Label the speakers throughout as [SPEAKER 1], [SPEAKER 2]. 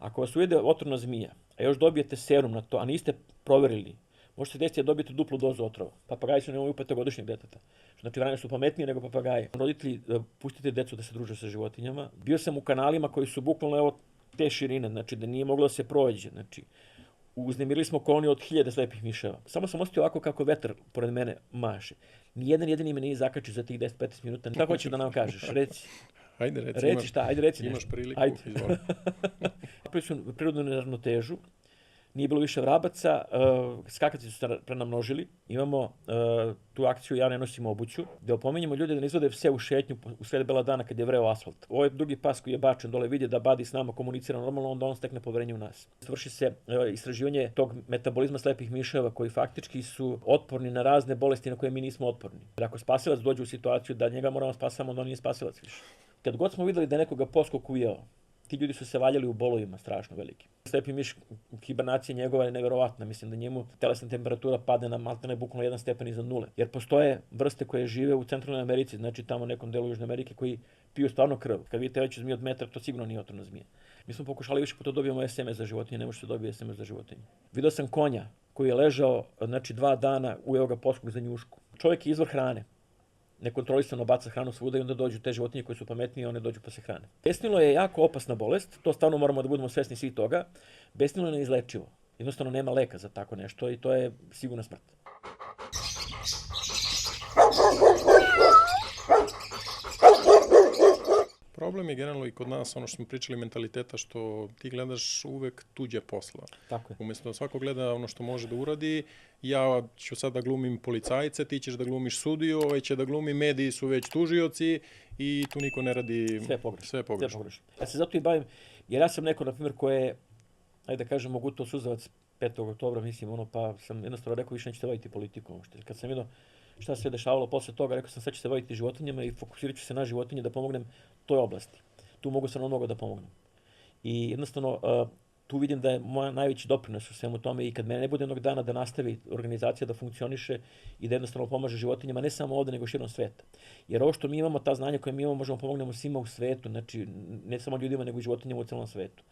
[SPEAKER 1] Ako vas ujede otrovna zmija, a još dobijete serum na to, a niste proverili, može se desiti da dobijete duplu dozu otrova. Papagaji su nemaju 5-godišnjeg deteta. Znači, vrane su pametnije nego papagaje. Roditelji, pustite decu da se druže sa životinjama. Bio sam u kanalima koji su bukvalno evo te širine, znači da nije moglo da se prođe. Znači, uznemirili smo koloniju od 1000 slepih miševa. Samo sam ostio ovako kako vetar pored mene maše. Nijedan jedini me nije zakačio za tih 10-15 minuta. Šta hoćeš da nam kažeš? Reci.
[SPEAKER 2] Ajde, reci.
[SPEAKER 1] Reci šta, ajde reci nešto.
[SPEAKER 2] Imaš priliku,
[SPEAKER 1] izvoli. Napravili su prirodnu neravnotežu. Nije bilo više vrabaca, skakavci su se prenamnožili. Imamo tu akciju Ja ne nosim obuću, gde opominjemo ljude da ne izvode pse u šetnju u sred bela dana kad je vreo asfalt. Ovo je drugi pas koji je bačen dole, vidi da Badi s nama komunicira normalno, onda on stekne poverenje u nas. Vrši se istraživanje tog metabolizma slepih miševa koji faktički su otporni na razne bolesti na koje mi nismo otporni. Jer ako spasilac dođe u situaciju da njega moramo spasamo, onda on nije spasilac više. Kad god smo videli da je nekoga poskok ujeo, ti ljudi su se valjali u bolovima strašno veliki. Slepi miš, hibernacija njegova je neverovatna. Mislim da njemu telesna temperatura padne na maltene bukvalno 1 stepen iznad nule. Jer postoje vrste koje žive u Centralnoj Americi, znači tamo nekom delu Južne Amerike, koji piju stvarno krv. Kad vidite veću zmiju od metra, to sigurno nije otrovna zmija. Mi smo pokušali više puta dobijemo SMS za životinje, ne može se dobije SMS za životinje. Video sam konja koji je ležao, znači 2 dana, ujeo ga poskok za njušku. Čovjek je izvor hrane. Nekontrolisano baca hranu svuda i onda dođu te životinje koje su pametnije, one dođu pa se hrane. Besnilo je jako opasna bolest, to stvarno moramo da budemo svesni svi toga. Besnilo je neizlečivo. Jednostavno nema leka za tako nešto i to je sigurna smrt.
[SPEAKER 2] Problem je generalno i kod nas, ono što smo pričali, mentaliteta, što ti gledaš uvek tuđe posla.
[SPEAKER 1] Tako je.
[SPEAKER 2] Umjesto da svako gleda ono što može da uradi, ja ću sad da glumim policajce, ti ćeš da glumiš sudiju, ovaj će da glumi, mediji su već tužioci i tu niko ne radi sve pogrešno.
[SPEAKER 1] Ja se zato i bavim, jer ja sam neko, na primjer, koje je, ajde da kažemo, gutao suzavac 5. oktobra, mislim, pa sam jednostavno rekao, više nećete baviti politikom. Kad sam vidio šta se dešavalo posle toga, rekao sam sad ću se baviti životinjama i fokusirat ću se na životinje da pomognem toj oblasti. Tu mogu stvarno mnogo da pomognem. I jednostavno, tu vidim da je moj najveći doprinos u svemu tome i kad mene ne bude jednog dana da nastavi organizacija da funkcioniše i da jednostavno pomaže životinjama, ne samo ovde, nego širom sveta. Jer ovo što mi imamo, ta znanja koje mi imamo, možemo pomognemo svima u svetu, znači ne samo ljudima, nego i životinjama u celom svetu.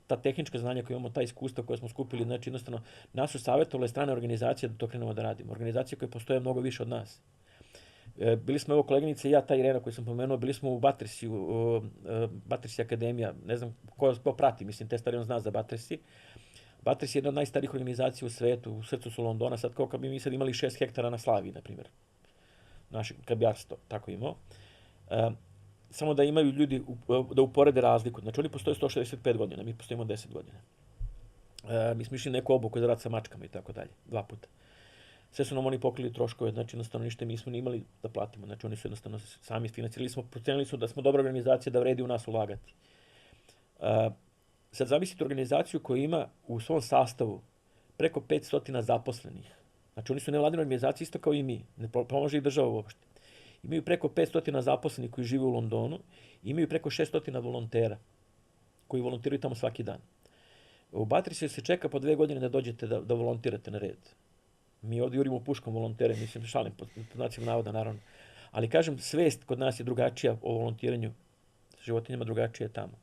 [SPEAKER 1] Ta tehnička znanja koje imamo, ta iskustva koje smo skupili, znači jednostavno nas su savjetovale strane organizacije da to krenemo da radimo. Organizacije koje postoje mnogo više od nas. Bili smo, evo, koleginice i ja, ta Irena koju sam pomenuo, bili smo u Batrisi akademija, ne znam ko prati, mislim, te stvari on zna za Batrisi. Batrisi je jedna od najstarijih organizacija u svetu, u srcu su Londona, sad kao kad bi mi sad imali 6 hektara na Slaviji, na primjer. Naše kabijarstvo, tako imao. Samo da imaju ljudi, da uporede razliku. Znači, oni postoje 165 godina, mi postojimo 10 godina. Mi smo išli neku obuku za rad sa mačkama i tako dalje, 2 puta. Sve su nam oni pokrili troškove, znači jednostavno ništa mi nismo ni imali da platimo. Znači oni su jednostavno sami financirali smo, procenili su da smo dobra organizacija, da vredi u nas ulagati. Sad zamislite organizaciju koja ima u svom sastavu preko 500 zaposlenih. Znači oni su nevladine organizacije isto kao i mi, ne pomaže ih država uopšte. Imaju preko 500 zaposlenih koji žive u Londonu, imaju preko 600 volontera koji volontiraju tamo svaki dan. U Batrisi se čeka po 2 godine da dođete da volontirate na red. Mi ovdje jurimo puškom volontere, mislim, šalim, pod znacima navoda, naravno. Ali kažem, svest kod nas je drugačija o volontiranju s životinjama, drugačija je tamo.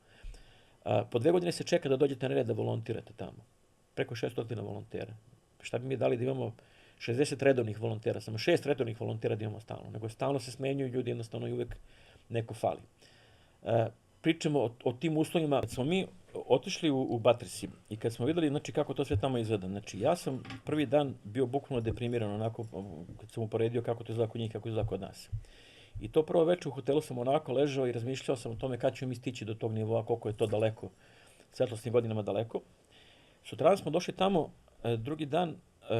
[SPEAKER 1] Po 2 godine se čeka da dođete na red da volontirate tamo. Preko 600 volontera. Šta bi mi dali da imamo 60 redovnih volontera, samo 6 redovnih volontera da imamo stalno, nego stalno se smenjuju ljudi, jednostavno i uvek neko fali. Pričamo o tim uslovima. Kad smo mi otišli u Batrisi i kad smo videli, znači, kako to sve tamo izgleda, znači, ja sam prvi dan bio bukvalno deprimiran, onako, kad sam uporedio kako to izgleda kod njih, kako izgleda kod nas. I to prvo večer u hotelu sam onako ležao i razmišljao sam o tome kad ćemo mi stići do tog nivoa, koliko je to daleko, svetlosnim godinama daleko. Sutradan smo došli tamo, drugi dan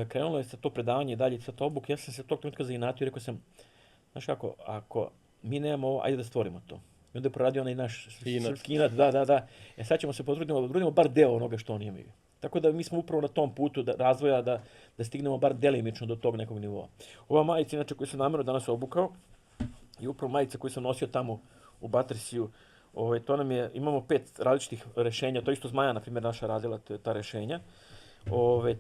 [SPEAKER 1] krenulo je sa to predavanje i dalje sa to obuku, ja sam se tog trenutka zainatio i rekao sam, znaš kako, ako mi nemamo ovo, ajde da stvorimo to. I onda je proradio onaj naš srpski inat, da. Sad ćemo se potruditi da uradimo bar deo onoga što oni imaju. Tako da mi smo upravo na tom putu razvoja da stignemo bar delimično do tog nekog nivoa. Ova majica, inače, koju sam namjerno danas obukao, je upravo majica koju sam nosio tamo u Batrisiju. To nam je, imamo 5 različitih rešenja, to isto Zmaja, na primjer, naša radila ta rešenja.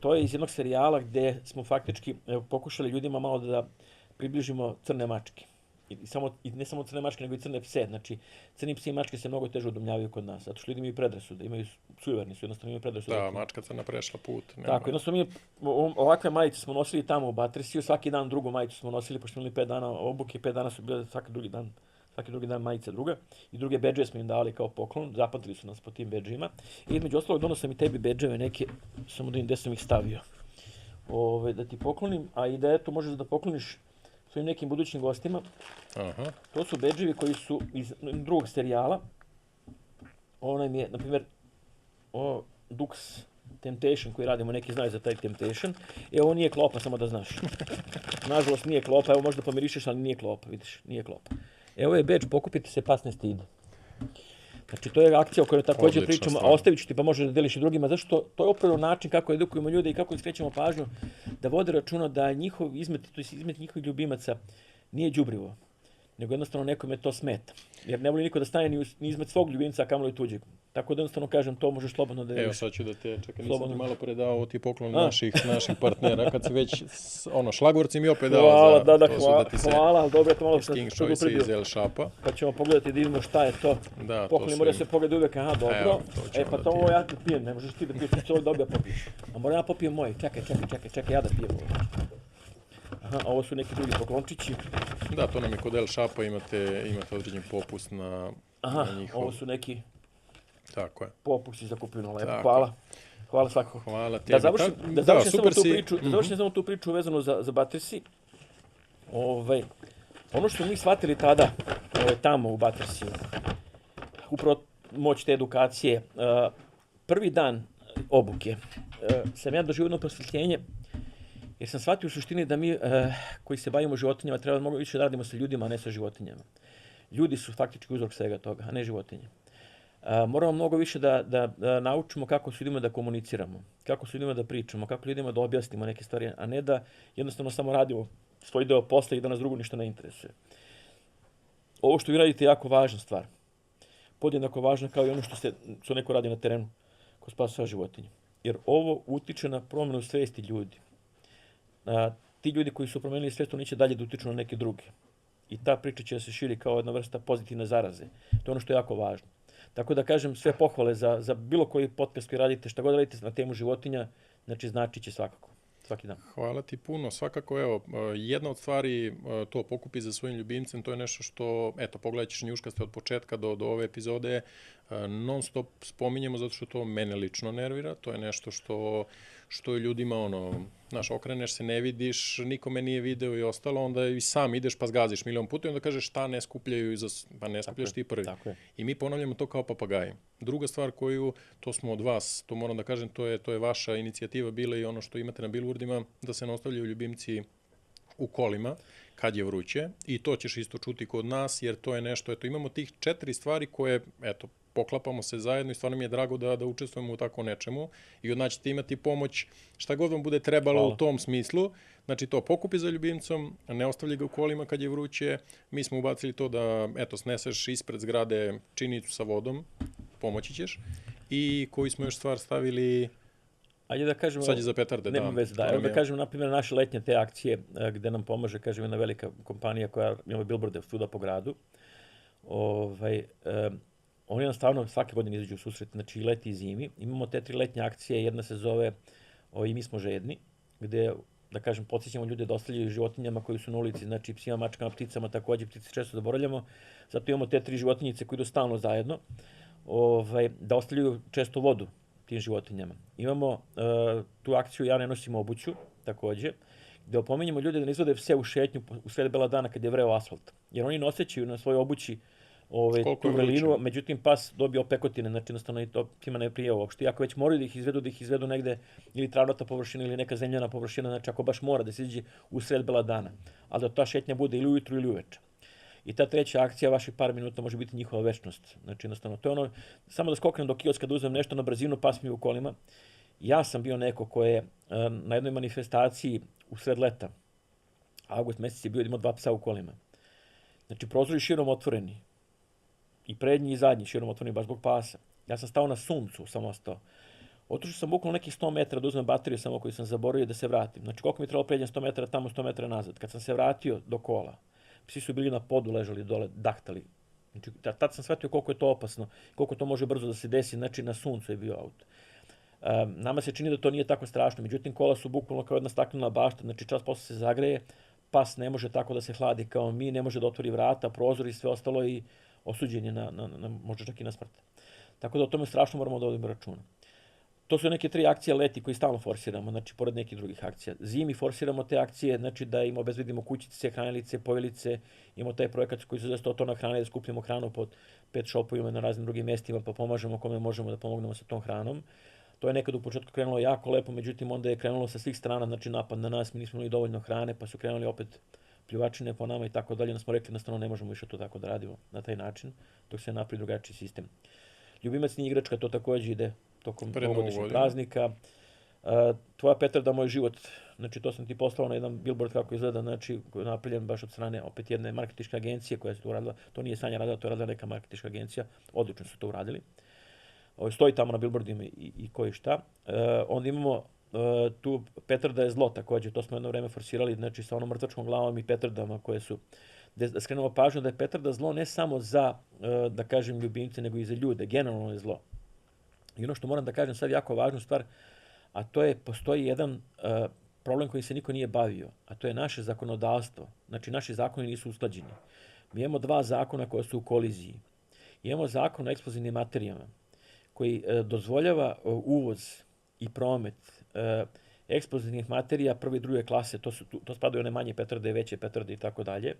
[SPEAKER 1] To je iz jednog serijala gde smo faktički pokušali ljudima malo da približimo crne mačke. I ne samo crne mačke, nego i crne pse. Znači, crni psi i mačke se mnogo teže udomljavaju kod nas, zato što ljudi imaju predrasude, sujeverni su, jednostavno imaju predrasude.
[SPEAKER 2] Da, mačka crna prešla put.
[SPEAKER 1] Tako, jednostavno mi ovakve majice smo nosili tamo u Batersiju, svaki dan drugu majicu smo nosili, pošto imali 5 dana obuke, 5 dana su bile svaki drugi dan majica druga. I druge bedževe smo im dali kao poklon, zapamtili su nas po tim bedžima. I između ostalog donosam i tebi bedževe neke, samo da im gde sam ih stavio. Da ti poklonim, a i da eto možeš da pokloniš svojim nekim budućim gostima.
[SPEAKER 2] Aha.
[SPEAKER 1] To su bedževi koji su iz drugog serijala. Onaj mi je, na primjer, Dux Temptation koji radimo, neki znaju za taj Temptation. Ovo nije klopa, samo da znaš. Nažalost nije klopa, evo možda pomirišeš, ali nije klopa, vidiš, nije klopa. Evo je bedž, pokupite se, pas ne stidi. Znači, to je akcija o kojoj također pričamo, a ostavit ću ti pa možeš da deliš i drugima, zašto to je upravo način kako edukujemo ljude i kako im skrećemo pažnju da vode računa da njihov izmet, to je izmet njihovih ljubimaca, nije đubrivo, nego jednostavno nekome to smeta. Jer ne voli niko da stane ni izmet svog ljubimca, a kamoli tuđeg. Tako da jednostavno kažem, to možeš slobodno da deliš.
[SPEAKER 2] Evo sad ću da te, čekaj, nisam ti malo predao ti poklon naših partnera, kad si već, šlagvorci mi opet dao
[SPEAKER 1] za to. Hvala, dobro, to malo
[SPEAKER 2] sam Choice iz El Shapa.
[SPEAKER 1] Pa ćemo pogledati da vidimo šta je to.
[SPEAKER 2] Da,
[SPEAKER 1] poklon mora se pogleda uvek, aha, dobro. Pa to ovo ja ti pijem, ne možeš ti da piješ, ti ovo dobija popiješ. A moram ja popijem moj, čekaj, ja da pijem ovo. Aha, ovo su neki drugi poklončići.
[SPEAKER 2] Da, to nam je kod El Shapa, imate određen popust na njihov.
[SPEAKER 1] Ovo su neki
[SPEAKER 2] popusti
[SPEAKER 1] za kupinu, lepo. Hvala. Hvala svakako.
[SPEAKER 2] Hvala tebi.
[SPEAKER 1] Da završim samo tu priču vezano za Batersi. Ono što mi shvatili tada, tamo u Batersiju, upravo moć te edukacije, prvi dan obuke, sam ja doživio jedno prosvjetljenje, jer sam shvatio u suštini da mi koji se bavimo životinjama treba mnogo više da radimo sa ljudima, a ne sa životinjama. Ljudi su faktički uzrok svega toga, a ne životinje. Moramo mnogo više da naučimo kako s ljudima da komuniciramo, kako s ljudima da pričamo, kako ljudima da objasnimo neke stvari, a ne da jednostavno samo radimo svoj deo posla i da nas drugo ništa ne interesuje. Ovo što vi radite je jako važna stvar. Podjednako važno kao i ono što neko radi na terenu ko spasava životinje. Jer ovo utiče na promjenu svesti ljudi. Ti ljudi koji su promenili svest, oni će dalje da utiču na neke druge. I ta priča će se širi kao jedna vrsta pozitivne zaraze. To je ono što je jako važno. Tako da kažem sve pohvale za bilo koji podcast koji radite, šta god radite na temu životinja, znači će svakako, svaki dan.
[SPEAKER 2] Hvala ti puno. Svakako, evo, jedna od stvari, to pokupi za svojim ljubimcem, to je nešto što, eto, pogledat ćeš njuškaste od početka do ove epizode, non stop spominjemo zato što to mene lično nervira, to je nešto što je ljudima, znaš, okreneš se, ne vidiš, nikome nije video i ostalo, onda i sam ideš pa zgaziš milion puta i onda kažeš šta ne skupljaju, pa ne skupljaš ti prvi. I mi ponavljamo to kao papagaji. Druga stvar koju, to smo od vas, to moram da kažem, to je vaša inicijativa bila i ono što imate na billboardima, da se ne ostavljaju ljubimci u kolima kad je vruće i to ćeš isto čuti kod nas jer to je nešto, eto imamo tih 4 stvari koje, eto, poklapamo se zajedno i stvarno mi je drago da učestvujemo u tako nečemu i od nas ćete imati pomoć šta god vam bude trebalo u tom smislu. Znači to pokupi za ljubimcom, ne ostavlji ga u kolima kad je vruće. Mi smo ubacili to da, eto, sneseš ispred zgrade činicu sa vodom, pomoći ćeš. I koji smo još stvar stavili...
[SPEAKER 1] Ajde da kažemo,
[SPEAKER 2] sad je za petarde,
[SPEAKER 1] nema veze, da kažemo, na primjer, naše letnje te akcije gde nam pomaže, kažem, jedna velika kompanija koja ima billboarde svuda po gradu. Oni nam stvarno svake godine izađu u susret, znači i leti i zimi. Imamo te 3 letnje akcije, jedna se zove I mi smo žedni, gde, da kažem, podsjećamo ljude da ostavljaju životinjama koji su na ulici, znači psima, mačkama, pticama, također ptice često zaboravljamo. Zato imamo te 3 životinjice koji idu stalno zajedno, da ostavljaju često vodu tim životinjama. Imamo tu akciju Ja ne nosim obuću, također, gde opominjemo ljude da ne izvode pse u šetnju u sred bela dana kad je vreo asfalt. Jer oni ne osjećaju na svojoj obući tu vrelinu, međutim pas dobije opekotine, znači jednostavno i to psima ne prije uopšte. Ako već moraju da ih izvedu negde ili travnata površina ili neka zemljana površina, znači ako baš mora da se iđe u sred bela dana, ali da ta šetnja bude ili ujutru ili uveče. I ta treća akcija, vaših par minuta, može biti njihova večnost. Znači jednostavno, to je ono, samo da skoknem do kioska da uzmem nešto na brzinu, pas mi u kolima. Ja sam bio neko ko je na jednoj manifestaciji u sred leta, avgust mesec je bio da imao 2 psa u kolima. Znači prozori širom otvoreni. I prednji i zadnji širom otvoreni baš zbog pasa. Ja sam stao na suncu, samo stao. Otišao sam bukvalno nekih 100 metara da uzmem bateriju samo koju sam zaboravio da se vratim. Znači koliko mi je trebalo pređem 100 metara tamo, 100 metara nazad. Kad sam se vratio do kola, psi su bili na podu, ležali dole, dahtali. Znači, tad sam shvatio koliko je to opasno, koliko to može brzo da se desi, znači na suncu je bio auto. Nama se čini da to nije tako strašno, međutim kola su bukvalno kao jedna staklena bašta, znači čas posle se zagreje, pas ne može tako da se hladi kao mi, ne može da otvori vrata, prozor i sve ostalo i osuđen je možda čak i na smrt. Tako da o tome strašno moramo da vodimo računa. To su neke 3 akcije leti koje stalno forsiramo, znači pored nekih drugih akcija. Zimi forsiramo te akcije, znači da im obezbedimo kućice, hranilice, pojelice, imamo taj projekat koji se zove 100 tona hrane, da skupljamo hranu po 5 šopovima na raznim drugim mestima, pa pomažemo kome možemo da pomognemo sa tom hranom. To je nekad u početku krenulo jako lepo, međutim onda je krenulo sa svih strana, znači napad na nas, mi nismo imali dovoljno hrane, pa su krenuli opet pljuvačine po nama i tako dalje. Onda smo rekli jednostavno ne možemo više to tako da radimo na taj način, dok se napravi drugačiji sistem. Ljubimac nije igračka, to takođe ide tokom novogodišnjeg praznika. Tvoja petarda, moj život, znači to sam ti poslao na jedan billboard kako izgleda, znači napravljen baš od strane opet jedne marketinške agencije koja je to uradila, to nije Sanja radila, to je radila neka marketinška agencija, odlično su to uradili. Stoji tamo na billboardima i koji šta. Onda imamo tu petarda je zlo takođe, to smo jedno vreme forsirali, znači sa onom mrtvačkom glavom i petardama koje su, da skrenemo pažnju da je petarda zlo ne samo za, da kažem, ljubimce, nego i za ljude, generalno je zlo. I ono što moram da kažem sad jako važnu stvar, a to je, postoji jedan problem koji se niko nije bavio, a to je naše zakonodavstvo. Znači, naši zakoni nisu usklađeni. Mi imamo 2 zakona koja su u koliziji. Imamo zakon o eksplozivnim materijama, koji dozvoljava uvoz i promet eksplozivnih materija prve i druge klase, to spadaju one manje petarde, veće petarde i tako dalje,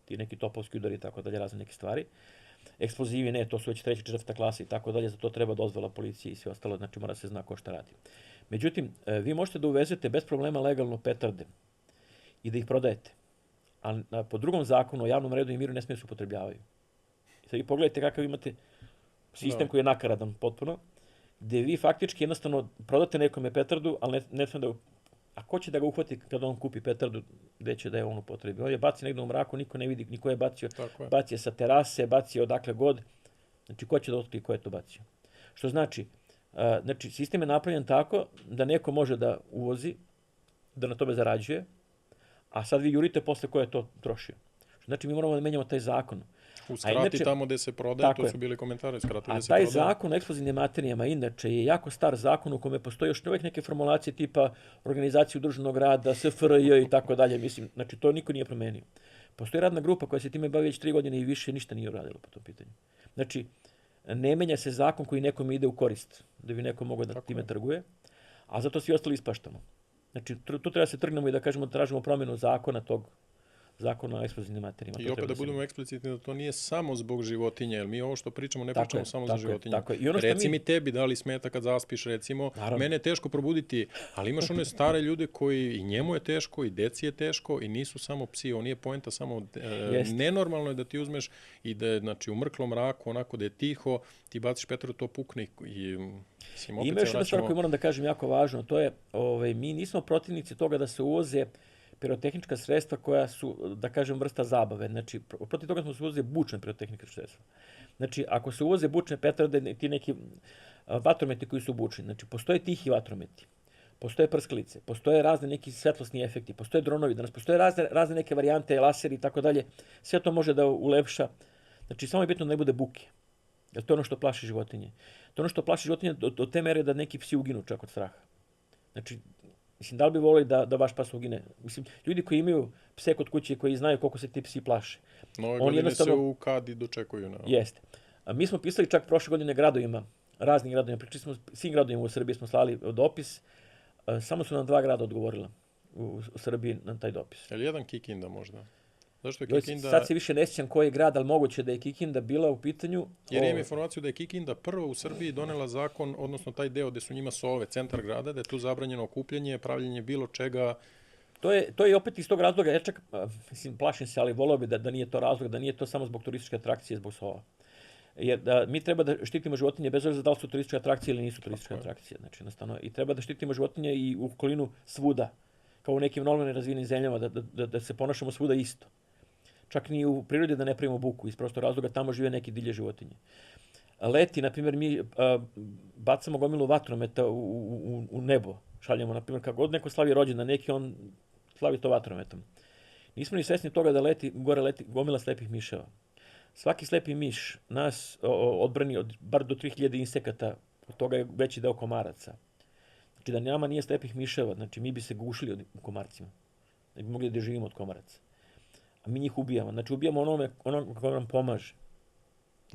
[SPEAKER 1] ti neki topovski udari i tako dalje, razne neke stvari. Eksplozivi ne, to su već 3. 4. klasa i tako dalje, za to treba dozvola policije i sve ostalo, znači mora se zna ko šta radi. Međutim, vi možete da uvezete bez problema legalno petarde i da ih prodajete, a po drugom zakonu o javnom redu i miru ne smije se upotrebljavaju. Sad vi pogledajte kakav imate sistem koji je nakaradan potpuno, gde vi faktički jednostavno prodate nekome petardu, ali ne smije da... A ko će da ga uhvati kada on kupi petardu, gde će da je on upotrebi? On je baci negdje u mraku, niko ne vidi ni ko je bacio. Bacio sa terase, bacio odakle god. Znači, ko će da otkrije ko je to bacio? Što znači, sistem je napravljen tako da neko može da uvozi, da na tome zarađuje, a sad vi jurite posle ko je to trošio. Što znači, mi moramo da menjamo taj zakon.
[SPEAKER 2] Uskrati tamo gde se prodaje, to su bili komentari, skrati gde se prodaje.
[SPEAKER 1] A taj zakon o eksplozivnim materijama inače je jako star zakon u kome postoji još uvijek neke formulacije tipa organizaciju udruženog rada, SFRJ i tako dalje. Mislim, znači to niko nije promenio. Postoji radna grupa koja se time bavi već 3 godine i više ništa nije uradila po tom pitanju. Znači, ne menja se zakon koji nekom ide u korist, da bi neko mogao da time trguje, a zato svi ostali ispaštamo. Znači, tu treba se trgnemo i da kažemo, tražimo promjenu zakona tog zakona o eksplozivnim materijama.
[SPEAKER 2] I opet da budemo eksplicitni da to nije samo zbog životinje, jer mi ovo što pričamo ne pričamo samo za životinje. Reci mi tebi da li smeta kad zaspiš, recimo, mene je teško probuditi, ali imaš one stare ljude koji i njemu je teško, i deci je teško, i nisu samo psi, ovo nije poenta samo, nenormalno je da ti uzmeš i da je, znači, u mrklom mraku, onako da je tiho, ti baciš petardu, to pukne i
[SPEAKER 1] ima još jedna stvar koju moram da kažem jako važno, to je, mi nismo protivnici toga da se uvoze pirotehnička sredstva koja su, da kažem, vrsta zabave. Znači, protiv toga smo se uvoze bučne pirotehnička sredstva. Znači, ako se uvoze bučne petarde, ti neki vatrometi koji su bučni, znači, postoje tihi vatrometi, postoje prskalice, postoje razne neki svetlosni efekti, postoje dronovi, danas postoje razne neke varijante, laseri i tako dalje. Sve to može da ulepša. Znači, samo je bitno da ne bude buke. Jer to je ono što plaši životinje. To je ono što plaši životinje do te mere da neki psi uginu čak od straha. Znači, mislim, da li bi volili da vaš pas ugine? Mislim, ljudi koji imaju pse kod kuće, koji znaju koliko se ti psi plaše.
[SPEAKER 2] Nove godine se u kadi dočekuju.
[SPEAKER 1] Jeste. Mi smo pisali čak prošle godine gradovima, raznim gradovima, pričali smo svim gradovima u Srbiji, smo slali dopis. Samo su nam 2 grada odgovorila u Srbiji na taj dopis.
[SPEAKER 2] Je li jedan Kikinda možda? Zašto je Kikinda...
[SPEAKER 1] Sad se više ne sjećam koji je grad, ali moguće da je Kikinda bila u pitanju.
[SPEAKER 2] Jer imam informaciju da je Kikinda prvo u Srbiji donela zakon, odnosno taj deo gde su njima sove, centar grada, da je tu zabranjeno okupljanje, pravljenje bilo čega.
[SPEAKER 1] To je opet iz tog razloga, ja čak, mislim, plašim se, ali volio bi da nije to razlog, da nije to samo zbog turističke atrakcije, zbog sova. Jer mi treba da štitimo životinje bez obzira da li su turističke atrakcije ili nisu turističke atrakcije. Znači, jednostavno, i treba da štitimo životinje i u okolinu svuda, kao u nekim normalno razvijenim zemljama, da se ponašamo svuda isto. Čak ni u prirodi da ne pravimo buku, iz prostog razloga tamo žive neki divlje životinje. Leti, na primjer, mi bacamo gomilu vatrometa u nebo. Šaljemo, na primjer, kako god neko slavi rođendan, neki on slavi to vatrometom. Nismo ni svesni toga da gore leti gomila slepih miševa. Svaki slepi miš nas odbrani od bar do 3000 insekata, od toga je veći deo komaraca. Znači da nama nije slepih miševa, znači mi bi se gušili od komarcima. Ne bi mogli da živimo od komaraca. A mi njih ubijamo. Znači ubijamo ono ko nam pomaže.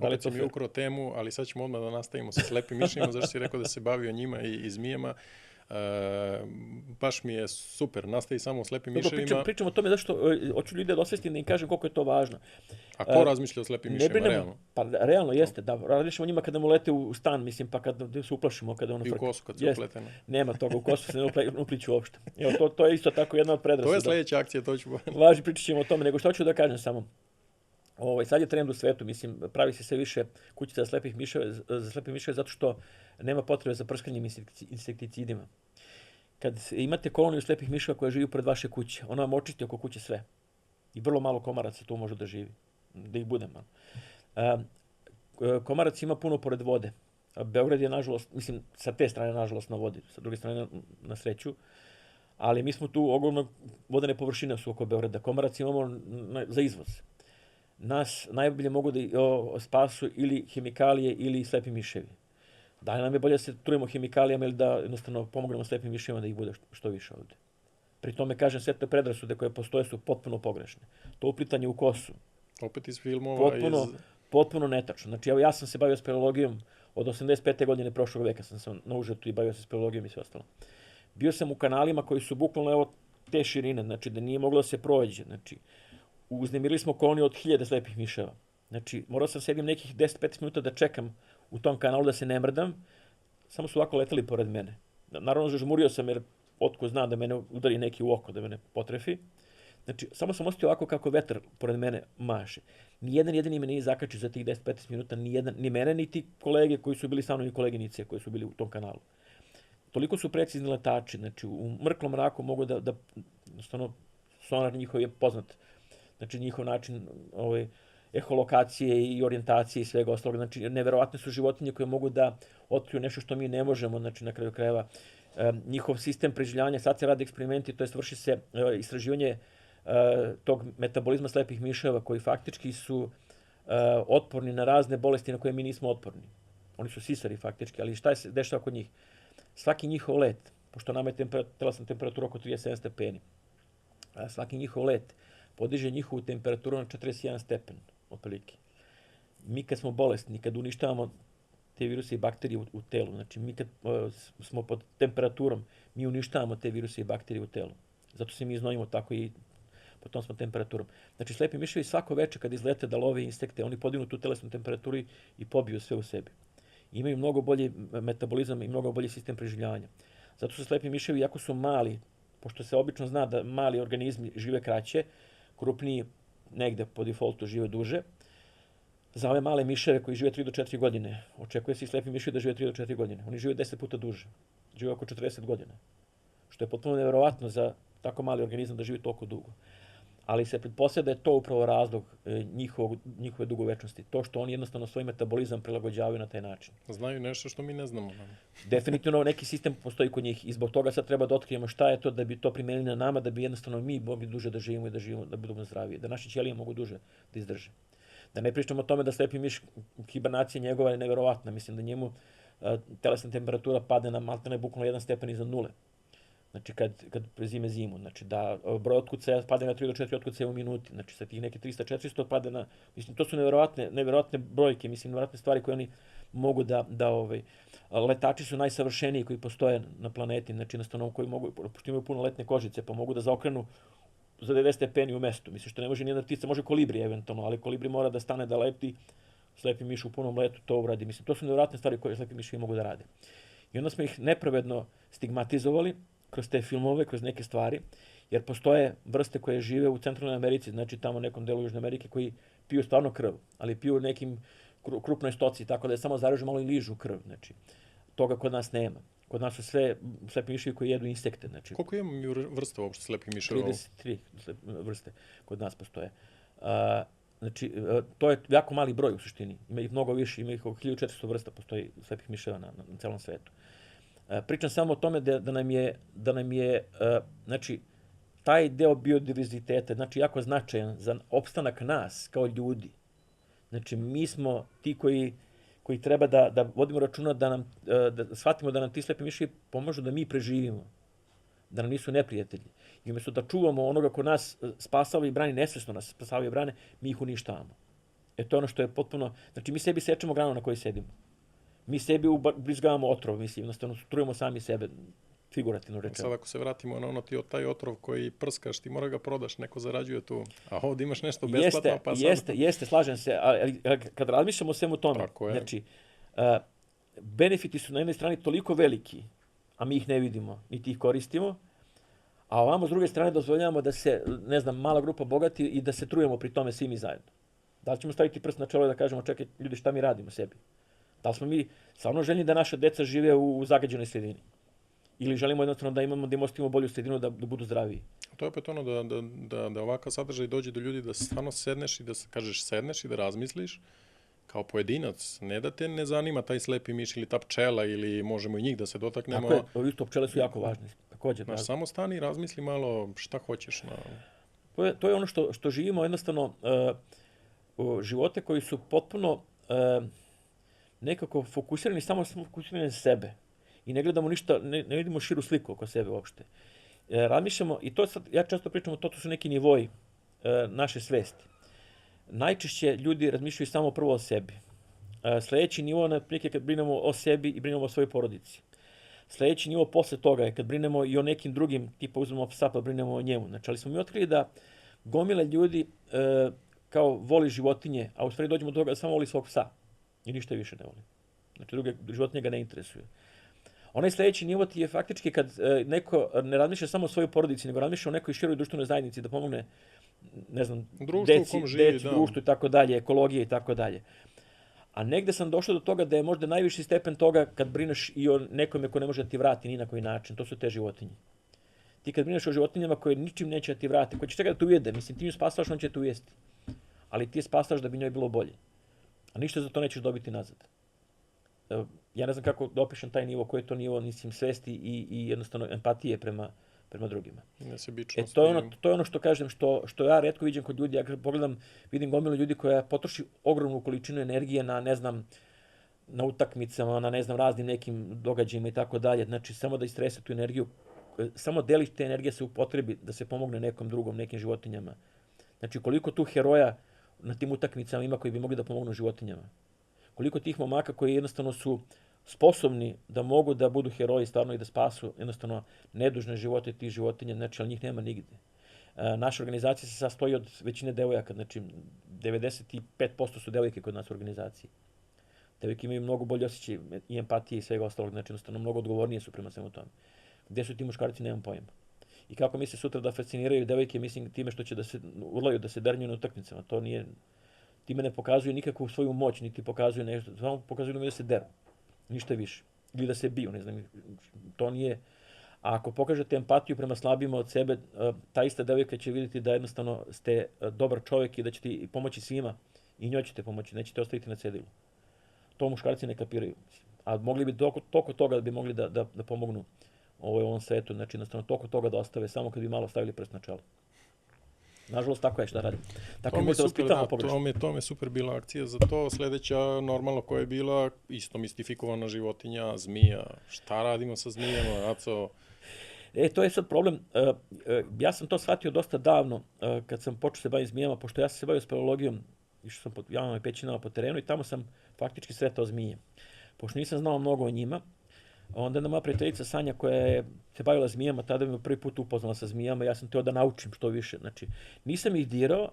[SPEAKER 2] Opet si mi ukro temu, ali sad ćemo odmah da nastavimo sa slepim miševima, zašto si rekao da se bavio njima i zmijama. Baš mi je super, nastavi samo o slepim miševima.
[SPEAKER 1] Pričam o tome zašto hoću ljude da osvestim da im kažem koliko je to važno.
[SPEAKER 2] A ko razmišlja o slepim miševima, realno?
[SPEAKER 1] Pa realno jeste, da. Razmišljamo o njima kada mu lete u stan, mislim, pa kada se uplašimo. Kada ono
[SPEAKER 2] i u kosu kad se upleteno.
[SPEAKER 1] Nema toga, u kosu se ne upliću uopšte. Evo, to je isto tako jedna od predrasuda.
[SPEAKER 2] To je sledeća akcija, to ću...
[SPEAKER 1] Važi, pričat ćemo o tome, nego što ću da kažem samo. Sad je trend u svetu, mislim, pravi se sve više kućica za slepe miševe zato što nema potrebe za prskanjem insekticidima. Kad imate koloniju slepih miševa koja živi pored vaše kuće, ona vam očisti oko kuće sve. I vrlo malo komaraca tu može da živi, da ih bude malo. Komarac ima puno pored vode. Beograd je, nažalost, mislim, sa te strane, nažalost, na vodi, sa druge strane na sreću. Ali mi smo tu, ogromno vodene površine su oko Beograda. Komarac imamo za izvoz. Nas najbolje mogu da spasu ili hemikalije ili slepi miševi. Da li nam je bolje da se trujemo hemikalijama ili da jednostavno pomognemo slepim miševima da ih bude što više ovde. Pri tome, kažem, sve te predrasude koje postoje su potpuno pogrešne. To uplitanje u kosu.
[SPEAKER 2] Opet iz filmova.
[SPEAKER 1] Potpuno netačno. Znači, evo, ja sam se bavio speleologijom od 85. godine prošlog veka, sam na Užetu i bavio se speleologijom i sve ostalo. Bio sam u kanalima koji su bukvalno evo te širine, znači da nije moglo da se prođe. Znači, uznemirili smo koloniju od 1000 slepih miševa. Znači, morao sam sedim nekih 10-15 minuta da čekam u tom kanalu da se ne mrdam, samo su ovako leteli pored mene. Naravno, žmurio sam jer otko zna da mene udari neki u oko, da mene potrefi. Znači, samo sam ostio ovako kako vetar pored mene maše. Nijedan jedini me nije zakačio za tih 10-15 minuta, ni mene, ni ti kolege koji su bili sa mnom i koleginice koji su bili u tom kanalu. Toliko su precizni letači, znači u mrklom mraku mogu da jednostavno, sonar njihov je poznat. Znači, njihov način eholokacije i orijentacije i svega ostalog. Znači, neverovatne su životinje koje mogu da otkriju nešto što mi ne možemo, znači, na kraju krajeva. Njihov sistem preživljavanja, sad se rade eksperimenti, to jest vrši se istraživanje tog metabolizma slepih miševa koji faktički su otporni na razne bolesti na koje mi nismo otporni. Oni su sisari faktički, ali šta se dešava kod njih? Svaki njihov let, pošto nama je telesna temperatura oko 37 stepeni, svaki njihov let podiže njihovu temperaturu na 41 stepen, otprilike. Mi kad smo bolesni, kad uništavamo te viruse i bakterije u telu, znači mi kad smo pod temperaturom, mi uništavamo te viruse i bakterije u telu. Zato se mi iznojimo tako i pod tom smo temperaturom. Znači, slepi miševi svako večer kad izlete da love insekte, oni podignu tu telesnu temperaturu i pobiju sve u sebi. Imaju mnogo bolji metabolizam i mnogo bolji sistem preživljavanja. Zato su slepi miševi, jako su mali, pošto se obično zna da mali organizmi žive kraće, krupniji negde po defaultu žive duže. Za ove male miševe koji žive 3 do 4 godine, očekuje se i slepi miševi da žive 3 do 4 godine. Oni žive 10 puta duže. Žive oko 40 godina. Što je potpuno neverovatno za tako mali organizam da živi toliko dugo. Ali se pretpostavlja da je to upravo razlog njihove dugovečnosti. To što oni jednostavno svoj metabolizam prilagođavaju na taj način.
[SPEAKER 2] Znaju nešto što mi ne znamo.
[SPEAKER 1] Definitivno neki sistem postoji kod njih i zbog toga sad treba da otkrijemo šta je to da bi to primenili na nama, da bi jednostavno mi mogli duže da živimo i da budemo zdraviji, da naše ćelije mogu duže da izdrže. Da ne pričamo o tome da slepi miš, hibernacija njegova je neverovatna. Mislim da njemu telesna temperatura padne na maltene bukvalno 1 stepen iznad nule. Znači, kad prezime zimu, znači da broj otkucaja padne na 3 do 4 otkucaja u minuti, znači sa tih neke 300-400 padne na, mislim, to su neverovatne brojke, mislim, neverovatne stvari koje oni mogu letači su najsavršeniji koji postoje na planeti, znači jednostavno koji mogu, pošto imaju puno letne kožice, pa mogu da zaokrenu za 90 stepeni u mestu, mislim, što ne može nijedna ptica, može kolibri eventualno, ali kolibri mora da stane da leti, slepi miš u punom letu to uradi, mislim, to su neverovatne stvari koje slepi miši mogu da rade. I onda smo ih nepravedno stigmatizovali kroz te filmove, kroz neke stvari, jer postoje vrste koje žive u Centralnoj Americi, znači tamo nekom delu Južne Amerike, koji piju stvarno krv, ali piju nekim krupnoj stoci, tako da je samo zarežu malo i ližu krv, znači toga kod nas nema. Kod nas su sve slepi miševi koji jedu insekte. Znači,
[SPEAKER 2] koliko imamo vrsta uopšte slepih miševa?
[SPEAKER 1] 33 vrste kod nas postoje. Znači, to je jako mali broj u suštini. Ima ih mnogo više, ima ih oko 1400 vrsta postoji slepih miševa na celom svetu. Pričam samo o tome da nam je znači, taj deo biodiverziteta, znači jako značajan za opstanak nas kao ljudi. Znači mi smo ti koji treba da vodimo računa da shvatimo da nam ti slepi miševi pomažu da mi preživimo, da nam nisu neprijatelji. I umjesto da čuvamo onoga ko nas spasava i brani, nesvesno nas spasava i brane, mi ih uništavamo. To je ono što je potpuno... Znači mi sebi sečemo granu na kojoj sedimo. Mi sebi ubrizgavamo otrov, mislim, jednostavno trujemo sami sebe, figurativno rečeno.
[SPEAKER 2] Sad ako se vratimo na ono taj otrov koji prskaš, ti mora ga prodaš, neko zarađuje tu, a ovdje imaš nešto besplatno, pa sad...
[SPEAKER 1] Jeste, slažem se, ali kad razmišljamo o svemu tome, znači, benefiti su na jednoj strani toliko veliki, a mi ih ne vidimo, niti ih koristimo, a ovamo s druge strane dozvoljavamo da se, ne znam, mala grupa bogati i da se trujemo pri tome svi mi zajedno. Da li ćemo staviti prst na čelo i da kažemo, čekaj, ljudi, šta mi radimo sebi? Da li smo mi stvarno željni da naša deca žive u zagađenoj sredini? Ili želimo jednostavno da im ostavimo bolju sredinu da budu zdraviji?
[SPEAKER 2] To je opet ono da ovakav sadržaj dođe do ljudi da stvarno sedneš i da kažeš sedneš i da razmisliš kao pojedinac. Ne da te ne zanima taj slepi miš ili ta pčela ili možemo i njih da se dotaknemo.
[SPEAKER 1] Tako je, isto pčele su jako važne. Također.
[SPEAKER 2] Znaš, samo stani i razmisli malo šta hoćeš.
[SPEAKER 1] To je ono što živimo jednostavno živote koji su potpuno nekako fokusirani, samo fokusirani na sebe. I ne gledamo ništa, ne vidimo širu sliku oko sebe uopšte. Razmišljamo, i to sad, ja često pričam, to su neki nivoji naše svesti. Najčešće ljudi razmišljaju samo prvo o sebi. Sljedeći nivo je prilike kad brinemo o sebi i brinemo o svojoj porodici. Sljedeći nivo posle toga je kad brinemo i o nekim drugim, tipa uzmemo psa pa brinemo o njemu. Znači, ali smo mi otkrili da gomile ljudi kao voli životinje, a u stvari dođemo do toga da samo voli svog psa. I ništa više ne voli. Znači, druge životinje ga ne interesuje. Onaj sljedeći nivo ti je faktički kad neko ne razmišlja samo o svojoj porodici, nego razmišlja o nekoj široj društvenoj zajednici da pomogne, ne znam, deci, društvu i tako dalje, ekologije i tako dalje. A negde sam došao do toga da je možda najviši stepen toga kad brineš i o nekome ko ne može da ti vrati ni na koji način. To su te životinje. Ti kad brineš o životinjama koje ničim neće da ti vrati, koje će čekati da te ujede, mislim, ti nju spasavaš, on će te ujesti. Ali ti je spasavaš da bi njoj bilo bolje. A ništa za to nećeš dobiti nazad. Ja ne znam kako da opišem taj nivo, koji je to nivo, mislim, svesti i jednostavno empatije prema drugima. To je ono što kažem, što ja retko vidim kod ljudi. Ja pogledam, vidim gomilu ljudi koja potroši ogromnu količinu energije na, ne znam, na utakmicama, na, ne znam, raznim nekim događajima i tako dalje. Znači, samo da istrese tu energiju, samo delić te energije se upotrebi da se pomogne nekom drugom, nekim životinjama. Znači, koliko tu heroja na tim utakmicama ima koji bi mogli da pomognu životinjama. Koliko tih momaka koji jednostavno su sposobni da mogu da budu heroji stvarno i da spasu jednostavno nedužne živote tih životinja, znači, ali njih nema nigde. Naša organizacija se sastoji od većine devojaka, znači 95% su devojke kod nas u organizaciji. Devojke imaju mnogo bolje osjećaj i empatije i svega ostalog, znači jednostavno mnogo odgovornije su prema svemu tome. Gdje su ti muškarci, nemam pojma. I kako misle sutra da fasciniraju devojke, mislim time što će da se urlaju, da se dernju na utakmicama, to nije... Time ne pokazuju nikakvu svoju moć, niti pokazuju nešto, samo pokazuju da se deru. Ništa više. Ili da se biju, ne znam, to nije... A ako pokažete empatiju prema slabima od sebe, ta ista devojka će vidjeti da jednostavno ste dobar čovjek i da ćete pomoći svima. I njoj ćete pomoći, nećete ostaviti na cedilu. To muškarci ne kapiraju. A mogli bi toliko toga da bi mogli da pomognu u ovom svetu. Znači, jednostavno, toliko toga da ostave samo kad bi malo stavili prst na čelo. Nažalost, tako je šta radim. Tako mi se vaspitamo pogrešno.
[SPEAKER 2] To je super bila akcija za to. Sljedeća, normalno, koja je bila isto mistifikovana životinja, zmija. Šta radimo sa zmijama, Aco?
[SPEAKER 1] To je sad problem. Ja sam to shvatio dosta davno kad sam počeo se baviti zmijama, pošto ja sam se bavio speleologijom, išao sam po jamama i pećinama po terenu i tamo sam faktički sretao zmije. Pošto nisam znao mnogo o njima, onda jedna moja prijateljica Sanja koja je se bavila zmijama, tada me prvi put upoznala sa zmijama, ja sam teo da naučim što više. Znači, nisam ih dirao,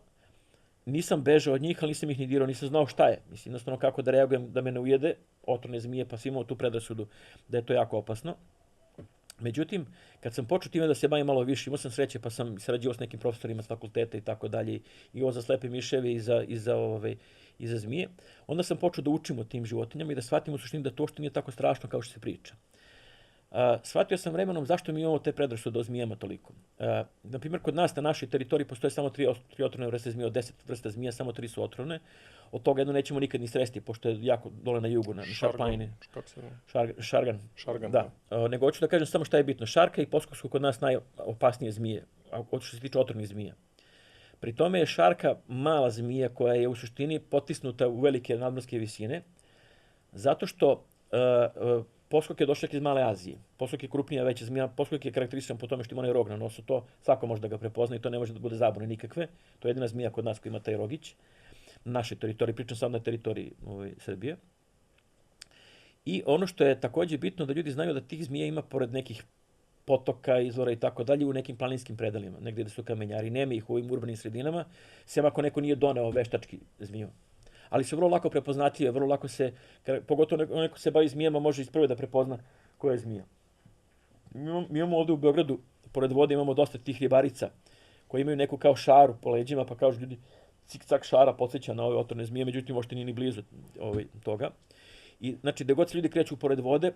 [SPEAKER 1] nisam bežao od njih, ali nisam ih ni dirao, nisam znao šta je. Mislim, jednostavno kako da reagujem da me ne ujede, otrovne zmije, pa sam imao tu predrasudu da je to jako opasno. Međutim, kad sam počeo time da se bavim malo više, imao sam sreće pa sam sarađivao s nekim profesorima s fakulteta i tako dalje, i ovo za slepe miševe i za zmije, onda sam počeo da učim o tim životinjama i da shvatim u suštini da to što nije tako strašno kao što se priča. Shvatio sam vremenom zašto mi imamo te predrasude o zmijama toliko. Naprimjer, kod nas na našoj teritoriji postoje samo 3 otrovne vrste zmija, od 10 vrsta zmija, samo 3 su otrovne. Od toga jedno nećemo nikad ni sresti, pošto je jako dole na jugu, na Šarplanini. Šargan. Da. Nego hoću da kažem samo šta je bitno. Šarka i poskosu kod nas najopasnije zmije. što se tiče otrovnih zmija. Pri tome je šarka mala zmija koja je u suštini potisnuta u velike nadmorske visine, zato što poskok je došao iz Male Azije. Poskok je krupnija, veća zmija. Poskok je karakterističan po tome što ima onaj rog na nosu. To svako može da ga prepozna i to ne može da bude zabune nikakve. To je jedina zmija kod nas koja ima taj rogić. Na našoj teritoriji, pričam sad na teritoriji Srbije. I ono što je takođe bitno da ljudi znaju da tih zmija ima pored nekih potoka, izvora i tako dalje u nekim planinskim predelima, negdje gde su kamenjari. Nema ih u ovim urbanim sredinama, sem ako neko nije doneo veštački zmiju. Ali su vrlo lako prepoznatljive, vrlo lako se, pogotovo neko se bavi zmijama, može iz prve da prepozna koja je zmija. Mi imamo ovdje u Beogradu, pored vode imamo dosta tih ribarica koji imaju neku kao šaru po leđima, pa kažu ljudi, cik-cak šara podsjeća na ove otrovne zmije, međutim možete nije ni blizu toga. I znači, gde god se ljudi kreću pored vode,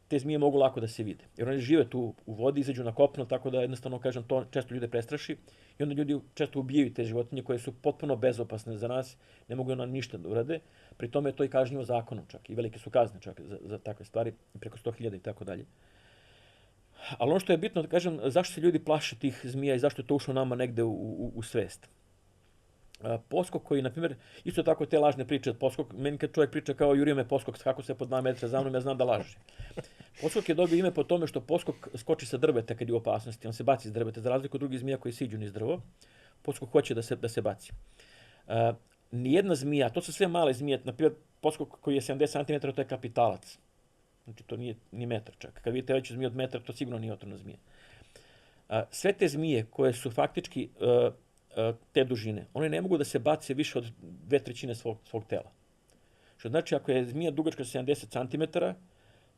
[SPEAKER 1] te zmije mogu lako da se vide. Jer oni žive tu u vodi, izađu na kopno, tako da jednostavno, kažem, to često ljude prestraši. I onda ljudi često ubijaju te životinje koje su potpuno bezopasne za nas, ne mogu nam ništa da urade. Pri tome je to i kažnjivo zakonom čak. I velike su kazne čak za takve stvari, preko 100.000 i tako dalje. Ali ono što je bitno da kažem, zašto se ljudi plaše tih zmija i zašto je to ušlo nama negde u svest. Poskok koji, na primjer, isto tako te lažne priče, poskok, meni kad čovjek priča kao jurio me poskok, kako se po 2 metra za mnom, ja znam da laže. Poskok je dobio ime po tome što poskok skoči sa drveta kad je u opasnosti, on se baci iz drveta, za razliku od drugih zmija koji siđu niz drvo, poskok hoće da se baci. Nijedna zmija, to su sve male zmije, na primjer, poskok koji je 70 cm, to je kapitalac. Znači, to nije ni metar čak. Kad vidite veću zmiju od metra, to sigurno nije otrovna zmija. Sve te zmije koje su faktički te dužine, one ne mogu da se bace više od 2/3 svog tela. Što znači, ako je zmija dugačka 70 cm,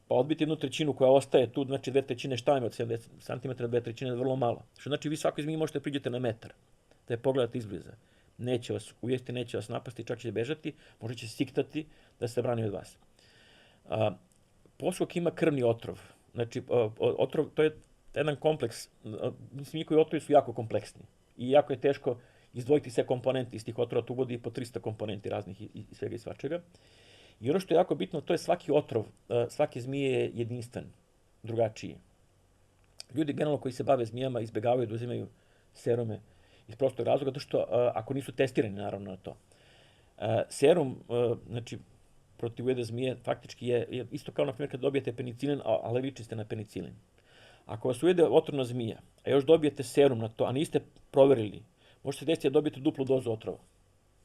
[SPEAKER 1] pa odbiti 1/3 koja ostaje tu, znači 2/3 šta ima od 70 cm, 2/3 je vrlo malo. Što znači, vi svakoj zmiji možete priđete na metar, da je pogledate izbliza. Neće vas ujesti, neće vas napasti, čak će bežati, možda će siktati da se brani od vas. Poskok ima krvni otrov. Znači, otrov, to je jedan kompleks, njihovi otrovi su jako kompleksni. I jako je teško izdvojiti sve komponente iz tih otrova, tu vodi i po 300 komponenti raznih i svega i svačega. I ono što je jako bitno, to je svaki otrov, svake zmije je jedinstven, drugačiji. Ljudi generalno koji se bave zmijama izbegavaju da uzimaju serume iz prostog razloga, zato što ako nisu testirani naravno na to. Serum, znači, protiv ujeda zmije, faktički je isto kao na primjer kad dobijete penicilin, a liči ste na penicilin. Ako vas ujede otrovna zmija, a još dobijete serum na to, a niste proverili, možete desiti da dobijete duplu dozu otrova.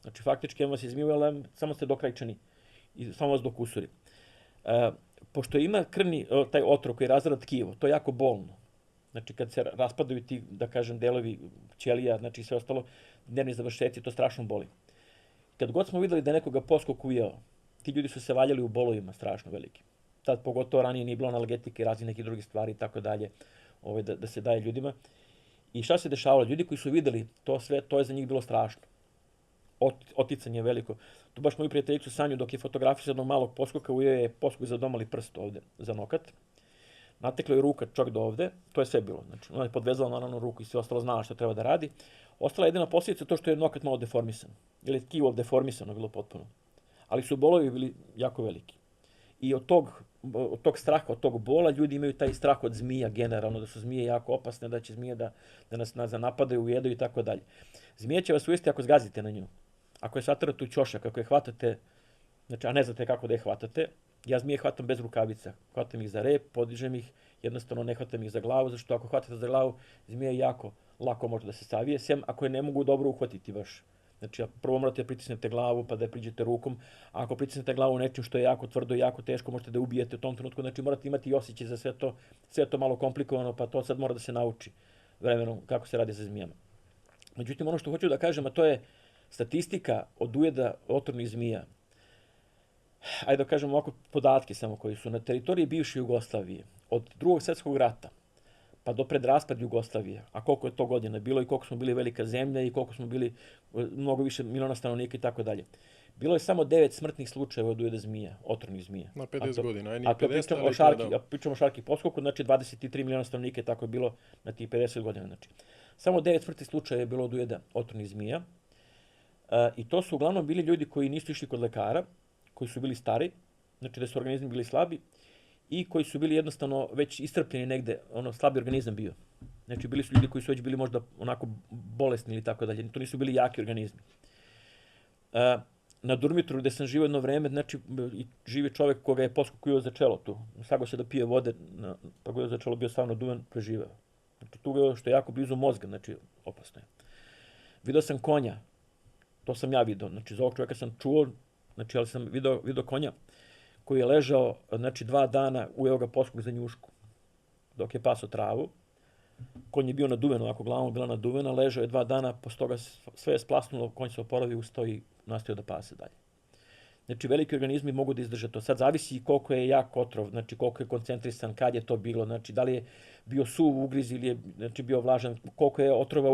[SPEAKER 1] Znači, faktički vas je zmija, ali samo ste dokrajčani i samo vas dokusuri. Pošto ima krvni taj otrov koji razara tkivo, to je jako bolno. Znači, kad se raspadaju ti, da kažem, delovi ćelija, znači sve ostalo, nervni završeci, to strašno boli. Kad god smo videli da je nekoga poskok ujeo, ti ljudi su se valjali u bolovima strašno veliki. Tad pogotovo ranije nije bilo analgetike i raznih nekih drugih stvari i tako dalje, da se daje ljudima. I šta se dešavalo? Ljudi koji su videli to sve, to je za njih bilo strašno. Oticanje veliko. Tu baš moju prijateljicu Sanju, dok je fotografisao jednog malog poskoka, ujeo je poskok za domali prst ovde, za nokat. Natekla je ruka čak do ovde, to je sve bilo. Znači, ona je podvezala naravno ruku i sve ostalo, znala što treba da radi. Ostala je jedina posljedica to što je nokat malo deformisan. Ili je tkivo deformisano bilo potpuno. Ali su bolovi bili jako veliki. I od tog straha, od tog bola, ljudi imaju taj strah od zmija generalno, da su zmije jako opasne, da će zmije da nas napadaju, ujedaju i tako dalje. Zmije će vas ujesti ako zgazite na nju. Ako je satrate u ćošak, ako je hvatate, znači, a ne znate kako da je hvatate, ja zmije hvatam bez rukavica. Hvatam ih za rep, podižem ih, jednostavno ne hvatam ih za glavu, zašto ako hvatate za glavu, zmije jako lako može da se savije, sem ako je ne mogu dobro uhvatiti baš. Znači, prvo morate da pritisnete glavu, pa da je priđete rukom. A ako pritisnete glavu nečim što je jako tvrdo i jako teško, možete da ubijete u tom trenutku. Znači, morate imati i osjećaj za sve to. Sve je to malo komplikovano, pa to sad mora da se nauči vremenom kako se radi sa zmijama. Međutim, ono što hoću da kažem, a to je statistika od ujeda otrovnih zmija. Ajde da kažem ovako podatke samo koji su na teritoriji bivše Jugoslavije. Od Drugog svjetskog rata pa do pred raspad Jugoslavije, a koliko je to godina bilo i koliko smo bili velika zemlja i koliko smo bili mnogo više miliona stanovnika i tako dalje. Bilo je samo 9 smrtnih slučajeva od ujeda zmija, otrovnih zmija.
[SPEAKER 2] Na 50 godina, aj nije
[SPEAKER 1] 50, ali a pričamo o šarki poskoku, znači 23 miliona stanovnika i tako je bilo na tih 50 godina. Znači. Samo 9 smrtnih slučajeva je bilo od ujeda otrovnih zmija. I to su uglavnom bili ljudi koji nisu išli kod lekara, koji su bili stari, znači da su organizmi bili slabi, i koji su bili jednostavno već iscrpljeni negde, slabi organizam bio. Znači bili su ljudi koji su već bili možda onako bolesni ili tako dalje. To nisu bili jaki organizmi. Na Durmitru gde sam živio jedno vreme, znači živi čovjek koga je poskokio za čelo tu. Sago se da pije vode, pa ga je za čelo bio stvarno duvan, preživeo. Znači tu je što je jako blizu mozga, znači opasno je. Video sam konja, to sam ja video, znači za ovog čovjeka sam čuo, znači ali sam video konja koji je ležao, znači 2 dana, ujeo ga poskok za njušku, dok je pasao travu. Konj je bio naduveno, ako glavom bila naduvena, ležao je 2 dana, posle toga sve je splasnulo, konj se oporavio, ustao i nastavio da pase dalje. Znači, veliki organizmi mogu da izdrže to. Sad zavisi koliko je jak otrov, znači koliko je koncentrisan, kad je to bilo, znači da li je bio suv ugriz ili je znači, bio vlažan, koliko je otrova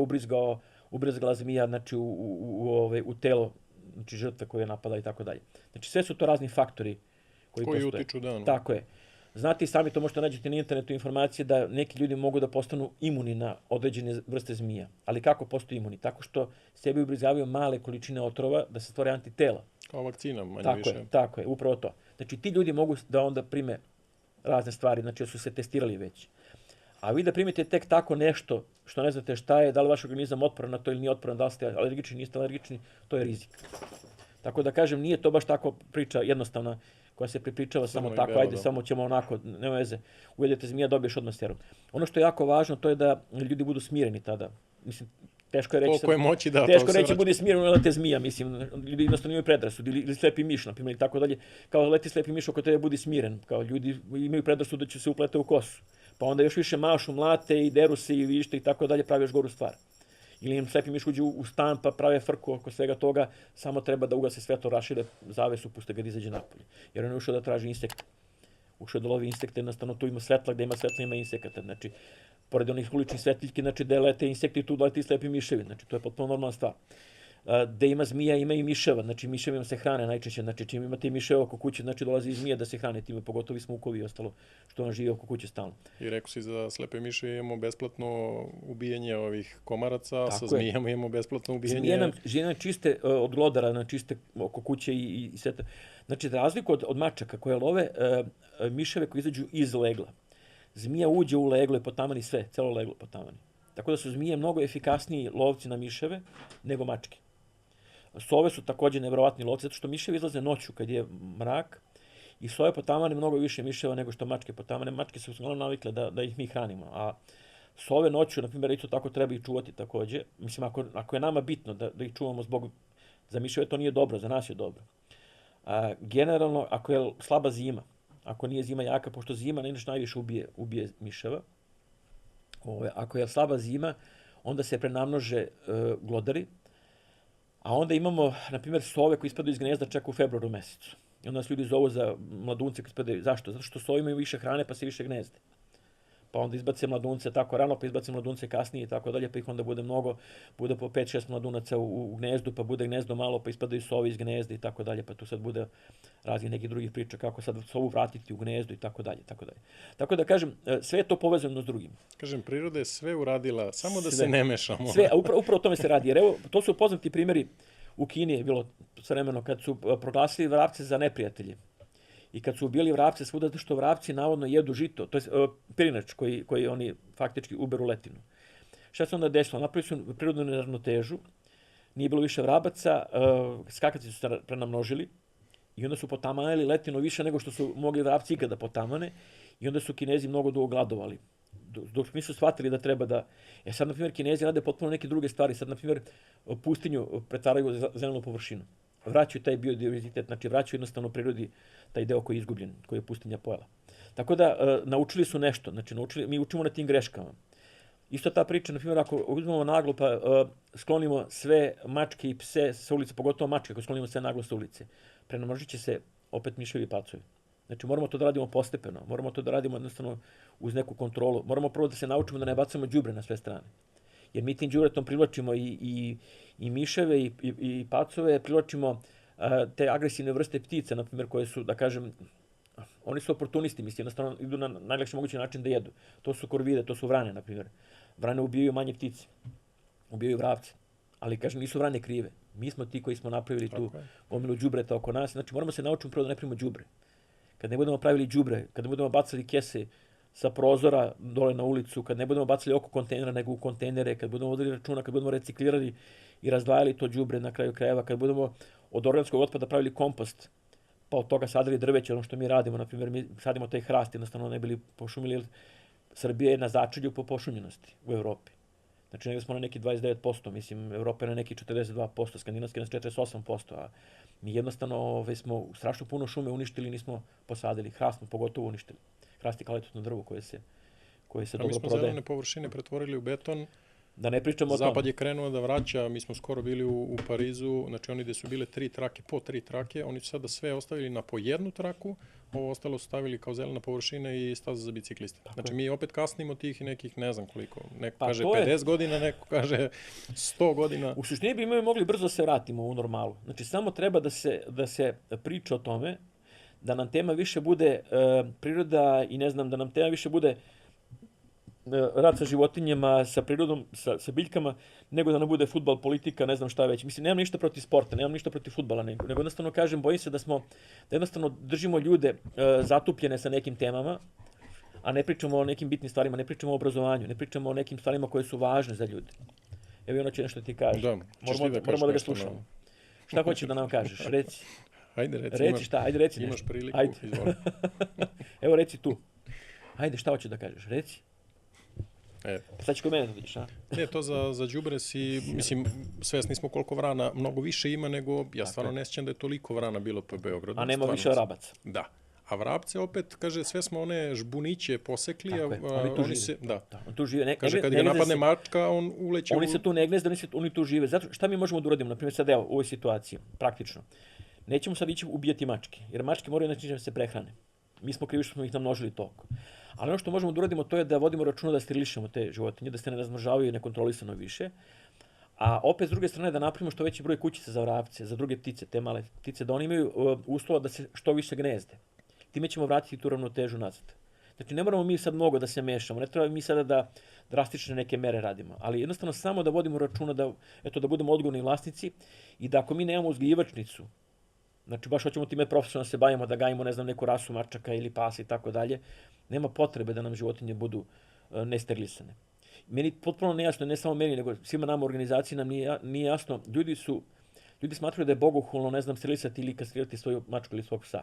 [SPEAKER 1] ubrizgala zmija znači, u telo znači, žrtve koje napada i tako dalje. Znači, sve su to razni faktori koji postoje.
[SPEAKER 2] Utiču, da. No.
[SPEAKER 1] Tako je. Znate i sami to možete nađete na internetu informacije da neki ljudi mogu da postanu imuni na određene vrste zmija. Ali kako postaju imuni? Tako što sebi ubrizgavaju male količine otrova da se stvore antitela.
[SPEAKER 2] Kao vakcina, manje
[SPEAKER 1] tako
[SPEAKER 2] više.
[SPEAKER 1] Tako je, upravo to. Znači ti ljudi mogu da onda prime razne stvari, znači da su se testirali već. A vi da primite tek tako nešto što ne znate šta je, da li vaš organizam otporan na to ili nije otporan, da li ste alergični, niste alergični, to je rizik. Tako da kažem, nije to baš tako priča jednostavna koja se pripričava samo tako,
[SPEAKER 2] belo,
[SPEAKER 1] ajde, samo ćemo onako, nema veze, ujedete zmija, dobiješ odmah serum. Ono što je jako važno, to je da ljudi budu smireni tada. Mislim, teško je reći...
[SPEAKER 2] Koliko je moći da...
[SPEAKER 1] Teško je reći, budi smiren, da te zmija, mislim, ljudi jednostavno imaju predrasud, ili slepi miš, na primjer, i tako dalje. Kao leti slepi miš oko tebe, budi smiren. Kao ljudi imaju predrasud da će se uplete u kosu. Pa onda još više mašu, mlate i deru se i vište i tako dalje, pravi još goru stvar. Ili im slepi miš uđu u stan pa prave frku oko svega toga, samo treba da ugase svetlo, rašire zavesu, puste ga da izađe napolje. Jer on je ušao da traži insekte. Ušao da lovi insekte, jednostavno tu ima svetla, gde ima svetla ima insekata. Znači, pored onih uličnih svetiljki, znači da lete insekti, tu lete i slepi miševi. Znači, to je potpuno normalna stvar. Gde ima zmija, ima i miševa. Znači, miševima se hrane najčešće. Znači, čim imate miševa oko kuće, znači dolazi i zmija da se hrane time, pogotovo i smukovi i ostalo što on živi oko kuće stalno.
[SPEAKER 2] I rekao si za slepe miše imamo besplatno ubijanje ovih komaraca,
[SPEAKER 1] tako
[SPEAKER 2] sa zmijama imamo besplatno ubijanje...
[SPEAKER 1] Zmije nam čiste od glodara, nam čiste oko kuće i sve to. Znači, za razliku od mačaka koje love miševe koji izađu iz legla. Zmija uđe u leglo i potamani sve, celo leglo potamani. Tako da su zmije mnogo efikasniji lovci na miševe nego mačke. Sove su također nevjerovatni lovci, zato što miševi izlaze noću kad je mrak i sove potamane mnogo više miševa nego što mačke potamane. Mačke su uglavnom navikle da ih mi hranimo, a sove noću, na primjer, isto tako treba ih čuvati također. Mislim, ako je nama bitno da ih čuvamo za miševe, to nije dobro, za nas je dobro. Generalno, ako je slaba zima, ako nije zima jaka, pošto zima najviše ubije miševa, ako je slaba zima, onda se prenamnože glodari, a onda imamo, na primjer, sove koji ispadaju iz gnezda čak u februaru mesecu. I onda nas ljudi zovu za mladunce koji ispadaju. Zašto? Zato što sovi imaju više hrane pa se više gnezde. Pa onda izbace mladunce tako rano, pa izbace mladunce kasnije i tako dalje, pa ih onda bude mnogo, bude po 5-6 mladunaca u gnezdu, pa bude gnezdo malo, pa ispadaju sovi iz gnezda i tako dalje, pa tu sad bude raznih nekih drugih priča kako sad sovu vratiti u gnezdu i tako dalje, tako dalje. Tako da kažem, sve je to povezano s drugim.
[SPEAKER 2] Kažem, priroda je sve uradila, samo da se ne mešamo.
[SPEAKER 1] Sve, a upravo o tome se radi. Jer evo, to su poznati primjeri u Kini je bilo vremeno kad su proglasili vrapce za neprijatelje. I kad su ubili vrapce svuda, zato što vrapci navodno jedu žito, to je pirinač koji oni faktički uberu letinu. Šta se onda desilo? Napravili su prirodnu neravnotežu, nije bilo više vrabaca, skakaci su se prenamnožili i onda su potamanili letinu više nego što su mogli vrapci ikada potamane i onda su Kinezi mnogo dugo gladovali. Dok nisu shvatili da treba da... Sad, na primjer, Kinezi rade potpuno neke druge stvari. Sad, na primjer, pustinju pretvaraju u zelenu površinu. Vraćaju taj biodiverzitet, znači vraćaju jednostavno prirodi taj deo koji je izgubljen, koji je pustinja pojela. Tako da naučili su nešto, znači mi učimo na tim greškama. Isto ta priča, na primjer, ako uzmemo naglo pa sklonimo sve mačke i pse sa ulice, pogotovo mačke, ako sklonimo sve naglo sa ulice, prenamnožit će se opet miševi i pacovi. Znači moramo to da radimo postepeno, moramo to da radimo jednostavno uz neku kontrolu. Moramo prvo da se naučimo da ne bacamo đubre na sve strane. Jer mi tim đubretom privlačimo i miševe i pacove, privlačimo te agresivne vrste ptica, na primjer, koje su, da kažem, oni su oportunisti, mislim, jednostavno idu na najlakši mogući način da jedu. To su korvide, to su vrane, na primjer. Vrane ubijaju manje ptice, ubijaju vravce, ali, kažem, nisu vrane krive. Mi smo ti koji smo napravili tu gomilu đubreta oko nas, znači moramo se naučiti prvo da ne primimo đubre. Kad ne budemo pravili đubre, kad ne budemo bacali kese sa prozora dole na ulicu, kad ne budemo bacili oko kontejnera nego u kontejnere, kad budemo vodili računa, kad budemo reciklirali i razdvajali to đubre na kraju krajeva, kad budemo od organskog otpada pravili kompost, pa od toga sadili drveće, ono što mi radimo, na primjer, mi sadimo taj hrast, jednostavno ne bili pošumili, jer Srbija je na začelju po pošumljenosti u Evropi. Znači, negdje smo na neki 29%, mislim, Evropa je na neki 42%, skandinavski na 48%, a mi jednostavno smo strašno puno šume uništili, nismo posadili, hrast smo pogotovo uništili. Hrast je kvalitetno drvo koje se dobro prodaje.
[SPEAKER 2] Mi smo zelene površine pretvorili u beton.
[SPEAKER 1] Da ne pričamo o tome.
[SPEAKER 2] Zapad je krenuo da vraća, mi smo skoro bili u Parizu, znači oni gde su bile 3 trake, po 3 trake, oni su sada sve ostavili na po jednu traku, ovo ostalo su stavili kao zelena površina i staza za bicikliste. Znači mi opet kasnimo tih nekih, ne znam koliko, neko kaže 50 godina, neko kaže 100 godina.
[SPEAKER 1] U suštini bi mi mogli brzo se vratimo u normalu. Znači samo treba da se priča o tome, da nam tema više bude priroda i ne znam, da nam tema više bude rad sa životinjama, sa prirodom, sa biljkama, nego da nam bude fudbal, politika, ne znam šta već. Mislim, nemam ništa protiv sporta, nemam ništa protiv fudbala, nego jednostavno kažem, bojim se da jednostavno držimo ljude zatupljene sa nekim temama, a ne pričamo o nekim bitnim stvarima, ne pričamo o obrazovanju, ne pričamo o nekim stvarima koje su važne za ljude. Evo i ono će nešto ti kaže.
[SPEAKER 2] Da,
[SPEAKER 1] moramo da ga slušamo. Šta hoćeš da nam kažeš? Reci.
[SPEAKER 2] Ajde,
[SPEAKER 1] reci šta, ajde reci
[SPEAKER 2] nešto. Imaš priliku,
[SPEAKER 1] izvoli. Evo reci tu. Ajde, šta hoćeš da kažeš? Reci. Sad ćeš kod mene da vidiš, a?
[SPEAKER 2] Ne, to za đubre si, mislim, svesni smo koliko vrana mnogo više ima nego, ja stvarno ne sjećam da je toliko vrana bilo po Beogradu.
[SPEAKER 1] A nema više vrabaca.
[SPEAKER 2] Da. A vrapce opet, kaže, sve smo one žbuniće posekli, oni se, da.
[SPEAKER 1] On tu žive.
[SPEAKER 2] Kaže, kad ga napadne mačka, on uleće
[SPEAKER 1] Oni se tu ne gnezde, oni tu žive. Zato šta mi možemo da uradimo, na primjer sad evo, u ovoj situaciji, praktično. Nećemo sad ići ubijati mačke, jer mačke moraju na da se prehrane. Mi smo krivi što smo ih namnožili toliko. Ali ono što možemo da uradimo to je da vodimo računa da sterilišemo te životinje, da se ne razmnožavaju nekontrolisano više. A opet s druge strane da napravimo što veći broj kućica za vrapce, za druge ptice, te male ptice, da oni imaju uslova da se što više gnezde. Time ćemo vratiti tu ravnotežu nazad. Znači ne moramo mi sad mnogo da se mešamo, ne treba mi sada da drastične neke mere radimo, ali jednostavno samo da vodimo računa da budemo odgovorni vlasnici i da ako mi nemamo uzgajivačnicu, znači baš hoćemo time profesionalno se bavimo, da gajimo, ne znam, neku rasu mačaka ili pasa i tako dalje, nema potrebe da nam životinje budu nesterilisane. Meni potpuno nejasno, ne samo meni, nego svima nama u organizaciji nam nije jasno, ljudi smatraju da je bogohulno, ne znam, sterilisati ili kastrirati svoju mačku ili svog psa.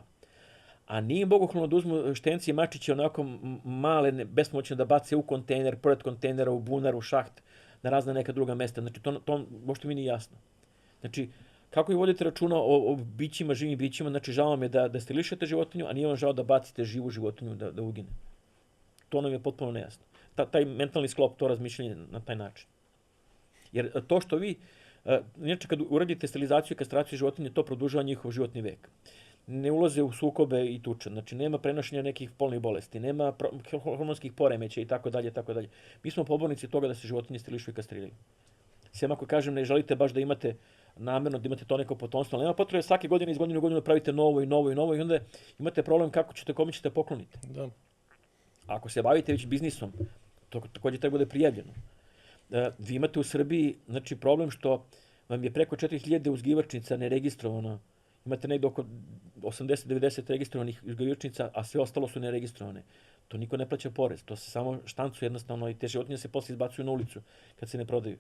[SPEAKER 1] A nije im bogohulno da uzmu štenci i mačiće onako male, bespomoćne da bace u kontejner, pored kontejnera, u bunar, u šaht, na razne neka druga mesta. Znači to možda mi nije jasno. Znači, kako i vodite računa o bićima, živim bićima, znači žao vam je da sterilišete životinju, a nije vam žao da bacite živu životinju da ugine. To nam je potpuno nejasno. Taj mentalni sklop, to razmišljanje na taj način. Jer to što vi, inače kad uradite sterilizaciju i kastraciju životinje, to produžava njihov životni vek. Ne ulaze u sukobe i tuče, znači nema prenošenja nekih polnih bolesti, nema hormonskih poremeća i tako dalje, tako dalje. Mi smo pobornici toga da se životinje sterilišu i kastriraju. Sem ako kažem ne želite baš da imate namjerno da imate to neko potomstvo, ali nema potrebe svake godine iz godine u godinu pravite novo i onda imate problem kome ćete pokloniti.
[SPEAKER 2] Da.
[SPEAKER 1] Ako se bavite već biznisom, to također treba bude prijavljeno. Vi imate u Srbiji znači, problem što vam je preko 4000 uzgajivačnica neregistrovano. Imate negdje oko 80-90 registrovanih uzgajivačnica, a sve ostalo su neregistrovane. To niko ne plaća porez, to se samo štancuje jednostavno i te životinje se posle izbacuju na ulicu kad se ne prodaju.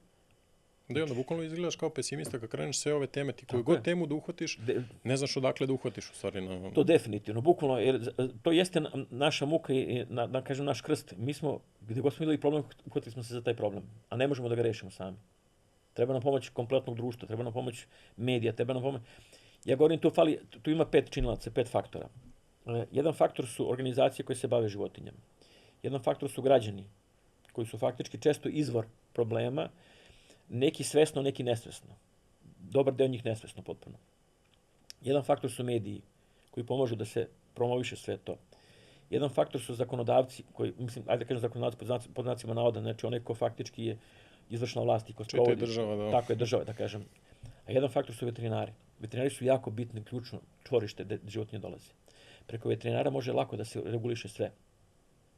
[SPEAKER 2] Da i onda bukvalno izgledaš kao pesimista kad kreneš sve ove teme, ti koju god temu da uhvatiš, ne znaš odakle da uhvatiš u stvari.
[SPEAKER 1] To definitivno, bukvalno, jer to jeste naša muka i da kažem naš krst. Mi smo, gdje god smo vidjeli problem, uhvatili smo se za taj problem, a ne možemo da ga rešimo sami. Treba nam pomoć kompletnog društva, treba nam pomoć medija, treba nam pomoć. Ja govorim, tu ima 5 činilaca, 5 faktora. Jedan faktor su organizacije koje se bave životinjama. Jedan faktor su građani, koji su faktički često izvor problema, neki svesno, neki nesvesno. Dobar deo njih nesvesno potpuno. Jedan faktor su mediji, koji pomažu da se promoviše sve to. Jedan faktor su zakonodavci, koji, mislim, ajde da kažem zakonodavci pod znacima navoda, znači onaj ko faktički je izvršna vlast i ko sprovodi.
[SPEAKER 2] Država, da.
[SPEAKER 1] Tako je država, da kažem. A jedan faktor su veterinari. Veterinari su jako bitni, ključno čvorište gde životinje dolaze. Preko veterinara može lako da se reguliše sve.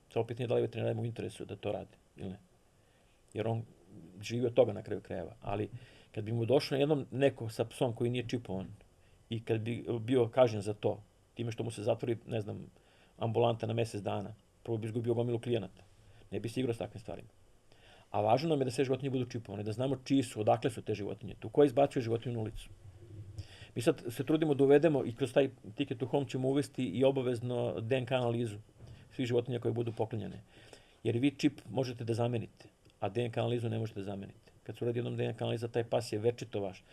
[SPEAKER 1] Samo pitanje da li veterinari mu interesu da to rade ili ne. Jer on živi od toga na kraju krajeva. Ali kad bi mu došlo jednom neko sa psom koji nije čipovan i kad bi bio kažnjen za to, time što mu se zatvori, ne znam, ambulanta na mjesec dana, Prvo bi izgubio gomilu klijenata. Ne bi se igrao s takvim stvarima. A važno nam je da sve životinje budu čipovane, da znamo čiji su, odakle su te životinje, tu ko izbacuje životinju na ulicu. Mi sad se trudimo da uvedemo i kroz taj Ticket to Home ćemo uvesti i obavezno DNK analizu svih životinja koje budu poklonjene. Jer vi čip možete da zamenite, a DNK analizu ne možete da zamenite. Kad se uradi jednom DNK analiza, taj pas je večito vaš.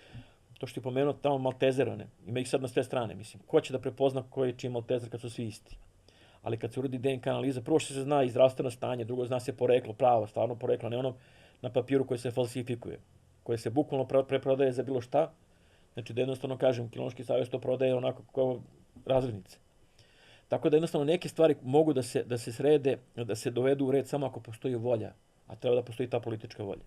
[SPEAKER 1] To što je pomenuo tamo maltezerane, ima ih sad na sve strane, mislim. Ko će da prepozna koji je čiji maltezer kad su svi isti? Ali kad se uradi DNK analiza, prvo što se zna i zdravstveno stanje, drugo zna se poreklo, pravo, stvarno poreklo, ne ono na papiru koje se falsifikuje, koje se bukvalno preprodaje za bilo šta. Znači da jednostavno kažem, Kinološki savez to prodaje onako kao razrednice. Tako da jednostavno neke stvari mogu da se srede, da se dovedu u red samo ako postoji volja, a treba da postoji ta politička volja.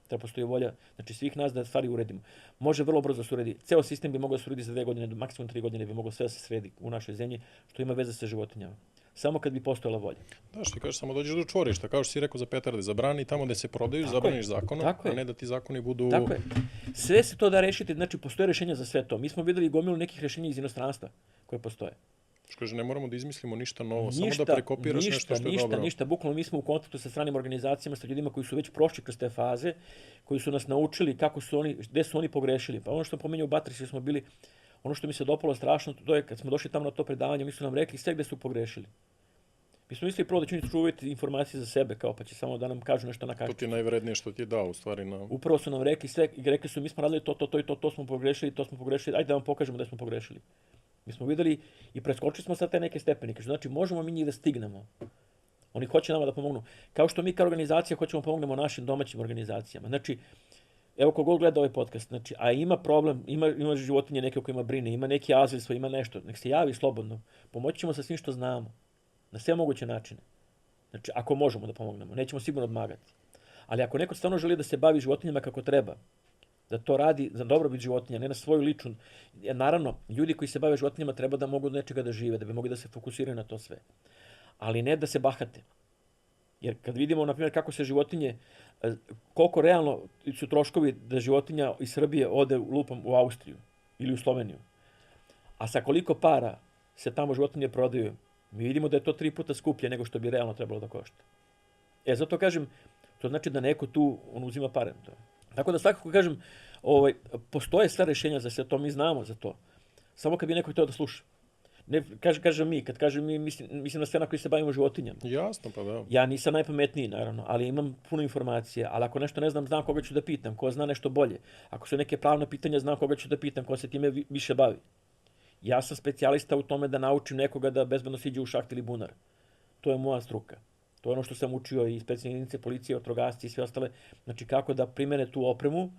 [SPEAKER 1] Treba postoji volja, znači svih nas da stvari uredimo. Može vrlo brzo da se uredi. Ceo sistem bi mogao da se uredi za 2 godine, maksimum 3 godine bi moglo sve da se sredi u našoj zemlji, što ima veze sa životinjama. Samo kad bi postojala volja.
[SPEAKER 2] Da, što ti kažeš, samo dođeš do čvorišta, kao što si rekao za petarde, zabrani tamo gde se prodaju, zabraniš zakonom, a ne da ti zakoni budu...
[SPEAKER 1] Tako je. Sve se to da rešiti, znači postoje rešenja za sve to. Mi smo videli gomilu nekih rešenja iz inostranstva koje postoje.
[SPEAKER 2] Što kaže, ne moramo da izmislimo ništa novo, samo da prekopiraš nešto što je dobro.
[SPEAKER 1] Ništa. Bukvalno mi smo u kontaktu sa stranim organizacijama, sa ljudima koji su već prošli kroz te faze, koji su nas naučili kako su oni, gde su oni pogrešili. Pa ono što pomenuo u Batrisi smo bili, ono što mi se dopalo strašno, to je kad smo došli tamo na to predavanje, mi su nam rekli sve gde su pogrešili. Mi smo mislili prvo da će oni čuvati informacije za sebe, kao pa će samo da nam kažu nešto na kaščicu.
[SPEAKER 2] To ti je najvrednije što ti je dao, u stvari.
[SPEAKER 1] Upravo su nam rekli sve i rekli su mi smo radili to smo pogrešili, ajde da vam pokažemo da smo pogrešili. Mi smo videli i preskočili smo sad te neke stepenike. Znači, možemo mi njih da stignemo. Oni hoće nama da pomognu. Kao što mi kao organizacija hoćemo pomognemo našim domaćim organizacijama. Znači, evo ko god gleda ovaj podcast, znači, a ima problem, ima životinje neke o kojima brine, ima neki azil svoj, ima nešto, nek se javi slobodno. Pomoći ćemo sa svim što znamo. Na sve moguće načine. Znači, ako možemo da pomognemo, nećemo sigurno odmagati. Ali ako neko stvarno želi da se bavi životinjama kako treba, da to radi za dobrobit životinja, ne na svoju ličnu. Naravno, ljudi koji se bave životinjama treba da mogu od nečega da žive, da bi mogli da se fokusiraju na to sve. Ali ne da se bahate. Jer kad vidimo, na primjer, kako se životinje, koliko realno su troškovi da životinja iz Srbije ode lupom u Austriju ili u Sloveniju, a sa koliko para se tamo životinje prodaju, mi vidimo da je to 3 puta skuplje nego što bi realno trebalo da košta. Zato kažem, to znači da neko tu uzima pare. Tako da svakako kažem, postoje sve rešenja za sve to, mi znamo za to. Samo kad bi neko htio da sluša. Ne, kažem mi, kad kažem mi, mislim na sve na koji se bavimo životinjama.
[SPEAKER 2] Jasno, pa da.
[SPEAKER 1] Ja nisam najpametniji, naravno, ali imam puno informacija. Ali ako nešto ne znam, znam koga ću da pitam, ko zna nešto bolje. Ako su neke pravne pitanja, znam koga ću da pitam, ko se time više bavi. Ja sam specijalista u tome da naučim nekoga da bezbedno siđe u šaht ili bunar. To je moja struka. To je ono što sam učio i specijalne jedinice policije, vatrogasci i sve ostale. Znači kako da primene tu opremu,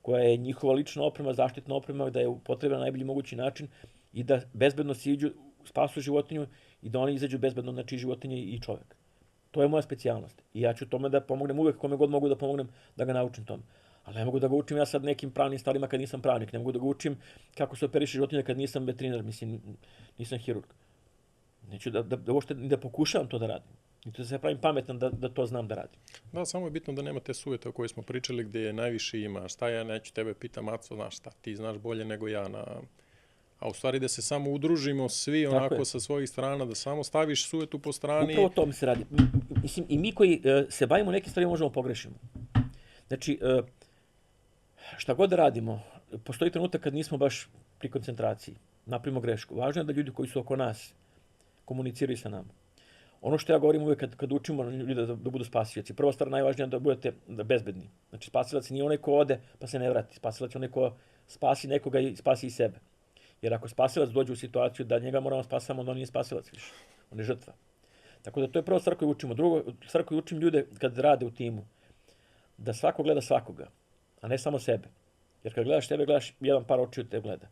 [SPEAKER 1] koja je njihova lična oprema, zaštitna oprema, da je upotrebna na najbolji mogući način i da bezbedno siđu, spasu životinju i da oni izađu bezbedno, znači životinje i čovjek. To je moja specijalnost. I ja ću tome da pomognem uvek kome god mogu da pomognem da ga naučim tome. Ali ne mogu da ga učim ja sad nekim pravnim stvarima kad nisam pravnik. Ne mogu da ga učim kako se operiše životinja kad nisam veterinar, mislim, nisam hirurg. Neću da pokušavam to da radim. I to se pravim pametan da to znam da radim.
[SPEAKER 2] Da, samo je bitno da nema te sujete o kojoj smo pričali gdje najviše ima. Šta ja neću tebe pitam, Aco, znaš šta, ti znaš bolje nego ja. A u stvari da se samo udružimo svi onako sa svojih strana, da samo staviš sujetu po strani.
[SPEAKER 1] Upravo to mi se radi. Mislim, i mi koji se bavimo nekim stvarima možemo pogrešimo. Znači, šta god da radimo, postoji trenutak kad nismo baš pri koncentraciji, napravimo grešku. Važno je da ljudi koji su oko nas komuniciraju sa nama. Ono što ja govorim uvijek kad učimo ljude da budu spasioci, prva stvar najvažnija je da budete bezbedni. Znači spasilac nije onaj ko ode pa se ne vrati. Spasilac je onaj ko spasi nekoga i spasi i sebe. Jer ako spasilac dođe u situaciju da njega moramo spasamo, onda on nije spasilac više. On je žrtva. Tako da to je prva stvar koju učimo. Drugo stvar koju učim ljude kad rade u timu, da svako gleda svakoga, a ne samo sebe. Jer kad gledaš sebe, gledaš jedan par očiju te gleda.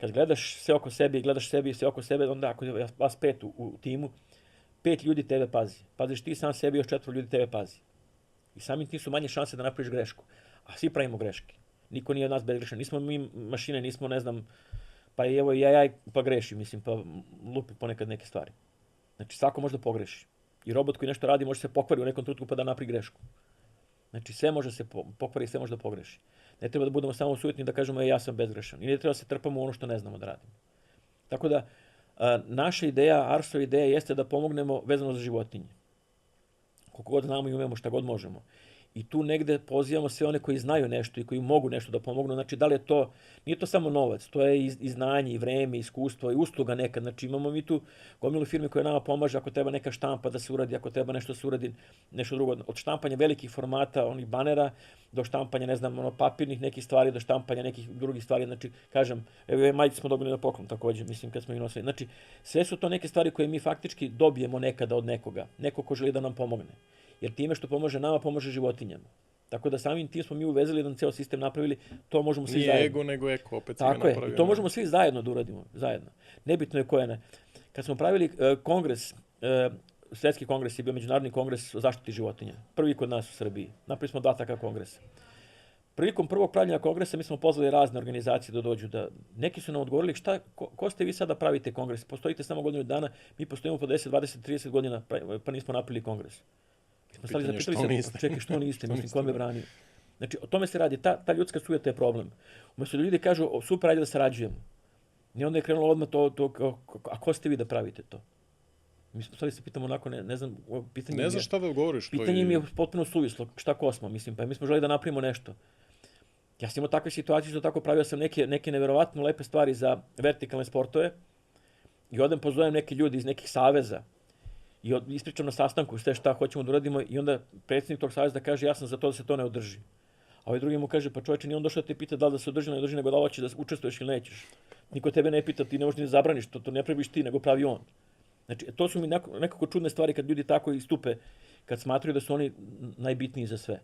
[SPEAKER 1] Kad gledaš sve oko sebe i gledaš sebi i sve oko sebe, onda ako je vas 5 u timu, 5 ljudi tebe pazi. Paziš ti sam sebi, još 4 ljudi tebe pazi. I samim tim su manje šanse da napraviš grešku. A svi pravimo greške. Niko nije od nas bezgrešan. Nismo mi mašine, nismo, ne znam, pa evo i ja pa greši, mislim, pa lupi ponekad neke stvari. Znači svako može da pogreši. I robot koji nešto radi može se pokvari u nekom trenutku pa da napravi grešku. Znači sve može se pokvari i sve može da pogreši. Ne treba da budemo samo sujetni da kažemo ja sam bezgrešan. I ne treba da se trpamo u ono što ne znamo da radimo. Tako da, Naša ideja, Arsova ideja jeste da pomognemo vezano za životinje. Koliko god znamo i umemo, šta god možemo. I tu negde pozivamo sve one koji znaju nešto i koji mogu nešto da pomognu. Znači, da li je to, nije to samo novac, to je i znanje, i vreme, i iskustvo, i usluga nekad. Znači, imamo mi tu gomilu firme koje nama pomaže ako treba neka štampa da se uradi, ako treba nešto da se uradi, nešto drugo. Od štampanja velikih formata, onih banera, do štampanja, ne znam, papirnih nekih stvari, do štampanja nekih drugih stvari. Znači, kažem, evo, majice smo dobili na poklon također, mislim, kad smo ih nosili. Znači, sve su to neke stvari koje mi faktički dobijemo nekada od nekoga. Neko ko želi da nam pomogne. Jer time što pomaže nama, pomaže životinjama. Tako da samim tim smo mi uvezali jedan ceo sistem napravili, to možemo svi zajedno.
[SPEAKER 2] Nije ego, nego eko, opet si ga
[SPEAKER 1] napravio. Tako je, i to
[SPEAKER 2] ne?
[SPEAKER 1] možemo svi zajedno da uradimo, zajedno. Nebitno je ko je ne. Kad smo pravili kongres, svetski kongres je bio međunarodni kongres o zaštiti životinja. Prvi kod nas u Srbiji. Napravili smo 2 takva kongresa. Prilikom prvog pravljenja kongresa mi smo pozvali razne organizacije da dođu. Neki su nam odgovorili ko ste vi sada pravite kongres? Postojite samo godinu dana, mi postojimo po 10, 20, 30 godina, pa nismo napravili kongres.
[SPEAKER 2] Pitanje što niste.
[SPEAKER 1] Čekaj, što niste, mislim, ko me branio. Znači, o tome se radi, ta ljudska sujeta je problem. Umjesto da ljudi kažu, super, ajde da sarađujemo. I onda je krenulo odmah a ko ste vi da pravite to? Mi stvari se pitamo onako, ne znam, pitanje
[SPEAKER 2] ne znaš šta da odgovoriš.
[SPEAKER 1] Pitanje mi je potpuno suvislo, šta ko smo, mislim, pa mi smo želi da napravimo nešto. Ja sam imao takve situacije, što tako pravio sam neke neverovatno lepe stvari za vertikalne sportove i odem pozovem neke ljudi iz nekih saveza i ispričam na sastanku sve šta hoćemo da uradimo i onda predsjednik tog saveza kaže ja sam za to da se to ne održi. A ovaj drugi mu kaže pa čovječe nije on došao da te pita da li da se održi ili ne održi, nego da li hoćeš da učestvuješ ili nećeš. Niko tebe ne pita, ti ne možeš ni da zabraniš, to ne praviš ti, nego pravi on. Znači, to su mi nekako čudne stvari kad ljudi tako istupe, kad smatraju da su oni najbitniji za sve.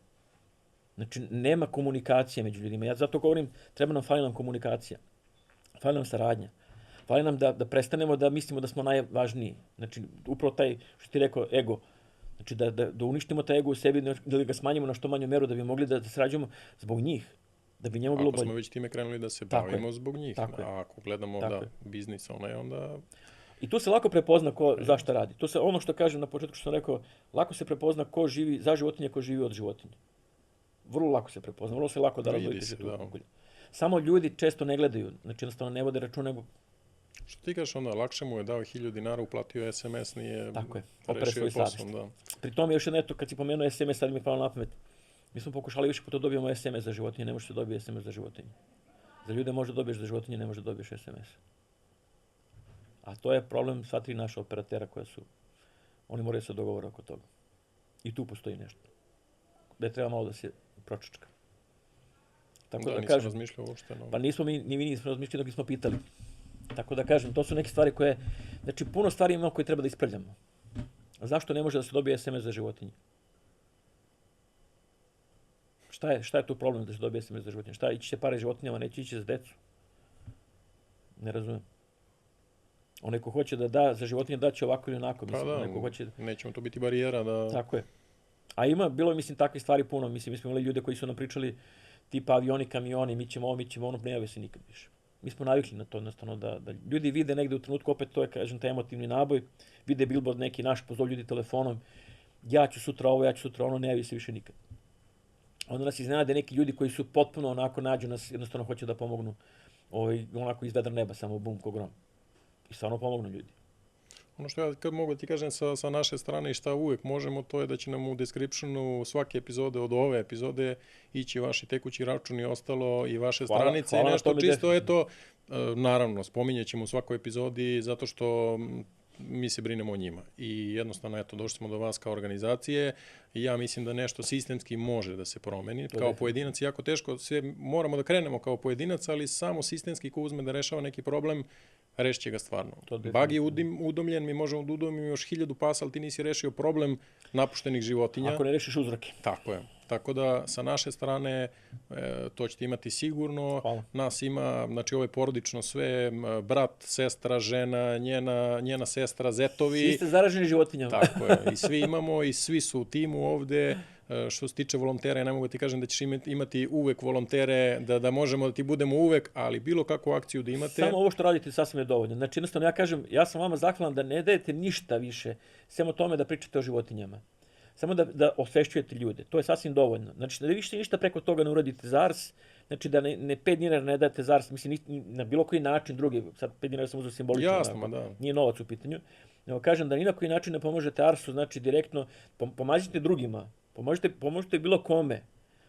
[SPEAKER 1] Znači, nema komunikacije među ljudima. Ja zato govorim, fali nam komunikacija. Fali nam saradnja. Fali nam da prestanemo da mislimo da smo najvažniji. Znači, upravo taj, što ti rekao, ego. Znači, da uništimo taj ego u sebi, da ga smanjimo na što manju meru, da bi mogli da sarađujemo zbog njih. Da bi njemu bilo bolje.
[SPEAKER 2] Ako smo već time krenuli da se bavimo zbog njih. A ako gledamo biznis, onda...
[SPEAKER 1] I tu se lako prepozna ko zašto radi. To se ono što kažem na početku što sam rekao, lako se prepozna ko živi za životinje, ko živi od životinje. Vrlo lako se prepozna, vrlo se lako da razvojite. Samo ljudi često ne gledaju, znači jednostavno ne vode računa, nego...
[SPEAKER 2] Što ti kažeš onda, lakše mu je dao 1000 dinara, uplatio SMS, nije
[SPEAKER 1] rešio posao. Da. Pri tome još jedno, kad si pomenuo SMS, sad mi je palo na pamet. Mi smo pokušali više puta dobijemo SMS za životinje, ne možeš da dobije SMS za životinje. Za ljude može da dobiješ za životinje, ne može da dobiješ SMS. A to je problem sva 3 naša operatera koja su, oni moraju se dogovore oko toga. I tu postoji nešto. Da je treba malo da se pročačka.
[SPEAKER 2] Tako da nisam razmišljao uopšte.
[SPEAKER 1] Pa nismo ni mi nismo razmišljali dok smo pitali. Tako da kažem, to su neke stvari koje, znači puno stvari imamo koje treba da ispravljamo. Zašto ne može da se dobije SMS za životinje? Šta je tu problem da se dobije SMS za životinje? Šta, ići će pare životinjama, neće ići za decu? Ne razumijem. Onaj ko hoće da da za životinje daće ovako ili onako.
[SPEAKER 2] Mislim, nećemo to biti barijera da...
[SPEAKER 1] Tako je. A bilo je, mislim, takve stvari puno. Mislim, mi smo imali ljude koji su nam pričali tipa avioni, kamioni, mi ćemo ono, ne jave se nikad više. Mi smo navikli na to, jednostavno, da ljudi vide negde u trenutku, opet to je, kažem, taj emotivni naboj, vide billboard neki naš, pozove ljudi telefonom, ja ću sutra ovo, ja ću sutra ono, ne javi se više nikad. Onda nas iznenade neki ljudi koji su potpuno onako nađu nas, jednostavno hoće da pomognu, onako iz vedra neba, samo bum, ko grom. I stvarno pomognu ljudi.
[SPEAKER 2] Ono što ja kad mogu da ti kažem sa naše strane i šta uvek možemo, to je da će nam u descriptionu svake epizode od ove epizode ići vaši tekući račun i ostalo i vaše stranice i nešto čisto, eto, naravno, spominjet ćemo u svakoj epizodi zato što mi se brinemo o njima. I jednostavno, eto, došli smo do vas kao organizacije i ja mislim da nešto sistemski može da se promeni. Kao pojedinac jako teško, sve moramo da krenemo kao pojedinac, ali samo sistemski ko uzme da rešava neki problem, rešit će ga stvarno. Bag je udomljen, mi možemo da udomimo još 1000 pasa, ali ti nisi rešio problem napuštenih životinja.
[SPEAKER 1] Ako ne rešiš uzroke.
[SPEAKER 2] Tako je. Tako da, sa naše strane, to ćete imati sigurno.
[SPEAKER 1] Hvala.
[SPEAKER 2] Nas ima, znači ovo je porodično sve, brat, sestra, žena, njena sestra, zetovi.
[SPEAKER 1] Svi ste zaraženi životinjama.
[SPEAKER 2] Tako je. I svi imamo i svi su u timu ovde. Što se tiče volontera, ja ne mogu da ti kažem da ćeš imati uvek volontere, da možemo da ti budemo uvek, ali bilo kakvu akciju da imate.
[SPEAKER 1] Samo ovo što radite sasvim je dovoljno. Znači, jednostavno, ja kažem, ja sam vama zahvalan da ne dajete ništa više, samo tome da pričate o životinjama. Samo da osvešćujete ljude. To je sasvim dovoljno. Znači, da više ništa preko toga ne uradite za Ars, znači da ne 5 dinara ne date za Ars, mislim, na bilo koji način drugi, sad 5 dinara sam uzeo simbolično.
[SPEAKER 2] Jasno, da.
[SPEAKER 1] Nije novac u pitanju. Nego kažem da ni na koji način ne pomožete Arsu, znači direktno pomažite drugima, pomožite bilo kome,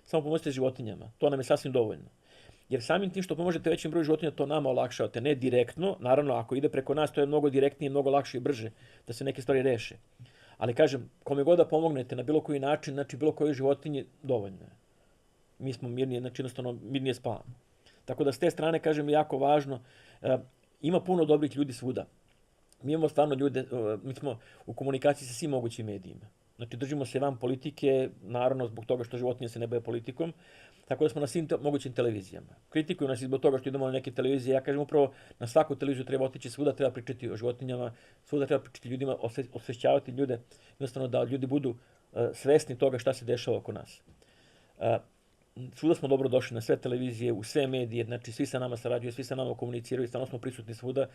[SPEAKER 1] samo pomožite životinjama. To nam je sasvim dovoljno. Jer samim tim što pomožete većim broju životinja, to nama olakšavate. Ne direktno, naravno, ako ide preko nas, to je mnogo direktnije, mnogo lakše i brže da se neke stvari reše. Ali kažem, kome god da pomognete na bilo koji način, znači bilo koje životinje, dovoljno je. Mi smo mirnije, znači jednostavno mirnije spavamo. Tako da s te strane, kažem, je jako važno. Ima puno dobrih ljudi svuda. Mi imamo stvarno ljude, mi smo u komunikaciji sa svim mogućim medijima. Znači držimo se van politike, naravno zbog toga što životinje se ne bave politikom, tako da smo na svim mogućim televizijama. Kritikuju nas i zbog toga što idemo na neke televizije. Ja kažem upravo na svaku televiziju treba otići, svuda treba pričati o životinjama, svuda treba pričati ljudima, osvešćavati ljude, jednostavno da ljudi budu svesni toga šta se dešava oko nas. Svuda smo dobro došli na sve televizije, u sve medije, znači svi sa nama sarađuju, svi sa nama komuniciraju, stalno smo prisutni svuda.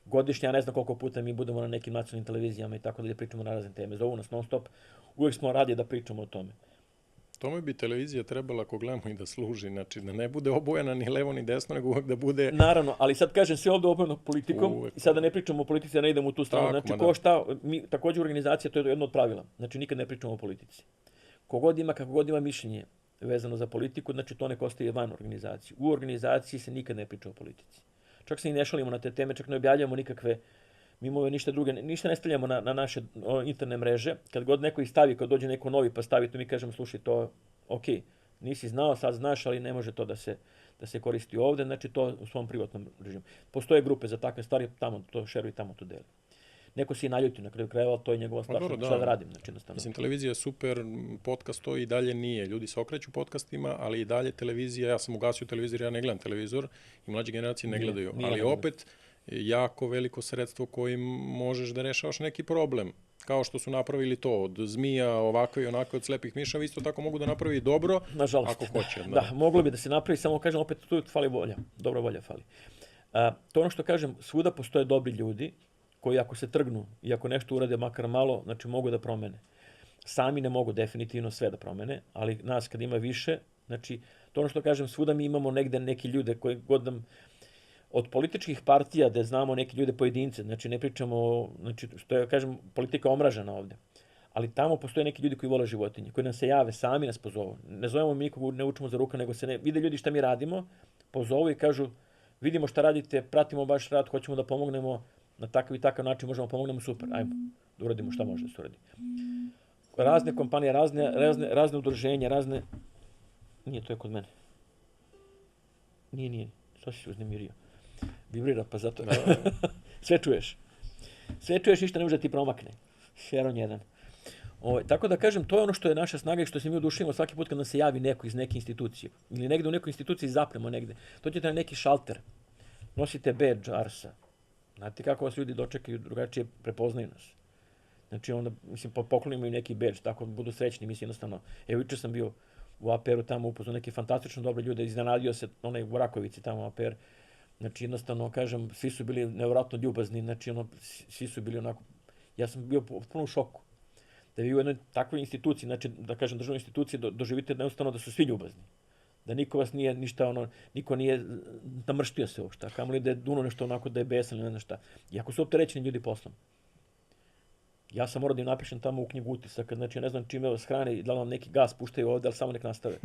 [SPEAKER 1] Godišnje, ja ne znam koliko puta mi budemo na nekim nacionalnim televizijama i tako da pričamo na razne teme. Zovu nas non stop, uvijek smo radi da pričamo o tome.
[SPEAKER 2] Tome bi televizija trebala, ako gledamo, i da služi, znači da ne bude obojena ni levo ni desno, nego uvijek da bude...
[SPEAKER 1] Naravno, ali sad kažem sve ovdje obojeno politikom i sad da ne pričamo o politici, da ne idemo u tu stranu. Znači, ko šta, mi također organizacija, to je jedno od pravila, znači nikad ne pričamo o politici. Kogod ima, kako god ima mišljenje vezano za politiku, znači to nek ostaje van organizacije. U organizaciji se nikad ne priča o politici. Čak se i ne šalimo na te teme, čak ne objavljamo nikakve mimove, ništa druge, ništa ne stavljamo na naše interne mreže. Kad god neko ih stavi, kad dođe neko novi pa stavi, to mi kažemo, slušaj, to ok, nisi znao, sad znaš, ali ne može to da se koristi ovdje, znači to u svom privatnom režimu. Postoje grupe za takve stvari, tamo to šeruju, tamo to deli. Neko se i naljuti na kraju krajeva, to je njegova stvar, šta da radim. Znači,
[SPEAKER 2] mislim, televizija je super, podcast to i dalje nije. Ljudi se okreću podcastima, ali i dalje televizija, ja sam ugasio televizor, ja ne gledam televizor i mlađe generacije ne gledaju. Ali opet, jako veliko sredstvo kojim možeš da rešavaš neki problem. Kao što su napravili to od zmija, ovako i onako, od slepih miševa, isto tako mogu da napravi dobro, ako hoće.
[SPEAKER 1] Da, moglo bi da se napravi, samo kažem, opet tu fali volja, dobra volja fali. To ono što kažem, svuda postoje dobri ljudi, koji ako se trgnu i ako nešto urade makar malo, znači mogu da promene. Sami ne mogu definitivno sve da promene, ali nas kad ima više, znači to ono što kažem, svuda mi imamo negde neki ljude koji god nam od političkih partija da znamo neke ljude pojedince, znači ne pričamo, znači što je, kažem, politika omražena ovdje. Ali tamo postoje neki ljudi koji vole životinje, koji nam se jave, sami nas pozovu. Ne zovemo mi nikog, ne učimo za ruka, nego se vide ljudi šta mi radimo, pozovu i kažu, vidimo šta radite, pratimo baš rad, hoćemo da pomognemo, na takav i takav način možemo pomognemo, super, ajmo da uradimo šta može da se uradi. Razne kompanije, razne udruženja, razne... Nije, to je kod mene. Nije, što si se uznemirio. Vibrira, pa zato... Sve čuješ. Sve čuješ, ništa ne može da ti promakne. Šeron jedan. Tako da kažem, to je ono što je naša snaga i što se mi oduševimo svaki put kad nam se javi neko iz neke institucije. Ili negde u nekoj instituciji zapremo negde. Dođete na neki šalter. Nosite badge Arsa. Znate kako vas ljudi dočekaju, drugačije prepoznaju nas. Znači onda, mislim, poklonimo im neki badge, tako budu srećni, mislim, jednostavno. Evo, jučer sam bio u APR-u tamo, upoznao neke fantastično dobre ljude, iznenadio se onaj u Rakovici tamo APR. Znači, jednostavno, kažem, svi su bili nevjerojatno ljubazni, znači, svi su bili onako, ja sam bio puno u šoku. Da vi u jednoj takvoj instituciji, znači, da kažem, državnoj instituciji, doživite jednostavno da su svi ljubazni. Da niko vas nije ništa, niko nije namrštio se uopšte, kamoli da je duno nešto onako da je besan ili ne znam šta. Iako su opterećeni ljudi poslom. Ja sam morao da im napišem tamo u knjigu utisaka, znači ne znam čime vas hrane i da vam neki gas puštaju ovdje, ali samo nek nastave.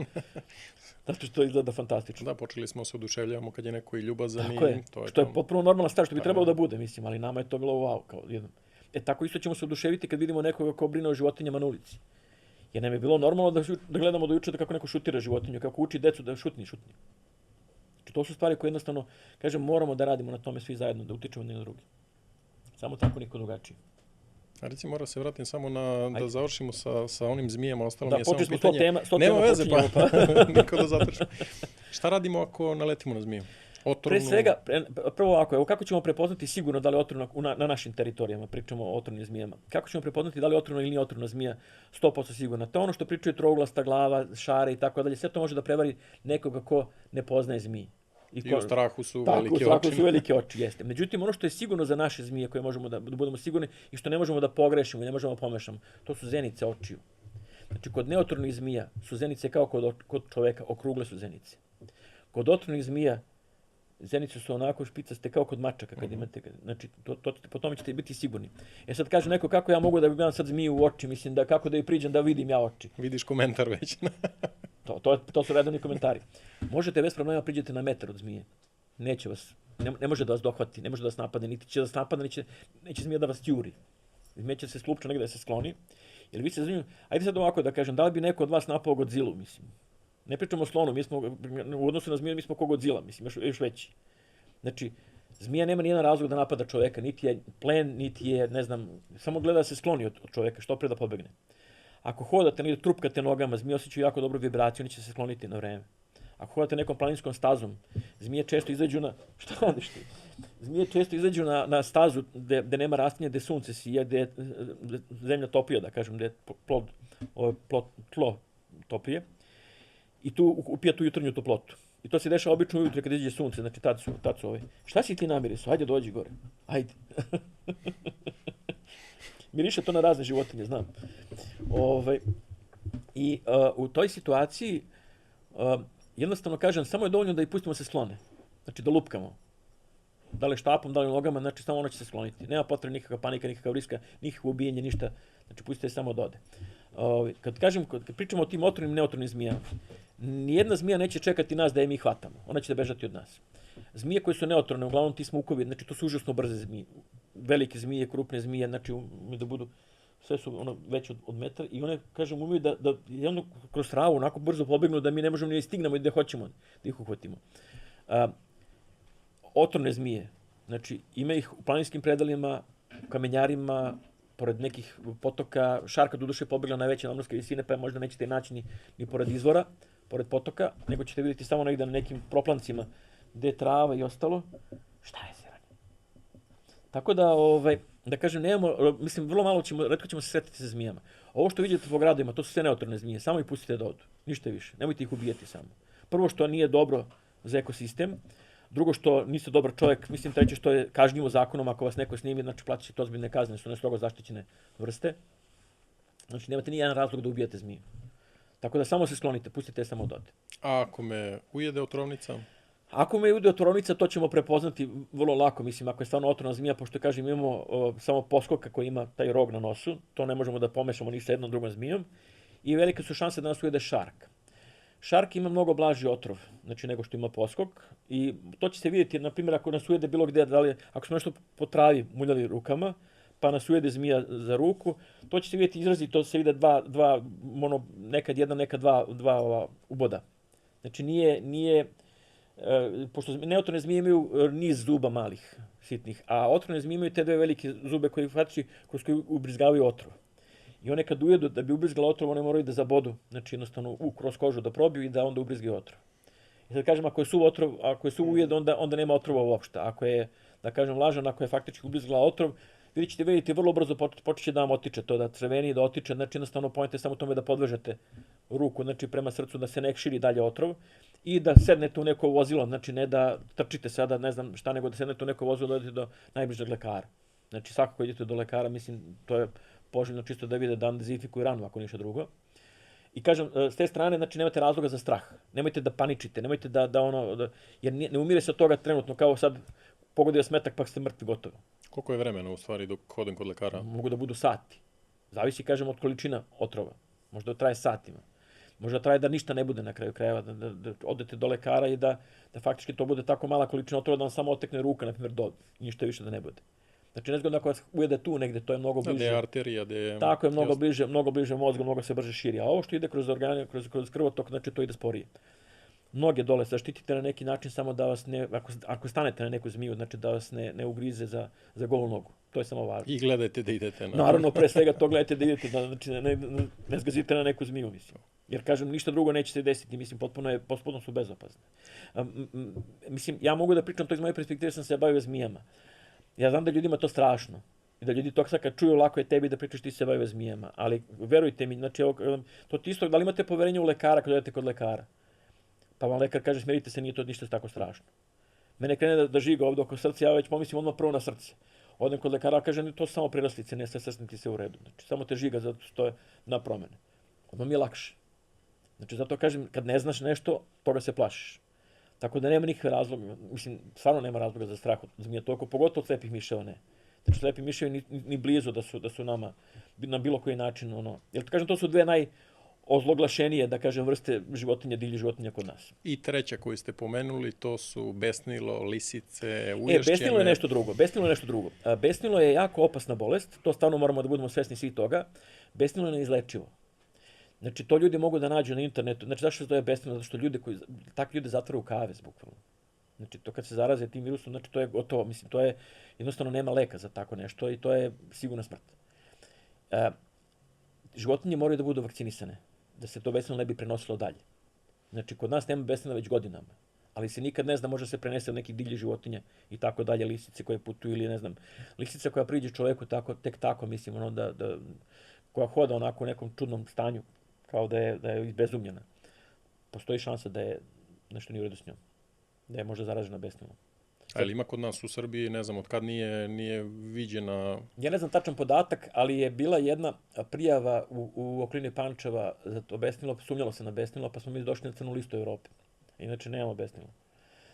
[SPEAKER 1] Zato što to izgleda fantastično.
[SPEAKER 2] Da, počeli smo se oduševljavamo kad je neko i ljubazan.
[SPEAKER 1] Tako je, što je potpuno normalna stvar, što bi trebalo da bude, mislim, ali nama je to bilo wow, kao jednom. Tako isto ćemo se oduševiti kad vidimo nekoga ko brine o životinjama na ulici. Jer nam je bilo normalno da gledamo do juče kako neko šutira životinju, kako uči decu da šutni. Znači, to su stvari koje jednostavno, kažem, moramo da radimo na tome svi zajedno, da utičemo jedni na drugi. Samo tako niko drugačiji.
[SPEAKER 2] A recimo, mora se vratim samo da završimo sa onim zmijama, ostalo mi je
[SPEAKER 1] samo
[SPEAKER 2] pitanje. Nema veze, pa niko da završi. Šta radimo ako naletimo na zmiju?
[SPEAKER 1] Pre svega, prvo ovako, evo kako ćemo prepoznati sigurno da li je otrovna na našim teritorijama, pričamo o otrovnim zmijama. Kako ćemo prepoznati da li je otrovna ili nije otrovna zmija 100% sigurno? To je ono što pričaju trouglasta glava, šare i tako dalje. Sve to može da prevari nekoga ko ne poznaje zmije.
[SPEAKER 2] I u strahu su
[SPEAKER 1] velike oči. Tako, u strahu su velike oči, jeste. Međutim, ono što je sigurno za naše zmije koje možemo da budemo sigurni i što ne možemo da pogrešimo i ne možemo da pomešamo, to su zenice očiju. Znači, kod neotrovnih zmija su zenice kao kod čoveka, okrugle su zenice. Kod otrovnih zmija zenice su onako špicaste kao kod mačaka kad imate, znači po tome ćete biti sigurni. Sad kaže neko kako ja mogu da gledam sad zmiju u oči, mislim da kako da joj priđem da vidim ja oči.
[SPEAKER 2] Vidiš komentar već.
[SPEAKER 1] To su redovni komentari. Možete bez problema priđete na metar od zmije. Neće vas, ne može da vas dohvati, ne može da vas napadne, niti će da vas napadne, neće zmija da vas tjuri. Zmija će se slupča negde da se skloni. Jer vi se zmiju, ajde sad ovako da kažem, da li bi neko od vas napao Godzilu, mislim. Ne pričamo o slonu, mi smo, u odnosu na zmiju, mi smo ko Godzilla, mislim, još veći. Znači, zmija nema nijedan razlog da napada čoveka, niti je plen, niti je, ne znam, samo gleda da se skloni od čoveka, što pre da pobegne. Ako hodate negdje, trupkate nogama, zmije osjećaju jako dobru vibraciju, oni će se skloniti na vreme. Ako hodate nekom planinskom stazom, zmije često izađu na... Šta radiš ti? Zmije često izađu na stazu gde nema rastinja, gde sunce sija, gde je zemlja toplija, da kažem, gde je tlo toplije. I tu upija tu jutarnju toplotu. I to se dešava obično ujutro kad izađe sunce, znači tad su ove. Šta si ti namirisao? Ajde dođi gore. Ajde. Miriše to na razne životinje, znam. I u toj situaciji jednostavno kažem, samo je dovoljno da ih pustimo se sklone. Znači da lupkamo. Da li štapom, da li nogama, znači samo ono će se skloniti. Nema potrebe nikakva panika, nikakav riska, nikakvo ubijenje, ništa. Znači pustite samo da ode. Kad pričamo o tim otrovnim i neotrovnim zmijama, nijedna zmija neće čekati nas da je mi hvatamo. Ona će da bežati od nas. Zmije koje su neotrovne, uglavnom ti smukovi, znači to su užasno brze zmije. Velike zmije, krupne zmije, znači da budu, sve su veće od metra i one, kažem, umiju da jedno kroz travu onako brzo pobegnu da mi ne možemo ni stignemo i da hoćemo da ih uhvatimo. Otrovne zmije, znači ima ih u planinskim predalima, u kamenjarima, pored nekih potoka, šarka doduše pobegla na veće nadmorske visine, pa možda nećete naći ni pored izvora, pored potoka, nego ćete vidjeti samo negdje na nekim proplancima gde je trava i ostalo. Šta je siranje? Tako da kažem, nemamo, mislim, vrlo malo retko ćemo se sretiti sa zmijama. Ovo što vidite po gradovima, to su sve neotrovne zmije, samo ih pustite da odu, ništa više, nemojte ih ubijati samo. Prvo što nije dobro za ekosistem, drugo što niste dobar čovjek, mislim treće što je kažnjivo zakonom ako vas neko snimi, znači platit ćete ozbiljne kazne, su nestrogo zaštićene vrste. Znači nemate ni jedan razlog da ubijate zmiju. Tako da samo se sklonite, pustite je samo da ode.
[SPEAKER 2] A ako me ujede otrovnica?
[SPEAKER 1] Ako me ujede otrovnica, to ćemo prepoznati vrlo lako, mislim, ako je stvarno otrovna zmija, pošto kažem imamo samo poskoka koji ima taj rog na nosu, to ne možemo da pomešamo ni sa jednom drugom zmijom i velike su šanse da nas ujede šark. Šark ima mnogo blaži otrov, znači nego što ima poskok i to će se vidjeti, na primjer, ako nas ujede bilo gdje, ako smo nešto po travi muljali rukama, pa nas ujede zmija za ruku, to će se vidjeti izrazito, to se vide nekad jedna, nekad dva uboda. Znači nije pošto neotrovne zmije imaju niz zuba malih, sitnih, a otrovne zmije imaju te dve velike zube kroz koje ubrizgavaju otrov. I one kad ujedu, da bi ubrizgala otrov, one moraju da zabodu, znači jednostavno kroz kožu da probiju i da onda ubrizgaju otrov. I sad kažem, ako je suv ujed, onda nema otrova uopšte. Ako je, da kažem, lažan, ako je faktički ubrizgala otrov, vidite vrlo brzo počeće da vam otiče to, da crveni, da otiče, znači jednostavno pojete samo tome da podvežete ruku, znači prema srcu, da se ne širi dalje otrov i da sednete u neko vozilo, znači ne da trčite sada, ne znam šta, nego da sednete u neko vozilo da odete do najbližeg lekara. Znači svakako idete do lekara, mislim, to je poželjno čisto da vide da vam dezifikuju ranu, ako ništa drugo. I kažem, s te strane, znači nemate razloga za strah. Nemojte da paničite, nemojte jer ne umire se od toga trenutno, kao sad pogodio smetak pa ste mrtvi gotovo.
[SPEAKER 2] Koliko je vremena u stvari dok hodem kod lekara?
[SPEAKER 1] Mogu da budu sati. Zavisi, kažem, od količina otrova. Možda traje satima. Možda traje da ništa ne bude na kraju krajeva, da odete do lekara i da faktički to bude tako mala količina otrova da vam samo otekne ruka, na primjer, ništa više da ne bude. Znači, nezgodno ako vas ujede tu negde, to je mnogo bliže.
[SPEAKER 2] Da je arterija, da je...
[SPEAKER 1] Tako je, mnogo bliže mozgu, mnogo se brže širi. A ovo što ide kroz organe, kroz krvotok, znači to ide sporije. Noge dole, zaštitite na neki način samo da vas ne, ako stanete na neku zmiju, znači da vas ne ugrize za golu nogu. To je samo važno.
[SPEAKER 2] I gledajte da idete na...
[SPEAKER 1] Naravno, pre svega to gledajte da idete, znači ne zgazite na neku zmiju, mislim. Jer, kažem, ništa drugo neće se desiti, mislim, potpuno su bezopasne. Mislim, ja mogu da pričam to iz moje perspektive, sam se bavio zmijama. Ja znam da ljudima to strašno. I da ljudi to sad kad čuju, lako je tebi da pričaš ti se bavio zmijama. Ali verujte mi, znači, to ti isto, da li imate poverenje u lekara kad odete kod lekara? Pa vam lekar kaže, smirite se, nije to ništa tako strašno. Mene krene da žiga ovdje oko srca, ja već pomislim odmah prvo na srce. Odem kod lekara, kaže, to su samo priraslice, ne sve srcniti se u redu. Znači, samo te žiga zato što je na promene. odmah mi je lakše. Znači, zato kažem, kad ne znaš nešto, toga se plašiš. Tako da nema nikakve razloga, mislim, stvarno nema razloga za strah od zmija toliko, pogotovo od slepih miševa ne. Znači, slepi miševi ni blizu da su nama na bilo koji način, ono, jer kažem, to su dve najozloglašenije, da kažem, vrste životinja, divlje životinja kod nas.
[SPEAKER 2] I treća koju ste pomenuli, to su besnilo, lisice, uješćene.
[SPEAKER 1] Besnilo je nešto drugo. Besnilo je jako opasna bolest, to stvarno moramo da budemo svesni svi toga. Besnilo je neizlečivo. Znači, to ljudi mogu da nađu na internetu. Znači, zašto se zove besnilo? Zato što takvi ljudi zatvaraju kavez, bukvalno. Znači, to kad se zaraze tim virusom, znači, to je gotovo. Mislim, to je, jednostavno nema leka za tako nešto i to je sigurna smrt. Životinje moraju da budu vakcinisane, da se to besnilo ne bi prenosilo dalje. Znači, kod nas nema besnila već godinama, ali se nikad ne zna, može se prenese od nekih divljih životinja i tako dalje, lisice koje putuju ili ne znam, lisica koja priđe čoveku tek tako, mislim, ono koja hoda onako u nekom čudnom stanju, kao da je izbezumljena. Postoji šansa da je nešto nije u redu s njom, da je možda zaražena besnilom.
[SPEAKER 2] Ali ima kod nas u Srbiji, ne znam, od kad nije viđena...
[SPEAKER 1] Ja ne znam tačan podatak, ali je bila jedna prijava u okolini Pančeva za to besnilo, sumnjalo se na besnilo, pa smo mi došli na crnu listu Evrope. Inače, nemamo besnilo.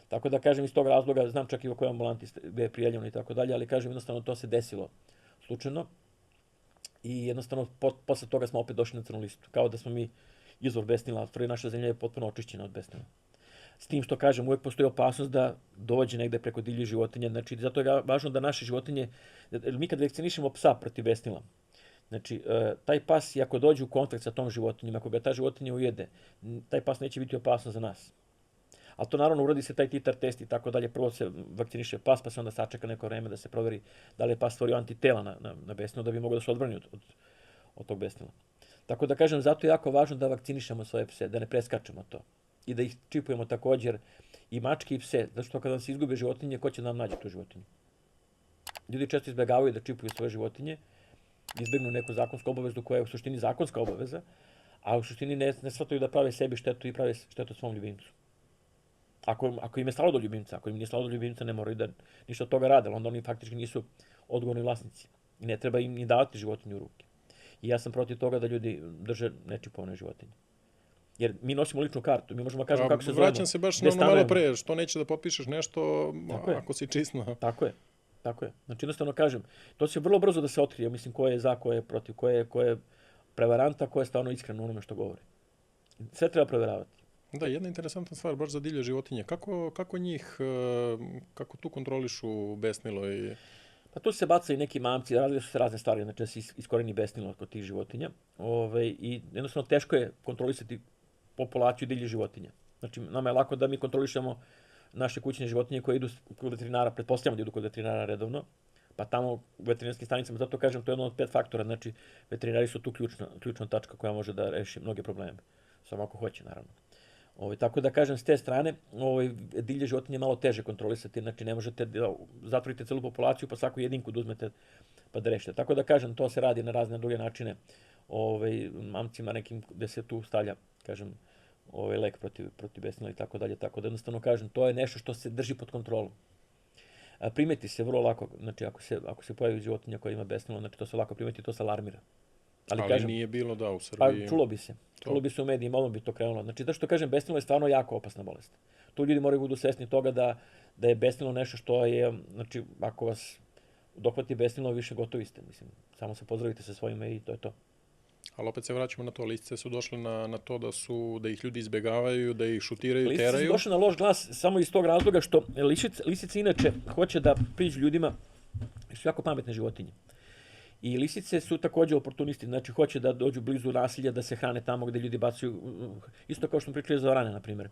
[SPEAKER 1] Tako da, kažem, iz tog razloga, znam čak i u kojoj ambulanti gde je prijavljeno i tako dalje, ali kažem, jednostavno to se desilo slučajno. I jednostavno, posle toga smo opet došli na crnu listu. Kao da smo mi izvor besnila, a naša zemlja je potpuno očišćena od besnila. S tim što, kažem, uvek postoji opasnost da dođe negde preko divljih životinja. Znači, zato je važno da naše životinje, mi kad vakcinišemo psa protiv besnila, znači, taj pas, ako dođe u kontakt sa tom životinjom, ako ga ta životinja ujede, taj pas neće biti opasno za nas. Ali to naravno uradi se taj titar test i tako dalje. Prvo se vakciniše pas, pa se onda sačeka neko vreme da se proveri da li je pas stvorio antitela na besnilo, da bi mogao da se odbrani od tog besnila. Tako da, kažem, zato je jako važno da vakcinišemo svoje pse, da ne preskačemo to. I da ih čipujemo također i mačke i pse, zato što kada se izgube životinje, ko će nam naći tu životinju? Ljudi često izbjegavaju da čipuju svoje životinje, izbjegnu neku zakonsku obavezu koja je u suštini zakonska obaveza, a u suštini ne shvataju da prave sebi štetu i prave štetu svom ljubimcu. Ako im je stalo do ljubimca, ako im nije stalo do ljubimca, ne moraju da ništa od toga rade, onda oni faktički nisu odgovorni vlasnici. I ne treba im ni davati životinju u ruke. I ja sam protiv toga da ljudi drže nečipovane životinje. Jer mi nosimo ličnu kartu, mi možemo da kažemo kako se zovemo.
[SPEAKER 2] Vraćam se baš na ono malo pre, što neće da potpišeš nešto ako si čisno.
[SPEAKER 1] Tako je. Znači, jednostavno kažem, to će vrlo brzo da se otkrije, mislim, ko je za, ko je protiv, ko je prevaranta, ko je stvarno iskren u onome što govori. Sve treba proveravati.
[SPEAKER 2] Da, jedna interesantna stvar, baš za divlje životinje. Kako njih, kako tu kontrolišu besnilo?
[SPEAKER 1] Pa tu se bacaju neki mamci, radili su se razne stvari, znači da se iskoreni besnilo kod tih životinja. I jednostavno teško je kontrolisati populaciju divljih životinja. Znači, nama je lako da mi kontrolišemo naše kućne životinje koje idu kod veterinara, pretpostavljamo da idu kod veterinara redovno, pa tamo u veterinarskim stanicama, zato kažem, to je jedno od 5 faktora, znači veterinari su tu ključna tačka koja može da reši mnoge probleme, samo ako hoće, naravno. Tako da kažem, s te strane, divlje životinje malo teže kontrolisati, znači ne možete da zatvorite celu populaciju pa svaku jedinku da uzmete pa da rešite. Tako da kažem, to se radi na razne druge načine, mamcima nekim gde se tu stavlja, kažem, lek protiv besnila i tako dalje. Tako da jednostavno kažem, to je nešto što se drži pod kontrolom. Primeti se vrlo lako, znači ako se pojavi životinja koja ima besnilo, znači to se lako primeti, to se alarmira.
[SPEAKER 2] Ali kažem, nije bilo da u Srbiji...
[SPEAKER 1] Pa čulo bi se u medijima, odmah bi to krenulo. Znači, da što kažem, besnilo je stvarno jako opasna bolest. Tu ljudi moraju budu svesni toga da je besnilo nešto što je, znači, ako vas dohvati besnilo, više gotovi ste, mislim. Samo se pozdravite sa svojima i to je to.
[SPEAKER 2] Ali opet se vraćamo na to, lisice su došle na to da ih ljudi izbegavaju, da ih šutiraju, teraju.
[SPEAKER 1] Lisice su došle na loš glas samo iz tog razloga što lisice inače hoće da priđu ljudima, su jako pametne životinje. I lisice su također oportunisti, znači hoće da dođu blizu nasilja, da se hrane tamo gde ljudi bacaju, isto kao što smo pričali za varane, na primjer.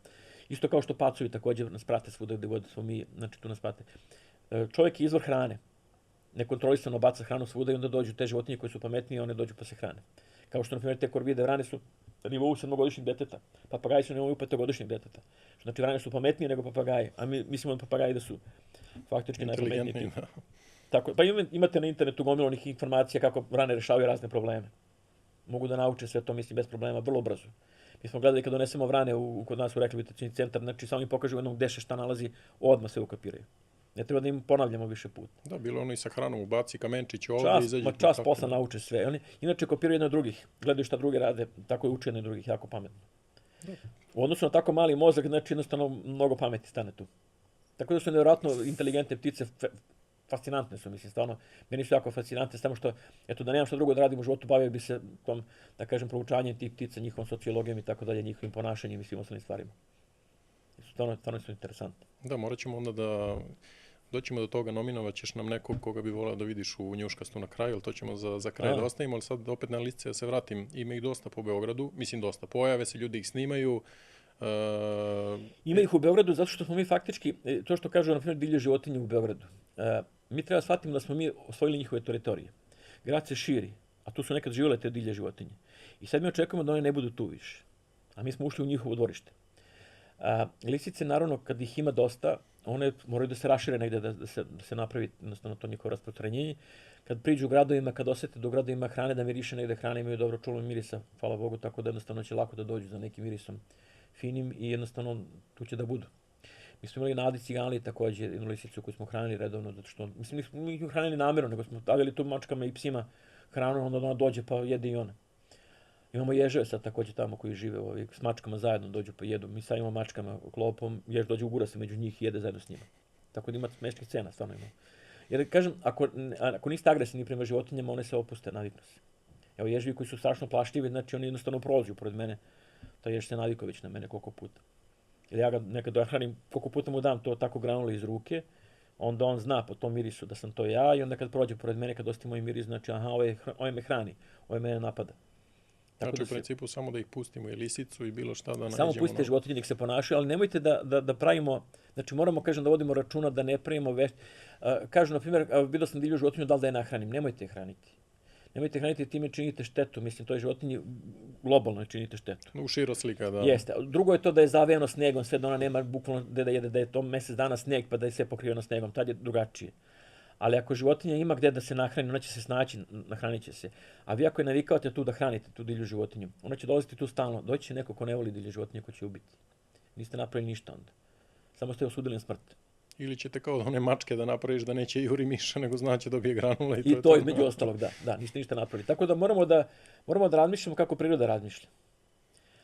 [SPEAKER 1] Isto kao što pacovi također nas prate svuda gde god smo mi, znači tu nas prate. Čovjek je izvor hrane, nekontrolisano baca hranu svuda i onda dođu te životinje koje su pametnije, one dođu pa se hrane. Kao što, na primjer, te korvide vrane su na nivou 7-godišnjeg deteta, papagaji su na nivou 5-godišnjeg deteta. Znači, vrane su pametnije nego papagaji, a mi mislimo da papagaji da su faktički najpametniji. Tako, pa imate na internetu gomilu onih informacija kako vrane rešavaju razne probleme. Mogu da nauče sve to, mislim, bez problema, vrlo brzo. Mi smo gledali kad donesemo vrane kod nas u rehabilitacijni centar, znači samo im pokažu jednom gde se šta nalazi, odmah sve ukapiraju. Ne treba da im ponavljamo više puta.
[SPEAKER 2] Da, bilo ono i sa hranom, ubaci kamenčić ovdje,
[SPEAKER 1] Čas,
[SPEAKER 2] izađe.
[SPEAKER 1] čas posla nauče sve. Oni inače kopiraju jedno od drugih. Gledaju šta drugi rade, tako je uče jedno od drugih, jako pametno.
[SPEAKER 2] Da.
[SPEAKER 1] U odnosu na tako mali mozak, znači jednostavno mnogo pameti stane tu. Tako da su nevjerojatno inteligentne ptice, fascinantne su, mislim, stvarno. Meni su jako fascinantne, samo što, eto, da nemam što drugo da radim u životu, bavio bi se tom, da kažem, proučanjem tih ptica, njihovom sociologijom i tako dalje, njihovim ponašanjem i svim ostalim stvarima. Stvarno su interesantne.
[SPEAKER 2] Da, morat ćemo onda da doćemo do toga, nominovat ćeš nam nekog koga bi volao da vidiš u Njuškastu na kraju, ali to ćemo za kraj da ostavimo, ali sad opet na listice da se vratim. Ima ih dosta po Beogradu, mislim dosta. Pojave se, ljudi ih snimaju.
[SPEAKER 1] Ima ih u Beogradu zato što smo mi faktički, to što kažu, na primjer, divlje životinje u Beogradu. Mi treba shvatiti da smo mi osvojili njihove teritorije. Grad se širi, a tu su nekad živjele te divlje životinje. I sad mi očekujemo da one ne budu tu više. A mi smo ušli u njihovo dvorište. Lisice, naravno, kad ih ima dosta, one moraju da se rašire negde, da se napravi jednostavno to njihovo rasprostranjenje. Kad priđu u gradovima, kad osete da u gradovima hrane, da miriše negde hrane, imaju dobro čulo mirisa, hvala Bogu, tako da jednostavno će lako da dođu za nekim mirisom finim i jednostavno tu će da budu. Mi smo imali na Adi Ciganliji također jednu lisicu koju smo hranili redovno, zato što, mislim, nismo ih hranili namjerno, nego smo stavili tu mačkama i psima hranu, onda ona dođe pa jede i ona. Imamo ježeve sad također tamo koji žive s mačkama zajedno dođu pa jedu. Mi sad imamo mačkama klopom, jež dođe ugura se među njih i jede zajedno s njima. Tako da ima smešnih scena, stvarno ima. Jer kažem, ako niste agresivni prema životinjama, one se opuste, naviknu se. Evo ježevi koji su strašno plašljivi, znači oni jednostavno prolazi pored mene. To jež se navikao već na mene koliko puta. Jer ja ga nekad dohranim, koliko puta mu dam to tako granule iz ruke, onda on zna po tom mirisu da sam to ja i onda kad prođe pored mene, kad osti moj miris, znači aha, ovaj me hrani, ovaj mene napada.
[SPEAKER 2] Znači u principu samo da ih pustimo i lisicu i bilo šta da nađemo.
[SPEAKER 1] Samo pustite životinje nek se ponašaju, ali nemojte da pravimo, znači moramo, kažem, da vodimo računa da ne pravimo kažu, na primjer, vidio sam divlju životinju, da li da je nahranim, nemojte je hraniti. Nemojte hraniti, time činite štetu, mislim, toj životinji globalno činite štetu.
[SPEAKER 2] U širo slika, da.
[SPEAKER 1] Jeste. Drugo je to da je zavijeno snegom, sve da ona nema bukvalno gde da jede, da je to mjesec dana sneg pa da je sve pokriveno snegom, tad je drugačije. Ali ako životinja ima gdje da se nahrani, ona će se snaći, nahranit će se. A vi ako je navikavate tu da hranite tu divlju životinju, ona će dolaziti tu stalno. Doći će neko ko ne voli divlje životinje, ko će ubiti. Niste napravili ništa onda. Samo ste osudili na smrt.
[SPEAKER 2] Ili ćete kao one mačke da napraviš da neće juri miša, nego znaće dobije granule.
[SPEAKER 1] I to između ostalog, da, niste ništa napravili. Tako da moramo da razmišljamo kako priroda razmišlja.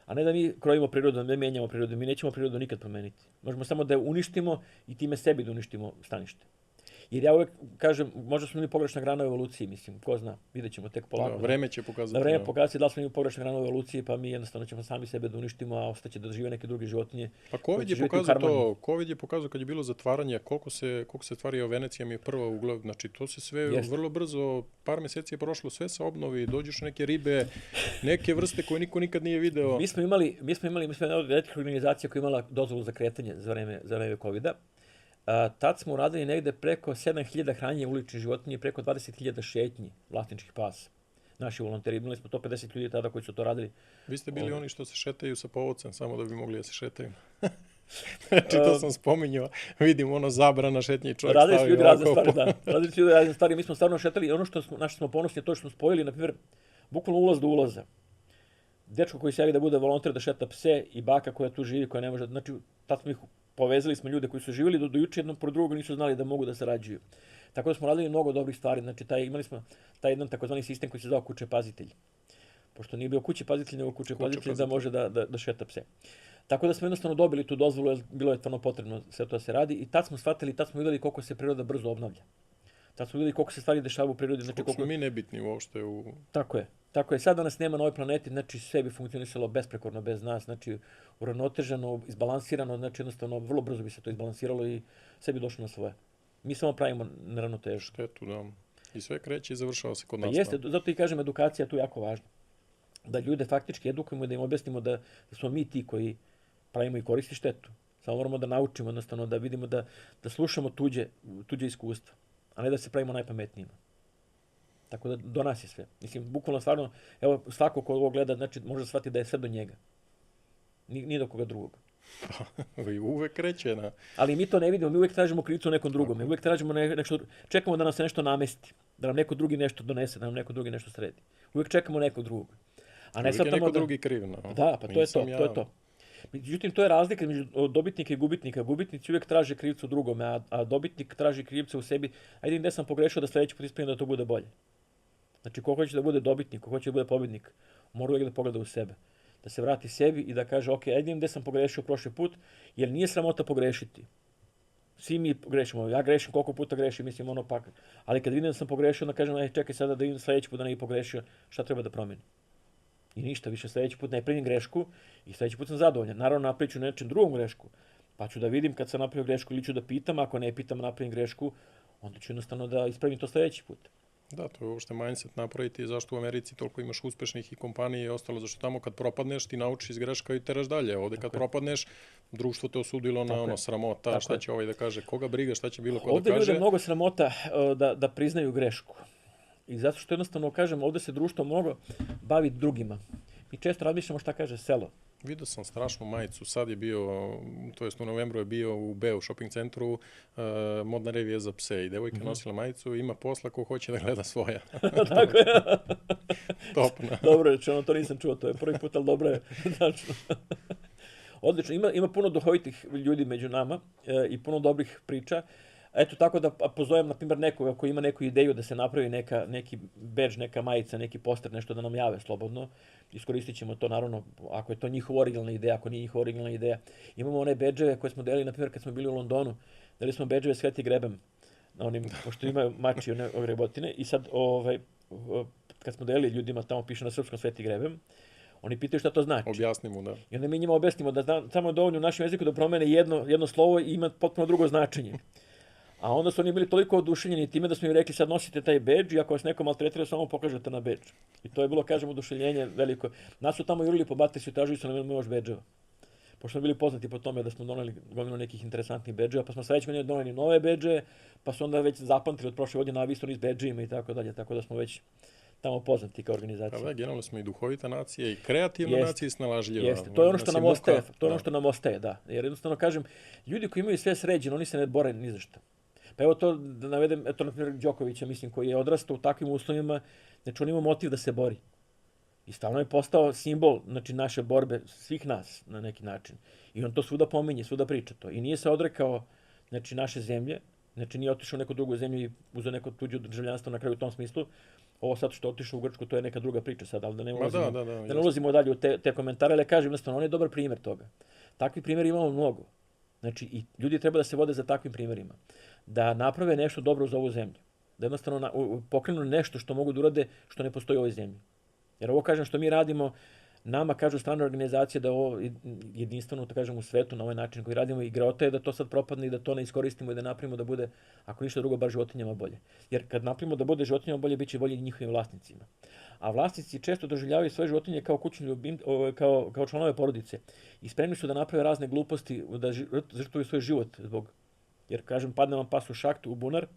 [SPEAKER 1] A ne da mi krojimo prirodu, da ne mijenjamo prirodu. Mi nećemo prirodu nikad promeniti. Možemo samo da je uništimo i time sebi da uništimo stanište. Jer ja uvek kažem, možda smo mi pogrešna grana u evoluciji, mislim, ko zna, vidjet ćemo tek polako.
[SPEAKER 2] Da, vreme će pokazati.
[SPEAKER 1] Da vreme pokazati da li smo mi pogrešna grana u evoluciji, pa mi jednostavno ćemo sami sebe da uništimo, a ostaće da žive neke druge životinje.
[SPEAKER 2] Pa COVID je pokazao to, COVID je pokazao kad je bilo zatvaranje, koliko se stvari o Venecija mi je prva uglav, znači to se sve vrlo brzo, par mjeseci je prošlo, sve se obnovi, dođeš neke ribe, neke vrste koje niko nikad nije video.
[SPEAKER 1] Mi smo imali jedna od retkih organizacija koja je imala dozvolu za kretanje za vreme COVID-a. Tad smo uradili negde preko 7.000 hranjenja uličnih životinja i preko 20.000 šetnji vlasničkih pasa. Naši volonteri, imali smo to 50 ljudi tada koji su to radili.
[SPEAKER 2] Vi ste bili oni što se šetaju sa povodcem, samo da bi mogli da se šetaju. Znači, to sam spominjao. Vidim, zabrana šetnje i čovjek stavio.
[SPEAKER 1] Radili su ljudi razne stvari, da. Radili su ljudi razne stvari. Mi smo stvarno šetali. Ono što smo ponosni je to što smo spojili, na primjer, bukvalno ulaz do ulaza. Dečko koji se javi da bude volonter da šeta pse i baka koja tu živi, koja ne može, znači, tad smo ih povezali smo ljude koji su živjeli do juče jednom pro drugog nisu znali da mogu da sarađuju. Tako da smo radili mnogo dobrih stvari. Znači, imali smo taj jedan takozvani sistem koji se zvao kuće pazitelj. Pošto nije bio kuće pazitelj, nego kuće pazitelj da može da šeta pse. Tako da smo jednostavno dobili tu dozvolu, jer bilo je stvarno potrebno sve to da se radi. I tad smo shvatili, tad smo vidjeli koliko se priroda brzo obnavlja. Tad smo vidjeli koliko se stvari dešava u prirodi. Znači,
[SPEAKER 2] koliko smo mi nebitni uopšte u...
[SPEAKER 1] Tako je. Sad da nas nema na ovoj planeti, znači sve bi funkcionisalo besprekorno bez nas, znači uravnoteženo, izbalansirano, znači jednostavno vrlo brzo bi se to izbalansiralo i sve bi došlo na svoje. Mi samo pravimo neravnotežu.
[SPEAKER 2] Štetu, da. I sve kreće i završava se kod nas.
[SPEAKER 1] Jeste, zato i kažem, edukacija tu jako važna. Da ljude faktički edukujemo, da im objasnimo da smo mi ti koji pravimo i koristi štetu. Samo moramo da naučimo, jednostavno da vidimo da slušamo tuđe iskustva, a ne da se pravimo najpametnijima. Tako da do nas je sve. Mislim, bukvalno stvarno, evo, svako ko ovo gleda, znači, može shvatiti da je sve do njega. Nije do koga drugog.
[SPEAKER 2] I uvek kreće na...
[SPEAKER 1] Ali mi to ne vidimo, mi uvek tražimo krivicu nekom drugom. Mi uvek tražimo nešto, čekamo da nam se nešto namesti, da nam neko drugi nešto donese, da nam neko drugi nešto sredi. Uvek čekamo nekog drugog.
[SPEAKER 2] A ne uvijek je neko drugi kriv. No.
[SPEAKER 1] Da, pa to je to. Međutim, to je razlika između dobitnika i gubitnika. Gubitnici uvijek traže krivca u drugome, a dobitnik traži krivca u sebi. Ajde, gdje sam pogrešio da sljedeći put ispravim da to bude bolje. Znači, ko hoće da bude dobitnik, ko hoće da bude pobjednik, mora uvijek da pogleda u sebe. Da se vrati sebi i da kaže, ok, ajde gdje sam pogrešio prošli put, jer nije sramota pogrešiti. Svi mi grešimo, ja grešim koliko puta grešim, mislim ono pak. Ali kad vidim da sam pogrešio, onda kažem, aj čekaj sada da vidim sljedeći put da ne bi pogrešio, šta treba da promijenim. I ništa, više sljedeći put ne pravim grešku i sljedeći put sam zadovoljan. Naravno, napravit ću nečem drugom grešku, pa ću da vidim kad sam napravio grešku ili ću da pitam, ako ne pitam, napravim grešku, onda ću jednostavno da ispravim to sljedeći put.
[SPEAKER 2] Da, to je uopšte mindset napraviti, zašto u Americi toliko imaš uspešnih i kompanija i ostalo, zašto tamo kad propadneš ti naučiš iz greška i teraš dalje. Ovdje kad propadneš, društvo te osudilo na ono sramota, šta će ovaj da kaže, koga briga, šta će bilo ko da kaže.
[SPEAKER 1] Ovdje ljude je mnogo sramota da priznaju grešku. I zato što jednostavno kažem, ovdje se društvo mnogo bavi drugima. Mi često razmišljamo šta kaže selo.
[SPEAKER 2] Vidio sam strašnu majicu, sad je bio, to jest u novembru je bio u Beu shopping centru modna revija za pse i devojka nosila majicu, ima posla ko hoće da gleda svoja.
[SPEAKER 1] Tako je.
[SPEAKER 2] Topna.
[SPEAKER 1] Dobro rečeno, to nisam čuo, to je prvi put, ali dobro je. Odlično, ima puno duhovitih ljudi među nama i puno dobrih priča. Eto tako da pozovem, na primjer, nekoga koji ima neku ideju da se napravi neki bedž, neka majica, neki poster, nešto da nam jave slobodno. Iskoristit ćemo to, naravno, ako je to njihova originalna ideja, ako nije njihova originalna ideja. Imamo one bedževe koje smo delili, na primjer, kad smo bili u Londonu. Delili smo bedževe Sveti Grebem, pošto imaju mači one grebotine. I sad, kad smo delili ljudima, tamo piše na srpskom Sveti Grebem, oni pitaju šta to znači.
[SPEAKER 2] Objasni mu, da.
[SPEAKER 1] I onda mi njima objasnimo da samo je dovoljno u našem jeziku da promene jedno slovo i ima potpuno drugo značenje. A onda su oni bili toliko oduševljeni time da smo im rekli sad nosite taj bedž i ako vas neko maltretira samo pokažete na bedž. I to je bilo, kažem, oduševljenje veliko. Nas su tamo jurili po Batesu i tražili su nam još bedževa. Pošto smo bili poznati po tome da smo doneli gomilu nekih interesantnih bedževa, pa smo sledeće godine doneli nove bedže, pa su onda već zapamtili od prošle godine navisno s bedžima i tako dalje, tako da smo već tamo poznati kao organizacija.
[SPEAKER 2] Pa generalno smo i duhovita nacija i kreativna nacija i snalažljiva.
[SPEAKER 1] Jeste, to je ono što nam ostaje, to je ono što nam ostaje, da. Jer jednostavno kažem, ljudi koji imaju sve sređeno, oni se ne bore ni za što. Pa evo to da navedem, eto na primjer Đokovića, mislim, koji je odrastao u takvim uslovima, znači on ima motiv da se bori. I stalno je postao simbol, znači, naše borbe, svih nas na neki način. I on to svuda pominje, svuda priča to. I nije se odrekao, znači, naše zemlje, znači nije otišao u neku drugu zemlju i uzeo neko tuđe državljanstvo na kraju u tom smislu. Ovo sad što je otišao u Grčku, to je neka druga priča sad, ali da ne ulazimo dalje u te komentare, ali kažem jednostavno, on je dobar primjer toga. Takvi primjeri imamo mnogo. Znači, i ljudi treba da se vode za takvim primjerima. Da naprave nešto dobro za ovu zemlju. Da jednostavno pokrenu nešto što mogu da urade što ne postoji u ovoj zemlji. Jer ovo, kažem, što mi radimo, nama kažu strane organizacije da je ovo jedinstveno, to kažem, u svetu na ovaj način koji radimo i greota je da to sad propadne i da to ne iskoristimo i da napravimo da bude, ako ništa drugo, bar životinjama bolje. Jer kad napravimo da bude životinjama bolje, bit će bolje i njihovim vlasnicima. A vlasnici često doživljavaju svoje životinje kao kućni kao članove porodice. I spremni su da naprave razne gluposti, da žrtvuju svoj život zbog. Jer, kažem, padne vam pas u šahtu, u bunar,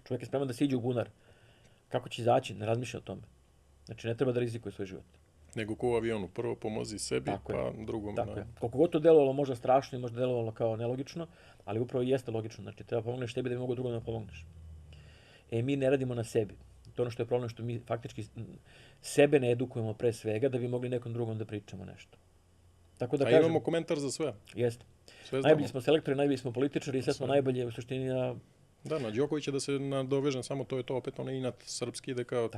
[SPEAKER 1] čovjek je spreman da se iđe u bunar. Kako će izaći? Ne razmišlja o tome. Znači, ne treba da rizikuje svoj život.
[SPEAKER 2] Nego ko u avionu, prvo pomozi sebi, pa drugom.
[SPEAKER 1] Tako je. Koliko god to delovalo možda strašno i možda delovalo kao nelogično, ali upravo jeste logično. Znači, treba pomogneš tebi da bi mogo drugom da pomogneš. Mi ne radimo na sebi. To je ono što je problem, što mi faktički sebe ne edukujemo pre svega da bi mogli nekom drugom da pričamo nešto. Tako da kažem,
[SPEAKER 2] imamo komentar za sve.
[SPEAKER 1] Jeste. Najbolji smo selektori, najbolji smo političari i sve smo najbolje u suštini na...
[SPEAKER 2] Da, na Đokovića da se nadovežem, samo to je to, opet onaj inat srpski, da kao,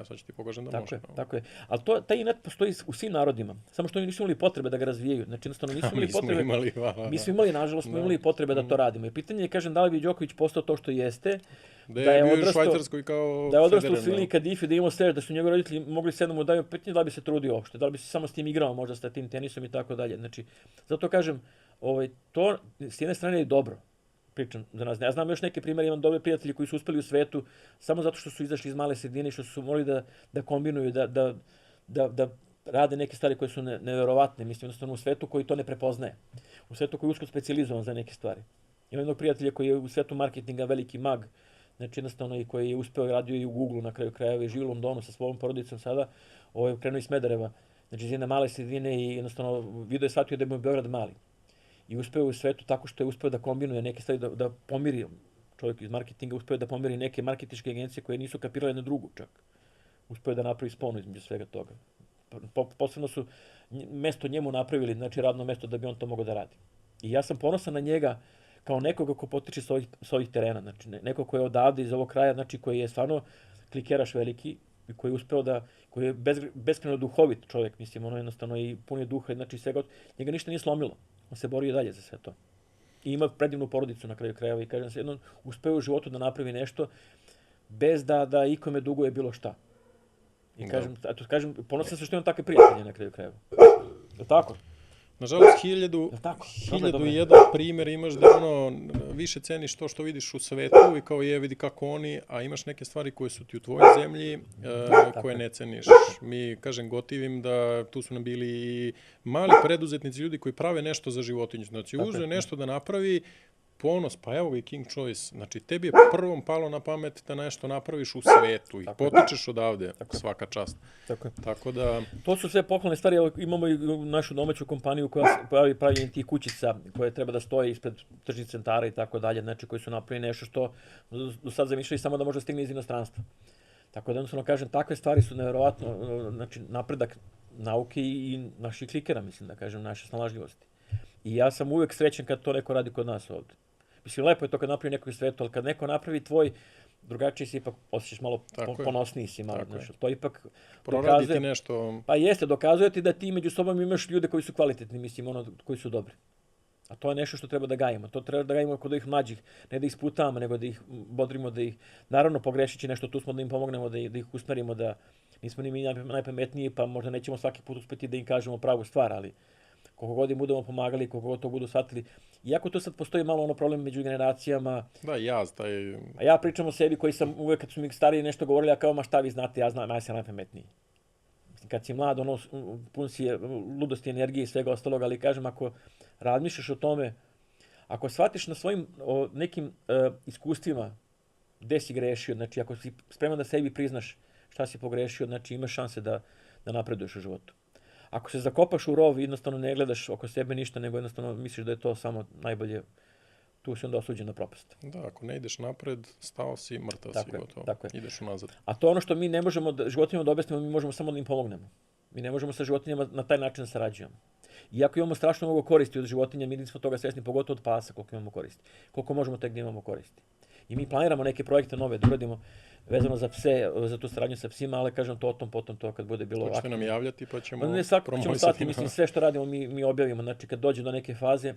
[SPEAKER 2] sad ću ti pokažem da može.
[SPEAKER 1] Tako je. Ali taj inat postoji u svim narodima, samo što oni nisu imali potrebe da ga razvijaju. Znači, jednostavno nisu imali potrebe. Mi smo imali, nažalost, smo imali potrebe da to radimo. I pitanje je, kažem, da li bi Đoković postao to što jeste,
[SPEAKER 2] da je bio u Švajcarskoj kao
[SPEAKER 1] da je odrastao u Sviliji Kadifi, da imao srež, da su njegovi roditelji mogli sedam mu daju, pitanje da li bi se trudio uopšte, da li bi se samo s tim igrao možda sa tim tenisom i tako dalje. Znači, zato kažem, to s jedne strane je dobro. Pričam za nas. Ja znam još neke primjere, imam dobre prijatelji koji su uspeli u svetu samo zato što su izašli iz male sredine i što su morali da kombinuju, da rade neke stvari koje su neverovatne. Mislim, jednostavno u svetu koji to ne prepoznaje. U svetu koji je usko specijalizovan za neke stvari. Imam jednog prijatelja koji je u svetu marketinga veliki mag, znači jednostavno i koji je uspeo radio i u Google na kraju krajeva i živi u Londonu sa svojom porodicom sada, krenuo iz Smedereva, znači iz jedne male sredine i jednostavno video je shvatio da je Beograd mali. I uspeo u svetu tako što je uspeo da kombinuje neke stvari, da pomiri, čovjek iz marketinga uspeo da pomiri neke marketinške agencije koje nisu kapirale na drugu čak. Uspeo da napravi sponu između svega toga. Posebno su mesto njemu napravili, znači radno mesto da bi on to mogao da radi. I ja sam ponosan na njega kao nekoga ko potiče s ovih terena, znači neko ko je odavde iz ovog kraja, znači koji je stvarno klikeraš veliki i koji je uspeo da, koji je beskreno duhovit čovjek, mislim, ono jednostavno i pun je duha, znači svega, njega ništa nije slomilo, on se borio dalje za sve to. I ima predivnu porodicu na kraju krajeva i kažem se, jednom uspeo u životu da napravi nešto bez da ikome duguje bilo šta. I kažem, ponosan sam što imam takve prijatelje na kraju krajeva. Je tako?
[SPEAKER 2] Nažalost, 1001 primjer imaš da više ceniš to što vidiš u svetu i kao vidi kako oni, a imaš neke stvari koje su ti u tvojoj zemlji koje ne ceniš. Mi, kažem, gotivim da tu su nam bili i mali preduzetnici, ljudi koji prave nešto za životinju. Znači, uzme nešto da napravi, ponos, pa evo ga i King Choice. Znači, tebi je prvom palo na pamet da nešto napraviš u svetu i potičeš odavde, svaka čast. Tako da...
[SPEAKER 1] To su sve pohvalne stvari. Imamo i našu domaću kompaniju koja pravi tih kućica koje treba da stoje ispred tržnih centara i tako dalje. Znači, koji su napravili nešto što do sad zamišljali samo da može stigne iz inostranstva. Tako da, jednostavno kažem, takve stvari su nevjerovatno, znači, napredak nauke i naših klikera, mislim da kažem, naše snalažljivosti. I ja sam uvek srećen kad to neko radi kod nas ovde. Mislim, lepo je to kad napravi neko iz svetu, ali kad neko napravi tvoj, drugačiji si ipak osjećaš malo ponosniji si malo. To ipak
[SPEAKER 2] proraditi nešto.
[SPEAKER 1] Pa jeste, dokazuje ti da ti među sobom imaš ljude koji su kvalitetni, mislim, koji su dobri. A to je nešto što treba da gajimo. To treba da gajimo kod ovih mlađih, ne da ih sputavamo, nego da ih bodrimo, da ih, naravno pogrešići nešto, tu smo da im pomognemo, da ih usmerimo, da nismo ni mi najpametniji, pa možda nećemo svaki put uspeti da im kažemo pravu stvar, ali koliko god im budemo pomagali, koliko god to budu shvatili. Iako to sad postoji malo ono problem među generacijama.
[SPEAKER 2] Da, jaz, taj...
[SPEAKER 1] A ja pričam o sebi koji sam uvek, kad su mi stariji nešto govorili, ja kao, ma šta vi znate, ja znam, ja sam najpametniji. Kad si mlad, ono, pun si je ludosti, energije i svega ostalog, ali kažem, ako razmišljaš o tome, ako shvatiš na svojim nekim iskustvima gde si grešio, znači ako si spreman da sebi priznaš šta si pogrešio, znači imaš šanse da napreduješ u životu. Ako se zakopaš u rov i jednostavno ne gledaš oko sebe ništa, nego jednostavno misliš da je to samo najbolje, tu si onda osuđen na propast.
[SPEAKER 2] Da, ako ne ideš napred, stao si, mrtav si, gotovo. Ideš unazad.
[SPEAKER 1] A to ono što mi ne možemo životinjama da objasnimo, mi možemo samo da im pomognemo. Mi ne možemo sa životinjama na taj način da sarađujemo. Iako imamo strašno mnogo koristi od životinja, mi nismo toga svjesni, pogotovo od pasa, koliko imamo koristi. Koliko možemo tek da imamo koristi. I mi planiramo neke projekte nove da uradimo vezano za pse, za tu saradnju sa psima, ali kažem to potom to kad bude bilo ovako.
[SPEAKER 2] Hoćete nam javljati pa ćemo
[SPEAKER 1] promovisati. Mislim, sve što radimo mi objavimo, znači kad dođe do neke faze,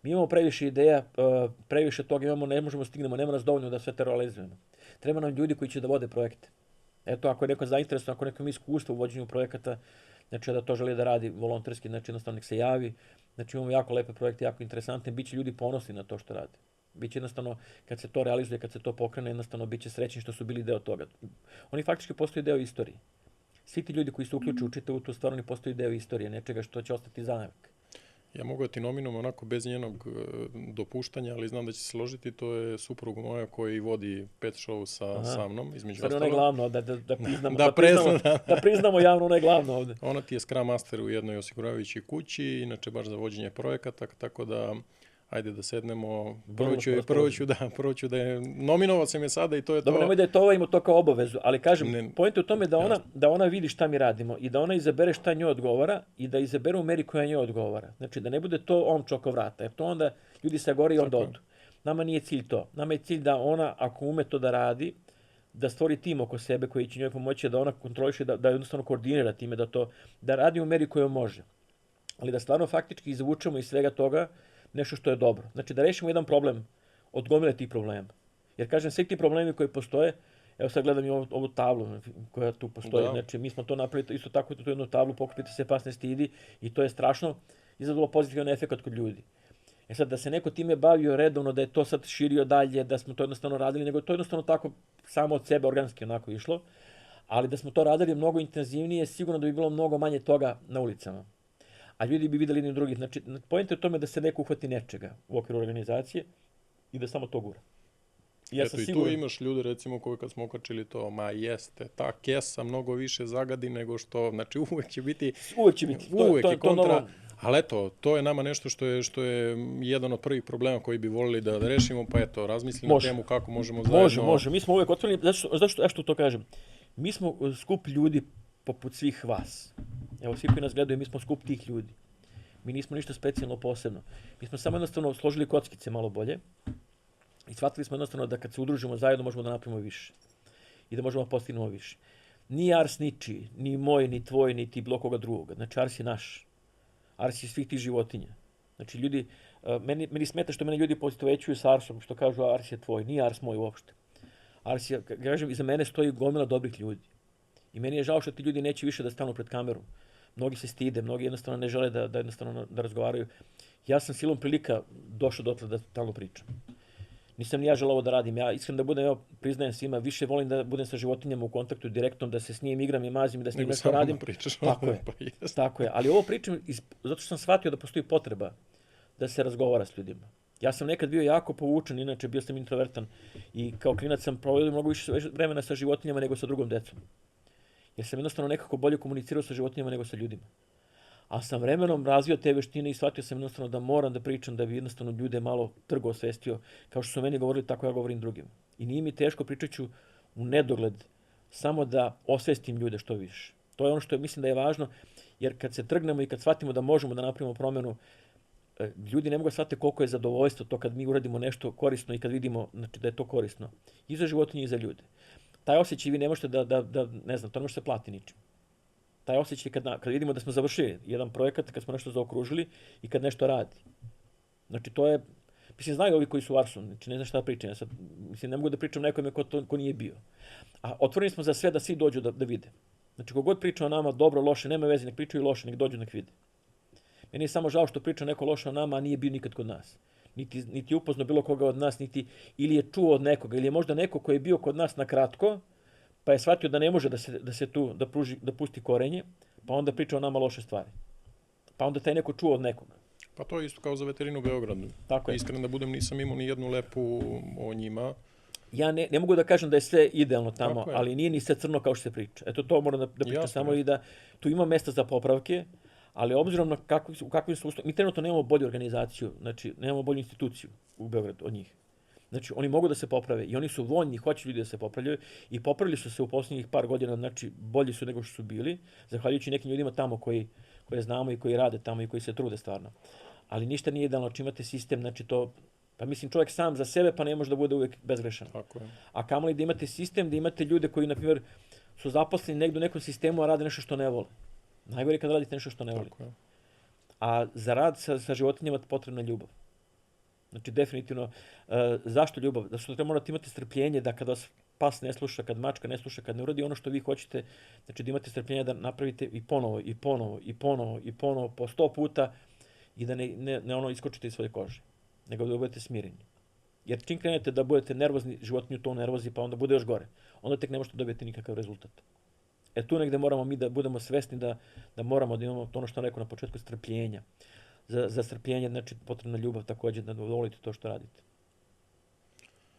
[SPEAKER 1] mi imamo previše ideja, previše toga imamo, ne možemo stignemo, nema nas dovoljno da sve to realizujemo. Treba nam ljudi koji će da vode projekte. Eto, ako je neko zainteresovan, ako neko ima iskustvo u vođenju projekata, znači da to želi da radi volonterski, znači jednostavno nek se javi. Znači imamo jako lepe projekte, jako interesantne, bit će ljudi ponosni na to što rade. Biće jednostavno, kad se to realizuje, kad se to pokrene, jednostavno biće srećni što su bili deo toga. Oni faktički postaju deo istorije. Svi ti ljudi koji se uključuju u čitavu tu stvar, oni postaju deo istorije, nečega što će ostati zanavik.
[SPEAKER 2] Ja mogu da ti nominujem onako bez njenog dopuštanja, ali znam da će se složiti, to je suprug moja koji vodi pet show sa mnom, između ostalog.
[SPEAKER 1] Ono je glavno, da priznamo javno, ono je glavno ovde.
[SPEAKER 2] Ona ti je Scrum Master u jednoj osiguravajućoj kući, inače baš za vođenje projekata, tako da ajde da sednemo, prvo ću da je, nominovao sam je sada i to je to.
[SPEAKER 1] Dobro, nemoj da je to ima to kao obavezu, ali kažem, point je u tome da ona vidi šta mi radimo i da ona izabere šta njoj odgovara i da izabere u meri koja njoj odgovara. Znači da ne bude to on čoko vrata, jer to onda ljudi se gore i onda odu. Nama nije cilj to. Nama je cilj da ona, ako ume to da radi, da stvori tim oko sebe koji će njoj pomoći da ona kontroliše, da jednostavno koordinira time, da radi u meri koju može. Ali da stvarno faktički izvučemo iz svega toga nešto što je dobro. Znači da rešimo jedan problem od gomile tih problema. Jer kažem, svi ti problemi koji postoje, evo sad gledam i ovu tablu koja tu postoji, znači mi smo to napravili isto tako tu jednu tablu, pokupite se, pas ne stidi i to je strašno izazvalo pozitivan efekt kod ljudi. E sad, da se neko time bavio redovno, da je to sad širio dalje, da smo to jednostavno radili, nego to jednostavno tako samo od sebe organski onako išlo, ali da smo to radili mnogo intenzivnije, sigurno da bi bilo mnogo manje toga na ulicama. A ljudi bi videli jedni drugih. Znači, point je u tome da se neko uhvati nečega u okviru organizacije i da samo to gura.
[SPEAKER 2] Eto i tu imaš ljude, recimo, koji kad smo okačili to, ma jeste, ta kesa mnogo više zagadi nego što, znači uvek će biti kontra. Ali eto, to je nama nešto što je jedan od prvih problema koji bi volili da rešimo, pa eto, razmisli na temu kako možemo zajedno.
[SPEAKER 1] Može. Mi smo uvek otvorili, zašto to kažem? Mi smo skup ljudi poput svih vas. Evo, svi koji nas gledaju, mi smo skup tih ljudi. Mi nismo ništa specijalno posebno. Mi smo samo jednostavno složili kockice malo bolje i shvatili smo jednostavno da kad se udružimo zajedno možemo da napravimo više i da možemo da postignemo više. Ni Ars ničiji, ni moj, ni tvoj, ni ti bilo koga drugoga. Znači, Ars je naš. Ars je svih tih životinja. Znači, ljudi, meni smeta što mene ljudi poistovećuju s Arsom, što kažu Ars je tvoj. Nije Ars moj uopšte. Ars je, kažem, iza mene stoji gomila dobrih ljudi. I meni je žao što ti ljudi neće više da stanu pred kamerom. Mnogi se stide, mnogi jednostavno ne žele da jednostavno da razgovaraju. Ja sam silom prilika došao dotle da stalno pričam. Nisam ni ja želeo ovo da radim. Ja iskreno da budem, evo, priznajem svima, više volim da budem sa životinjama u kontaktu direktnom, da se s njim igram i mazim i da s njim nešto radim.
[SPEAKER 2] Pričaš,
[SPEAKER 1] tako je, tako je. Ali ovo pričam zato što sam shvatio da postoji potreba da se razgovara s ljudima. Ja sam nekad bio jako povučen, inače bio sam introvertan i kao klinac sam provodio mnogo više vremena sa životinjama nego sa drugom decom. Jer sam jednostavno nekako bolje komunicirao sa životinjama nego sa ljudima. A sam vremenom razvio te veštine i shvatio sam jednostavno da moram da pričam da bi jednostavno ljude malo trgo osvestio. Kao što su meni govorili, tako ja govorim drugima. I nije mi teško, pričat ću u nedogled, samo da osvestim ljude što više. To je ono što mislim da je važno, jer kad se trgnemo i kad shvatimo da možemo da napravimo promjenu, ljudi ne mogu da shvate koliko je zadovoljstvo to kad mi uradimo nešto korisno i kad vidimo, znači, da je to korisno. I za životinje i za ljude. Taj osjećaj vi ne možete da ne znam, to ne može se plati ničim. Taj osjećaj kad vidimo da smo završili jedan projekat, kad smo nešto zaokružili i kad nešto radi. Znači, to je, mislim, znaju ovi koji su u Arsu, znači ne znam šta da pričam. Ja sad, mislim, ne mogu da pričam nekome ko nije bio. A otvoreni smo za sve da svi dođu da vide. Znači, kogod priča o nama dobro, loše, nema veze, nek pričaju loše, nek dođu, nek vide. Meni je samo žao što priča neko loše o nama, a nije bio nikad kod nas. Niti je upoznao bilo koga od nas, niti ili je čuo od nekoga, ili je možda neko koji je bio kod nas na kratko, pa je shvatio da ne može da pusti korenje, pa onda priča o nama loše stvari. Pa onda taj neko čuo od nekoga.
[SPEAKER 2] Pa to je isto kao za veterinu u Beogradu.
[SPEAKER 1] Tako je.
[SPEAKER 2] Iskreno da budem, nisam imao ni jednu lepu o njima.
[SPEAKER 1] Ja ne mogu da kažem da je sve idealno tamo, ali nije ni sve crno kao što se priča. Eto, to moram da pričam samo i da tu ima mesta za popravke, ali obzirom na u kakvim su uslovima, mi trenutno nemamo bolju organizaciju, znači nemamo bolju instituciju u Beogradu od njih. Znači, oni mogu da se poprave i oni su voljni, hoće ljudi da se popravljaju i popravili su se u posljednjih par godina, znači bolji su nego što su bili, zahvaljujući nekim ljudima tamo koje znamo i koji rade tamo i koji se trude stvarno. Ali ništa nije idealno, či imate sistem, znači to, pa mislim čovjek sam za sebe pa ne može da bude uvijek bezgrešan.
[SPEAKER 2] Tako je.
[SPEAKER 1] A kamoli da imate sistem, da imate ljude koji, na primjer, su zaposleni negdje u nekom sistemu, a rade nešto što ne vole. Najgore kad radite nešto što ne volite. A za rad sa životinjama je potrebna ljubav. Znači, definitivno, zašto ljubav? Zato što morate imati strpljenje da kad vas pas ne sluša, kad mačka ne sluša, kad ne uradi ono što vi hoćete, znači da imate strpljenje da napravite i ponovo, i ponovo, i ponovo, i ponovo, po 100 puta i da ne ono iskočite iz svoje kože, nego da budete smireni. Jer čim krenete da budete nervozni, životinju to nervozi, pa onda bude još gore. Onda tek ne možete dobiti nikakav rezultat. Tu negde moramo mi da budemo svesni da moramo da imamo to ono što sam rekao na početku, strpljenja. Za strpljenje, znači potrebna ljubav također da volite to što radite.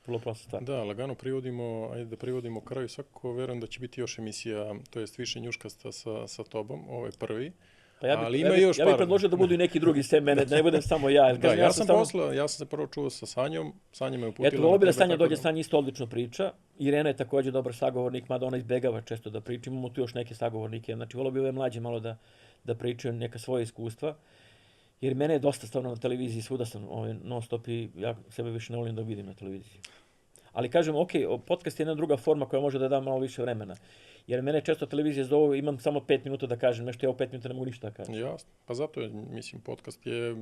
[SPEAKER 1] Vrlo prosta stvar.
[SPEAKER 2] Da, lagano privodimo, ajde da privodimo kraju. Svakako verujem da će biti još emisija, to jest više njuškasta sa tobom, ovo je prvi.
[SPEAKER 1] Pa ja bih predložio da budu i neki drugi sem mene, da ne budem samo ja.
[SPEAKER 2] Da, ja sam se prvo čuo sa Sanjom, Sanja me uputila.
[SPEAKER 1] Eto, volio bi da Sanja dođe, Sanja isto odlično priča. Irena je također dobar sagovornik, mada ona izbegava često da priča. Imamo tu još neke sagovornike, znači volio bi ove mlađe malo da pričaju neka svoje iskustva. Jer mene je dosta stavno na televiziji, svuda sam non stop i ja sebe više ne volim da vidim na televiziji. Ali kažem, ok, podcast je jedna druga forma koja može da da malo više vremena. Jer mene često televizije zovu, imam samo 5 minuta da kažem nešto, ja u 5 minuta ne mogu ništa da kažem.
[SPEAKER 2] Jasno, pa zato je, mislim, podcast je,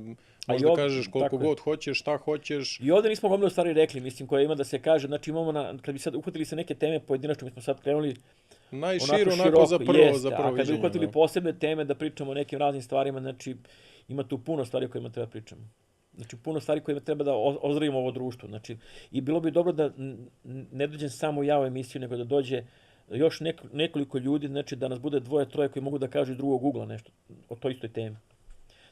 [SPEAKER 2] možda kažeš koliko god hoćeš, šta hoćeš.
[SPEAKER 1] I ovdje nismo gomilu stvari rekli, mislim, koje ima da se kaže, znači imamo, kad bi sad uhvatili se neke teme pojedinačno, mi smo sad krenuli
[SPEAKER 2] najširo, onako za prvo viđenje.
[SPEAKER 1] A kad bi uhvatili posebne teme da pričamo o nekim raznim stvarima, znači ima tu puno stvari o kojima treba pričamo. Znači, puno stvari kojima treba da ozdravimo ovo društvo. Znači, i bilo bi dobro da ne dođem samo ja u emisiju, nego da dođe još nekoliko ljudi, znači da nas bude 2-3 koji mogu da kažu iz drugog ugla nešto o toj istoj temi.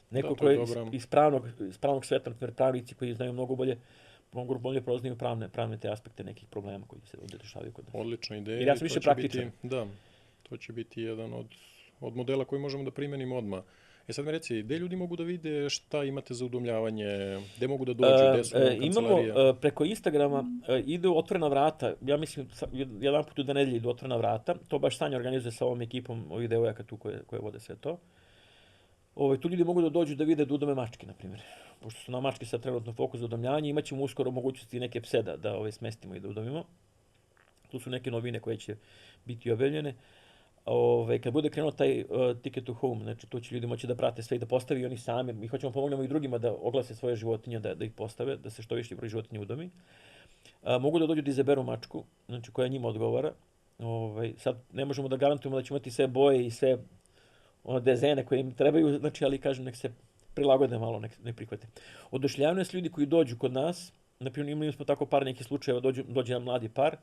[SPEAKER 1] Neko koji je iz pravnog sveta, na primjer pravnici koji znaju mnogo bolje proznaju pravne te aspekte nekih problema koji se ovdje dešavaju kod nas.
[SPEAKER 2] Odlična ideja.
[SPEAKER 1] Jer ja sam više praktičan.
[SPEAKER 2] Da, to će biti jedan od modela koji možemo da primenimo odmah. Sad mi reci, gde ljudi mogu da vide šta imate za udomljavanje, gde mogu da dođu, gde su vam kancelarija?
[SPEAKER 1] Imamo preko Instagrama idu otvorena vrata, ja mislim jedan put u nedelji idu otvorena vrata, to baš Sanja organizuje sa ovom ekipom ovih devojaka tu koje vode sve to. Tu ljudi mogu da dođu da vide da udome mačke, na primjer. Pošto su na mačke sad trenutno fokus za udomljanje, imaćemo uskoro mogućnosti neke pse da smestimo i da udomimo. Tu su neke novine koje će biti objavljene. Kad bude krenuo taj ticket to home, znači tu će ljudi moći da prate sve i da postavi oni sami. Mi hoćemo pomognemo i drugima da oglase svoje životinje, da ih postave, da se što više broj životinja udomi. Mogu da dođu da izaberu mačku, znači koja njima odgovara. Sad ne možemo da garantujemo da će imati sve boje i sve dezene koje im trebaju, znači, ali kažem, nek se prilagode malo, nek prihvate. Oduševljavaju nas ljudi koji dođu kod nas, naprimjer imali smo tako par nekih slučajeva, dođe jedan mladi par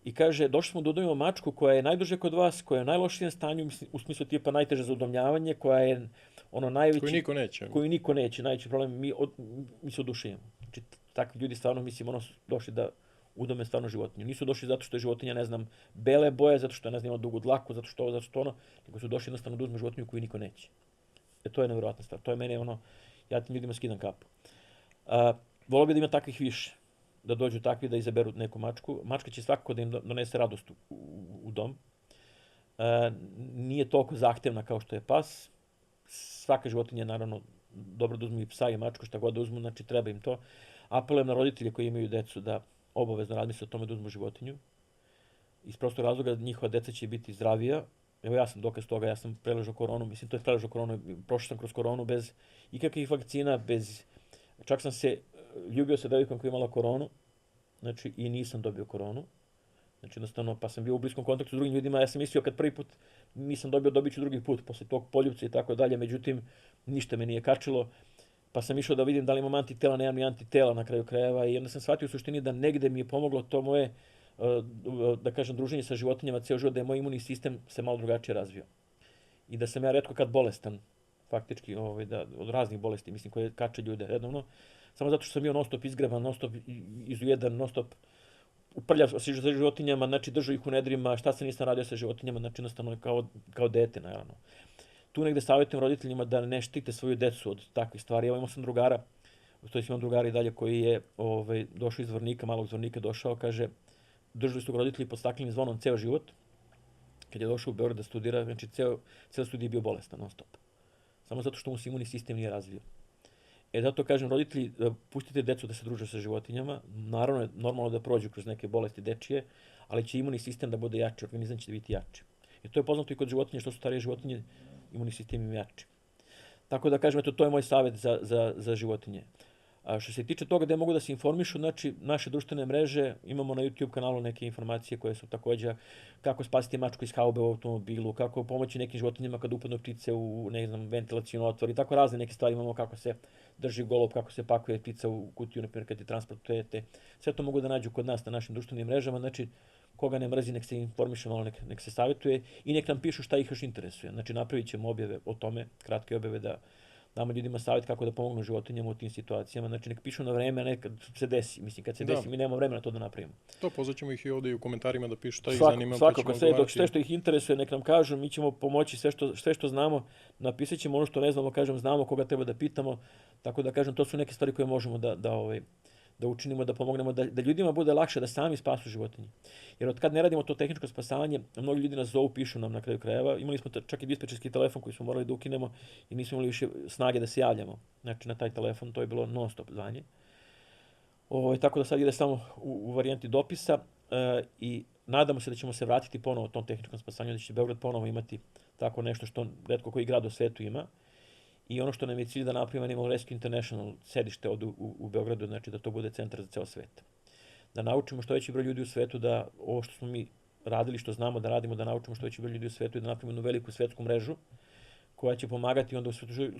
[SPEAKER 1] i kaže, došli smo da udomimo mačku koja je najduže kod vas, koja je u najlošijem stanju, u smislu tipa najteže za udomljavanje, koja je najveći... Koju niko neće, najveći problem, mi se oduševljamo. Znači, takvi ljudi stvarno, mislim, došli da udome stvarno životinju. Nisu došli zato što je životinja, ne znam, bele boje, zato što je, ne znam, ima dugu dlaku, zato što ono, nego su došli jednostavno da uzme životinju koju niko neće. To je nevjerojatna stvar. To je mene ja tim ljudima skidam kapu. Volio bih da ima takvih više, da dođu takvi da izaberu neku mačku. Mačka će svakako da im donese radost u dom. Nije toliko zahtevna kao što je pas. Svaka životinja je naravno dobro da uzmu i psa i mačku, šta god da uzmu, znači treba im to. Apelujem na roditelje koji imaju decu da obavezno razmisle o tome da uzmu životinju. Iz prostog razloga njihova deca će biti zdravija. Evo ja sam dokaz toga, ja sam preležao koronu, prošao sam kroz koronu bez ikakvih vakcina, čak sam se ljubio sa devojkom koja je imala koronu, znači i nisam dobio koronu. Znači jednostavno, pa sam bio u bliskom kontaktu s drugim ljudima, ja sam mislio kad prvi put nisam dobit ću drugi put, posle tog poljupca i tako dalje, međutim, ništa me nije kačilo. Pa sam išao da vidim da li imam antitela, nemam ni antitela na kraju krajeva i onda sam shvatio u suštini da negde mi je pomoglo to moje, da kažem, druženje sa životinjama ceo život, da je moj imunni sistem se malo drugačije razvio. I da sam ja retko kad bolestan, faktički, od raznih bolesti, mislim, koje kače ljude redovno, samo zato što sam bio non stop izgreban, non stop izujedan, non stop uprljav sa životinjama, znači držao ih u nedrima, šta se nisam radio sa životinjama, znači jednostavno kao dete, naravno. Tu negde savjetujem roditeljima da ne štite svoju decu od takvih stvari. Evo imao sam drugara, imam drugara i dalje koji je došao iz Zvornika, malog Zvornika, došao, kaže, držali su ga roditelji pod staklenim zvonom ceo život. Kad je došao u Beograd da studira, znači ceo studij je bio bolestan non stop. Samo zato što mu se imunni sistem nije razvio. Zato kažem, roditelji, pustite decu da se druže sa životinjama. Naravno je normalno da prođu kroz neke bolesti dečije, ali će imunni sistem da bude jači, organizam će da biti jači. I to je poznato i kod životinje, što su starije životinje, imunni sistem im jači. Tako da kažem, to je moj savjet za životinje. A što se tiče toga da mogu da se informišu, znači naše društvene mreže, imamo na YouTube kanalu neke informacije koje su također kako spasiti mačku iz haube u automobilu, kako pomoći nekim životinjama kad upadnu ptice u, ne znam, ventilacioni otvor i tako razne neke stvari imamo, kako se drži golub, kako se pakuje ptica u kutiju, na primjer kad je transportujete. Sve to mogu da nađu kod nas na našim društvenim mrežama, znači koga ne mrzi, nek se informiše malo, nek se savjetuje i nek nam pišu šta ih još interesuje. Znači napravit ćemo objave o tome, kratke objave da damo ljudima savjet kako da pomognu životinjama u tim situacijama. Znači nek pišu na vreme, a ne kad se desi. Mislim, kad se desi, mi nemamo vremena to da napravimo.
[SPEAKER 2] To pozvaćemo ih i ovdje i u komentarima da pišu šta ih zanima.
[SPEAKER 1] Svakako, sve što ih interesuje, nek nam kažu, mi ćemo pomoći sve što znamo, napisat ćemo ono što ne znamo, kažem, znamo koga treba da pitamo. Tako da kažem, to su neke stvari koje možemo da učinimo, da pomognemo, da ljudima bude lakše da sami spasu životinje. Jer od kad ne radimo to tehničko spasavanje, mnogi ljudi nas zovu, pišu nam na kraju krajeva. Imali smo čak i dispečerski telefon koji smo morali da ukinemo i nismo imali više snage da se javljamo. Znači na taj telefon to je bilo non stop zvanje. Tako da sad ide samo u varijanti dopisa i nadamo se da ćemo se vratiti ponovo tom tehničkom spasavanju, da će Beograd ponovo imati tako nešto što retko koji grad u svetu ima. I ono što nam je cilj da napravimo Animal Rescue International sedište u Beogradu, znači da to bude centar za ceo svet. Da naučimo što veći broj ljudi u svetu da ovo što smo mi radili, što znamo da radimo, da naučimo što veći broj ljudi u svetu i da napravimo jednu veliku svetsku mrežu koja će pomagati onda u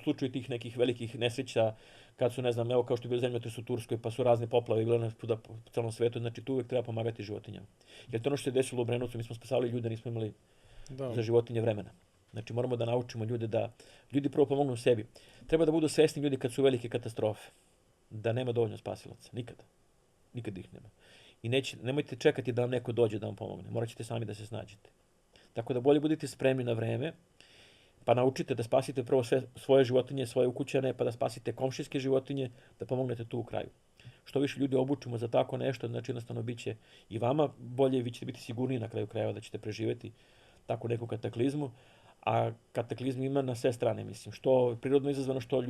[SPEAKER 1] slučaju tih nekih velikih nesreća, kad su, ne znam, evo kao što je bio zemljotres u Turskoj, pa su razne poplave gledane po celom svetu, znači tu uvek treba pomagati životinjama. Jer to ono što se desilo u Obrenovcu, mi smo spasavali ljude, nismo imali za životinje vremena. Znači moramo da naučimo ljude da ljudi prvo pomognu sebi. Treba da budu svesni ljudi kad su velike katastrofe, da nema dovoljno spasilaca, nikada. Nikad ih nema. I nemojte čekati da vam neko dođe da vam pomogne, morat ćete sami da se snađete. Tako da bolje budite spremni na vreme, Pa naučite da spasite prvo sve svoje životinje, svoje ukućane, pa da spasite komšijske životinje, da pomognete tu u kraju. Što više ljudi obučimo za tako nešto, znači jednostavno bit će i vama bolje i vi ćete biti sigurniji na kraju krajeva da ćete preživjeti takvu neku kataklizmu. A kataklizma ima na sve strane, mislim. Što prirodno izazvano, što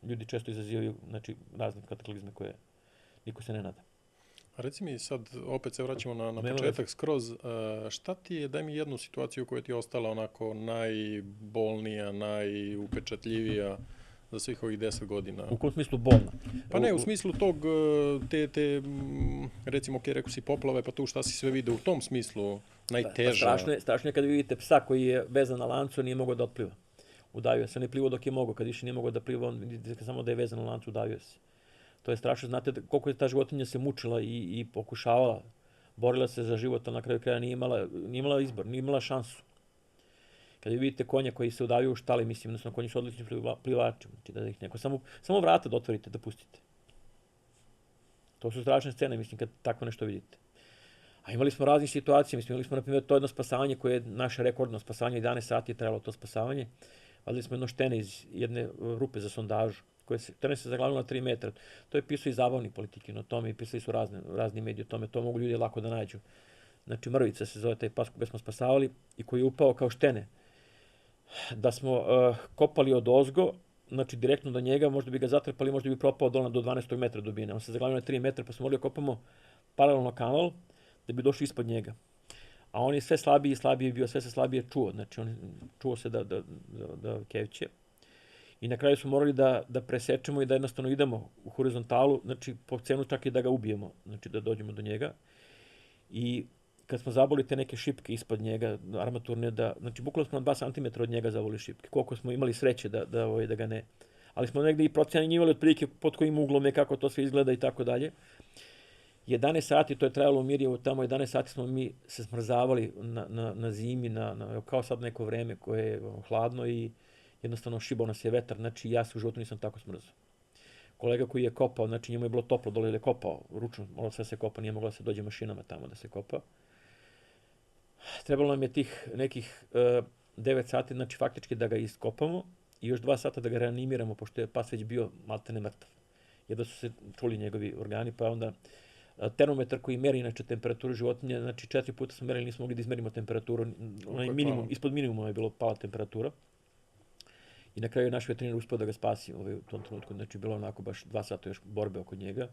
[SPEAKER 1] ljudi često izazivaju, znači, razne kataklizme koje niko se ne nada.
[SPEAKER 2] A reci mi sad, opet se vraćamo na početak skroz, šta ti je, daj mi jednu situaciju koja ti je ostala onako najbolnija, najupečatljivija za svih ovih 10 godina?
[SPEAKER 1] U kom smislu bolna?
[SPEAKER 2] Pa ne, u smislu tog, recimo, rekao si poplave, pa tu šta si sve vidio, u tom smislu najteža.
[SPEAKER 1] Strašno je kad vidite psa koji je vezan na lancu, nije mogao da otpliva. Udavio se, on je plivao dok je mogao, kad više nije mogao da pliva, on vidite samo da je vezan na lancu, udavio se. To je strašno, znate koliko je ta životinja se mučila i pokušavala, borila se za život, ali na kraju kraja nije imala izbor, nije imala šansu. Kad vidite konja koji se udavio u štali, mislim, odnosno konji su odlični plivači, znači da ih neko samo vrata da otvorite, da pustite. To su strašne scene, mislim, kad tako nešto vidite. A imali smo raznih situacija, mislim, imali smo, na primjer, to jedno spasavanje koje je naše rekordno spasavanje, 11 sati je trajalo to spasavanje. Vadili smo jedno štene iz jedne rupe za sondažu, štene se zaglavilo na 3 metra. To je pisao i zabavni politikin o tome i pisali su razni mediji o tome, to mogu ljudi lako da nađu. Znači, Mrvica se zove taj pas koga smo spasavali i koji je upao kao štene. Da smo kopali od ozgo, znači direktno do njega, možda bi ga zatrpali, možda bi propao do 12. metra dubine. On se zaglavio na 3 metra, pa smo morali da kopamo paralelno kanal da bi došli ispod njega. A on je sve slabiji i slabiji bio, sve se slabije čuo, znači on čuo se da kevće. I na kraju smo morali da presečemo i da jednostavno idemo u horizontalu, znači po cenu čak i da ga ubijemo, znači da dođemo do njega. I kad smo zaboli te neke šipke ispod njega, armaturne, znači bukvalno smo na 2 cm od njega zaboli šipke. Koliko smo imali sreće da ga ne... Ali smo negde i procenjivali otprilike pod kojim uglom je, kako to sve izgleda i tako dalje. 11 sati, to je trajalo u Mirjevu, tamo 11 sati smo mi se smrzavali na zimi, kao sad neko vreme koje je hladno i jednostavno šibao nas je vetar, znači ja se u životu nisam tako smrzao. Kolega koji je kopao, znači njemu je bilo toplo dole, je kopao ručno, moralo sve se kopa, nije moglo da se dođe mašinama tamo da se kopa. Trebalo nam je tih nekih 9 sati, znači faktički da ga iskopamo i još 2 sata da ga reanimiramo, pošto je pas već bio maltene mrtav. Jedva su se čuli njegovi organi, pa onda termometar koji meri inače temperaturu životinje, znači 4 puta smo merili, nismo mogli da izmerimo temperaturu, minimum, ispod minimuma je bilo pala temperatura. I na kraju je naš veterinar uspio da ga spasi u tom trenutku, znači bilo onako baš 2 sata još borbe oko njega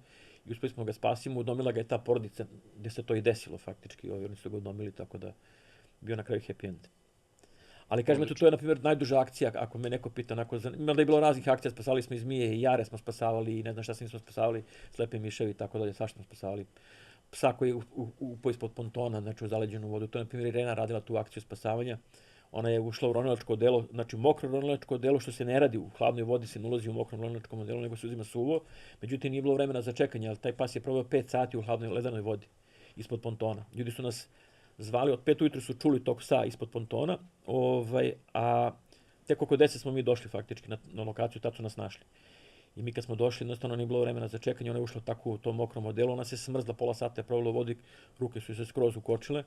[SPEAKER 1] i uspeli smo ga spasimo, udomila ga je ta porodica gdje se to i desilo faktički, oni su ga udomili, tako da bio na kraju happy end. Ali kažem, to je na primjer najduža akcija, ako me neko pita, ima da je bilo raznih akcija, spasali smo i zmije i jare smo spasavali i ne znam šta nismo spasavali, slepe miševi i tako dalje, svašta smo spasavali. Psa koji je upao ispod pontona, znači u zaleđenu vodu, to je na primjer Irena radila tu akciju spasavanja. Ona je ušla u ronilačko odelo, znači mokro ronilačko odelo, što se ne radi u hladnoj vodi, se ne ulazi u mokrom ronilačkom odelu, nego se uzima suvo. Međutim, nije bilo vremena za čekanje, ali taj pas je probao 5 sati u hladnoj ledenoj vodi ispod pontona. Ljudi su nas zvali, od 5 ujutru su čuli tog psa ispod pontona, a tek oko 10 smo mi došli faktički na lokaciju, tad su nas našli. I mi kad smo došli, jednostavno nije bilo vremena za čekanje, ona je ušla tako u tom mokrom odelu, ona se smrzla, pola sata je provela u vodi, ruke su se skroz ukočile.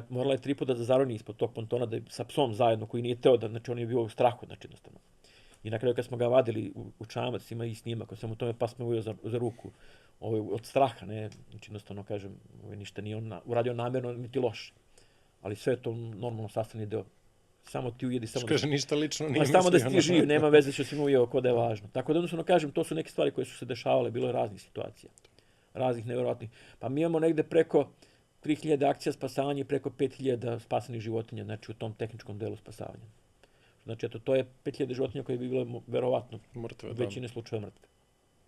[SPEAKER 1] Morala je 3 puta da zaroni ispod tog pontona sa psom zajedno, koji nije teo znači on je bio u strahu, znači jednostavno. I na kraju kad smo ga vadili u čamac, ima i snimak, kad sam u tome pas me uvio za ruku, od straha, ne, znači jednostavno kažem, ništa nije on uradio namjerno, niti loše. Ali sve je to normalno sastavni deo. Samo ti ujedi,
[SPEAKER 2] ništa lično nije
[SPEAKER 1] samo da si ti živ, nema veze što si mu ujeo, ko da je važno. Tako da jednostavno kažem, to su neke stvari koje su se dešavale, bilo je raznih situacija, raznih nevjerojatnih. Pa mi imamo negde preko 3000 akcija spasavanja i preko 5000 spasanih životinja, znači u tom tehničkom delu spasavanja. Znači, to je 5000 životinja koje bi bile verovatno u većini slučaja mrtve.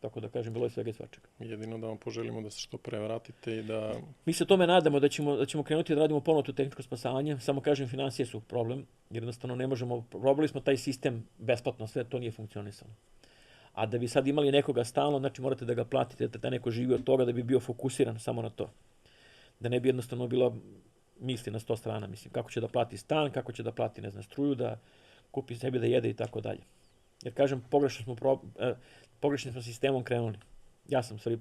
[SPEAKER 1] Tako da kažem, bilo je svega i svačega.
[SPEAKER 2] Jedino da vam poželimo da se što pre vratite i da...
[SPEAKER 1] Mi se tome nadamo da ćemo krenuti da radimo ponovno to tehničko spasavanje. Samo kažem, financije su problem, jer jednostavno ne možemo, probali smo taj sistem besplatno, sve to nije funkcionisalo. A da bi sad imali nekoga stalno, znači morate da ga platite, da neko živi od toga, da bi bio fokusiran samo na to. Da ne bi jednostavno bilo misli na 100 strana, mislim, kako će da plati stan, kako će da plati, ne znam, struju, da kupi sebi da jede i tako dalje. Jer kažem, pogrešnim smo sistemom krenuli. Ja sam stvari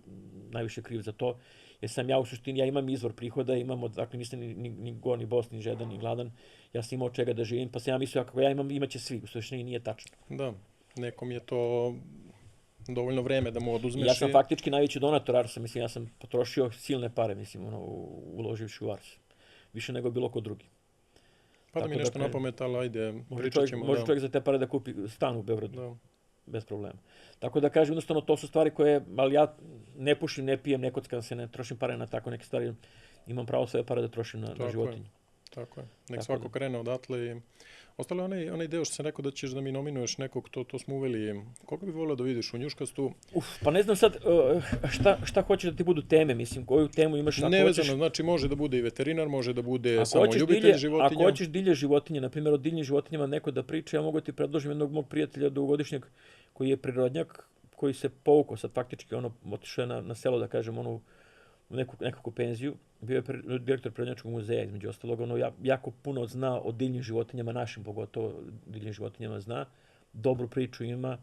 [SPEAKER 1] najviše kriv za to Jer sam ja u suštini, ja imam izvor prihoda, imam, dakle, nisam ni go, ni bos, ni žedan, ni gladan. Ja sam imao od čega da živim, pa sam ja mislio, ako ja imam, imaće svi. U suštini nije tačno.
[SPEAKER 2] Da, nekom je to dovoljno vreme da mu oduzmeš.
[SPEAKER 1] Ja sam faktički najveći donator Arsa, mislim, ja sam potrošio silne pare, mislim, uloživši u Ars. Više nego bilo ko drugi.
[SPEAKER 2] Pa da mi nešto napamet, ali ajde,
[SPEAKER 1] pričat ćemo. Može čovjek za te pare da kupi stan u Beogradu. Da. Bez problema. Tako da kažem, jednostavno, to su stvari koje, ali ja ne pušim, ne pijem, ne kockam se, ne trošim pare na tako neke stvari. Imam pravo sve pare da trošim na životinju.
[SPEAKER 2] Tako je. Nek svako krene odatle i... Ostalo je onaj deo što sam rekao da ćeš da mi nominuješ nekog, to smo uveli. Koga bi volio da vidiš u njuškastu?
[SPEAKER 1] Pa ne znam sad šta hoćeš da ti budu teme, mislim, koju temu imaš.
[SPEAKER 2] Nevezano, znači može da bude i veterinar, može da bude samo ljubitelj životinja.
[SPEAKER 1] Ako hoćeš divlje životinje, na primjer o divljim životinjama neko da priča, ja mogu ti predložim jednog mog prijatelja dugogodišnjeg koji je prirodnjak, koji se povukao sad faktički, otišao na selo, da kažem, u nekakvu penziju. Bio je direktor Prirodnjačkog muzeja, između ostalog, jako puno zna o divljim životinjama, našim pogotovo divljim životinjama zna, dobru priču ima,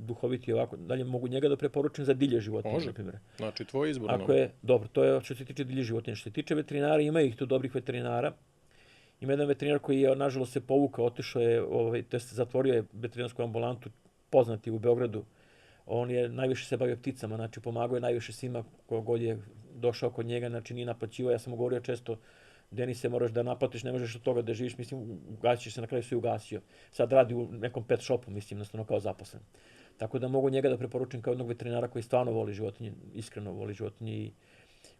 [SPEAKER 1] duhoviti ovako. Dalje mogu njega da preporučim za divlje životinje, na primjer.
[SPEAKER 2] Znači, tvoj izbor.
[SPEAKER 1] Ako je, dobro, to je što se tiče divlje životinje. Što se tiče veterinara, ima ih tu dobrih veterinara. Ima jedan veterinar koji je, nažalost, se povukao, otišao je, zatvorio je veterinarsku ambulantu, poznati u Beogradu. On je najviše se bavio pticama, znači pomagao je najviše svima kogod je došao kod njega, znači nije naplaćivao. Ja sam mu govorio često, Denise, moraš da naplatiš, ne možeš od toga da živiš, mislim, ugasit se, na kraju sve ugasio. Sad radi u nekom pet shopu, mislim, jednostavno kao zaposlen. Tako da mogu njega da preporučim kao jednog veterinara koji stvarno voli životinje, iskreno voli životinje i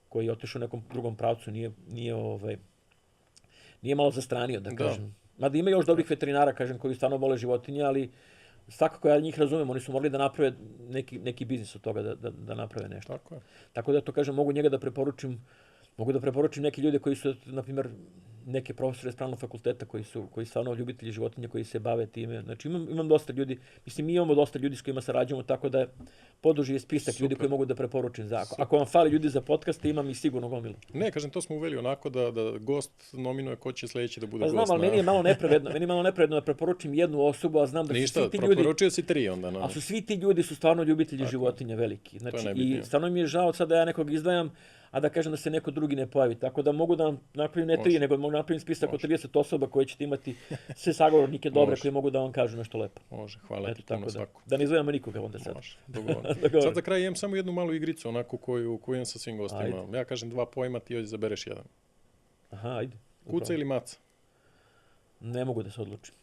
[SPEAKER 1] koji je otišao u nekom drugom pravcu, nije malo zastranio, da kažem. Mada ima još dobrih veterinara, kažem, koji stvarno vole životinje, ali svakako ja njih razumem, oni su morali da naprave neki biznis od toga, da naprave nešto.
[SPEAKER 2] Tako je.
[SPEAKER 1] Tako da to kažem, mogu njega da preporučim, mogu da preporučim neke ljude koji su, na primjer, neke profesore s pravnog fakulteta koji stvarno ljubitelji životinja, koji se bave time. Znači imam dosta ljudi, mislim mi imamo dosta ljudi s kojima sarađujemo, tako da poduži je spisak ljudi koji mogu da preporučim. Ako vam fali ljudi za podcaste, imam i sigurno gomilu.
[SPEAKER 2] Ne, kažem, to smo uveli onako da gost nominuje ko će sljedeći da bude gost.
[SPEAKER 1] Pa znam, ali meni je malo nepravedno da preporučim jednu osobu, a znam da su svi ti ljudi...
[SPEAKER 2] preporučio si 3 onda. No.
[SPEAKER 1] A su svi ti ljudi su stvarno ljubitelji životinja veliki. Znači, i stvarno mi je žao sad da ja nekog izdvajam, a da kažem da se neko drugi ne pojavi. Tako da mogu da vam napravim ne 3, nego mogu napravim spisak od 30 osoba koje ćete imati sve sagovornike dobre koji mogu da vam kažu nešto lepo.
[SPEAKER 2] Može, hvala ti puno svako.
[SPEAKER 1] Da ne izdvajamo nikoga onda sad.
[SPEAKER 2] Može, dogovorno. Sad za kraj imam samo jednu malu igricu, onako koju imam sa svim gostima. Ajde. Ja kažem 2 pojma, ti izabereš jedan.
[SPEAKER 1] Aha, ajde.
[SPEAKER 2] Kuca ili maca?
[SPEAKER 1] Ne mogu da se odlučim.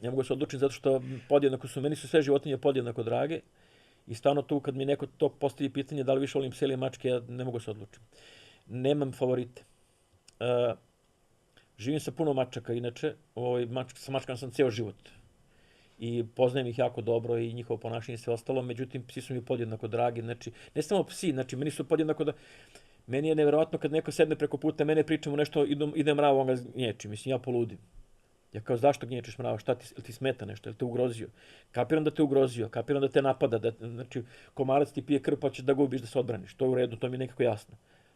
[SPEAKER 1] Ne mogu da se odlučim zato što podjednako su, meni su sve životinje podjednako drage. I stvarno tu kad mi neko to postavi pitanje da li više volim pse ili mačke, ja ne mogu se odlučiti. Nemam favorite. Živim sa puno mačaka, inače, sa mačkama sam ceo život. I poznajem ih jako dobro i njihovo ponašanje i sve ostalo, međutim, psi su mi podjednako dragi. Znači, ne samo psi, znači, meni su podjednako da... Meni je nevjerovatno kad neko sedne preko puta, mene pričamo nešto, ide mrav, on ga gnječi. Mislim, ja poludim. Ja kao, zašto gnječeš mrava? Šta ti smeta nešto? Je li te ugrozio? Kapiram da te ugrozio, kapiram da te napada, znači komarac ti pije krv pa ćeš da ga ubiš da se odbraniš. To je u redu, to mi je nekako jasno.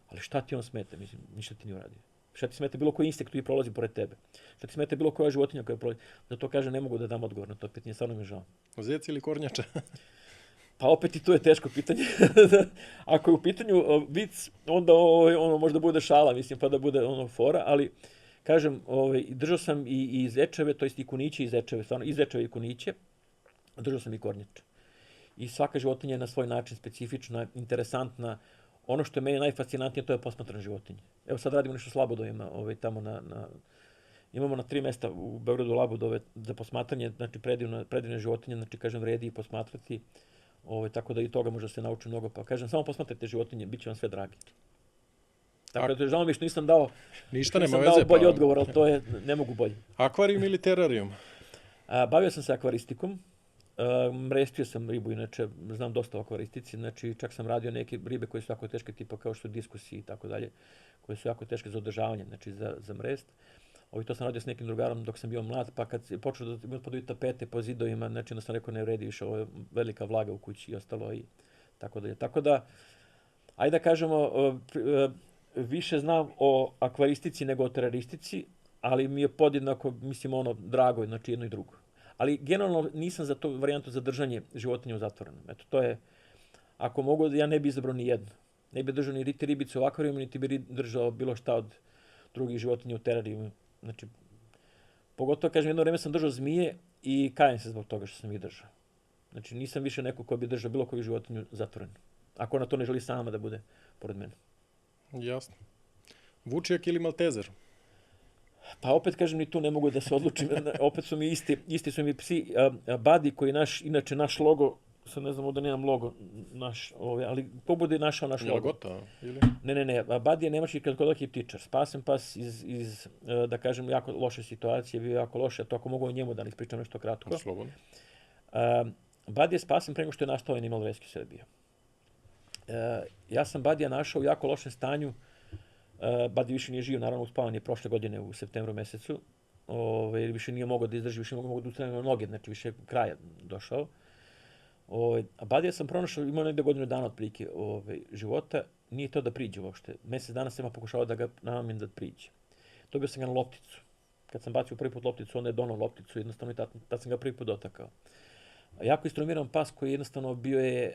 [SPEAKER 1] Ali šta ti on smeta? Mislim, ništa ti nije uradio. Šta ti smeta bilo koji insekt koji prolazi pored tebe? Šta ti smeta bilo koja životinja koja prolazi? Zato kaže, ne mogu da dam odgovor na to pitanje, stvarno mi je žao.
[SPEAKER 2] Zec ili kornjača?
[SPEAKER 1] Pa opet i to je teško pitanje. Ako je u pitanju vic, onda možda bude šala, mislim, pa da bude fora, ali kažem, držao sam i zečeve, to jest i kuniće i zečeve, stvarno i zečeve i kuniće, držao sam i kornjače. I svaka životinja je na svoj način specifična, interesantna. Ono što je meni najfascinantnije, to je posmatran životinje. Evo sad radimo nešto s labudovima, tamo imamo na 3 mesta u Beogradu labudove za posmatranje, znači predivne životinje, znači kažem vredi i posmatrati, tako da i toga možda se nauči mnogo, pa kažem samo posmatrajte životinje, bit će vam sve dragi. Tako da žao mi što nisam dao bolji odgovor, ali to je, ne mogu bolje.
[SPEAKER 2] Akvarijum ili terarijum?
[SPEAKER 1] Bavio sam se akvaristikom, mrestio sam ribu, inače znam dosta o akvaristici, znači čak sam radio neke ribe koje su jako teške, tipa kao što diskusi i tako dalje, koje su jako teške za održavanje, znači za mrest. To sam radio s nekim drugarom dok sam bio mlad, pa kad je počeo da padaju tapete po zidovima, znači onda sam rekao ne vredi više, ovo je velika vlaga u kući i ostalo i tako dalje. Tako da, ajde da kažemo, više znam o akvaristici nego o teraristici, ali mi je podjednako, mislim, drago, znači jedno i drugo. Ali generalno nisam za to varijantu za držanje životinja u zatvorenom. Eto, to je, ako mogu, ja ne bi izabrao ni jedno. Ne bi držao ni ribice u akvarijuma, niti bi držao bilo šta od drugih životinja u terarijumu. Znači, pogotovo, kažem, jedno vreme sam držao zmije i kajem se zbog toga što sam ih držao. Znači, nisam više neko ko bi držao bilo koju životinju zatvorenu. Ako ona to ne želi sama da bude pored mene.
[SPEAKER 2] Jasno. Vučijak ili Maltezer?
[SPEAKER 1] Pa opet, kažem, ni tu ne mogu da se odlučim. Opet su mi isti su mi psi. Buddy koji inače naš logo, sad ne znam da nemam logo naš, ali ko bude našao naš logo?
[SPEAKER 2] Lagota ili?
[SPEAKER 1] Ne. Buddy je nemački kratkodaki ptičar. Spasen pas iz, da kažem, jako loše situacije, bio jako loše, a to ako mogu o njemu da ispričam nešto kratko.
[SPEAKER 2] Slobodno.
[SPEAKER 1] Buddy je spasen pre nego što je nastao Animal Rescue Srbija. Ja sam Budija našao u jako lošem stanju. Buddy više nije živio, naravno uspavan je prošle godine u septembru mesecu. Više nije mogao da izdrži, više nije mogao da ustane na noge, znači više kraja došao. A Budija sam pronašao, imao negde godinu dana otprilike života, nije to da priđe uopšte. Mesec dana sam pokušao da ga namamim da priđe. Dobio sam ga na lopticu. Kad sam bacio prvi put lopticu, onda je donao lopticu, jednostavno i tad sam ga prvi put dotakao. Jako istrumiran pas koji jednostavno bio je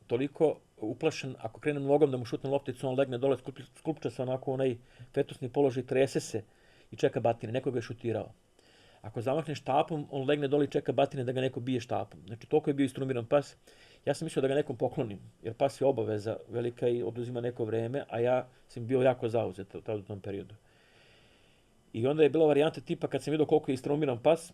[SPEAKER 1] toliko uplašen, ako krenem nogom da mu šutnem lopticu, on legne dole, sklupča se onako onaj fetusni položaj, trese se i čeka batine, neko ga je šutirao. Ako zamahne štapom, on legne dole i čeka batine da ga neko bije štapom. Znači, toliko je bio istrumiran pas. Ja sam mislio da ga nekom poklonim, jer pas je obaveza velika i oduzima neko vreme, a ja sam bio jako zauzet u tom periodu. I onda je bila varijanta tipa, kad sam vidio koliko je istrumiran pas,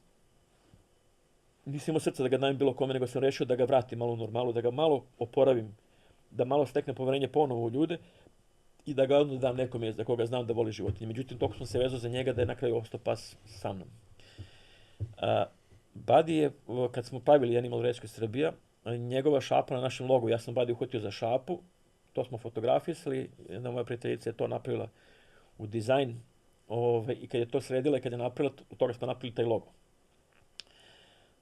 [SPEAKER 1] nisam imao srca da ga dajem bilo kome, nego sam rešio da ga vratim malo u normalu, da ga malo oporavim, da malo stekne poverenje ponovo u ljude i da ga odmah dam nekome za koga znam da voli životinje. Međutim, toliko sam se vezao za njega da je na kraju ostao pas sa mnom. Buddy je, kad smo pravili Animal Rescue Srbija, njegova šapa na našem logu, ja sam Buddy uhvatio za šapu, to smo fotografisali, jedna moja prijateljica je to napravila u dizajn i kad je to sredila i kad je napravila, od toga smo napravili taj logo.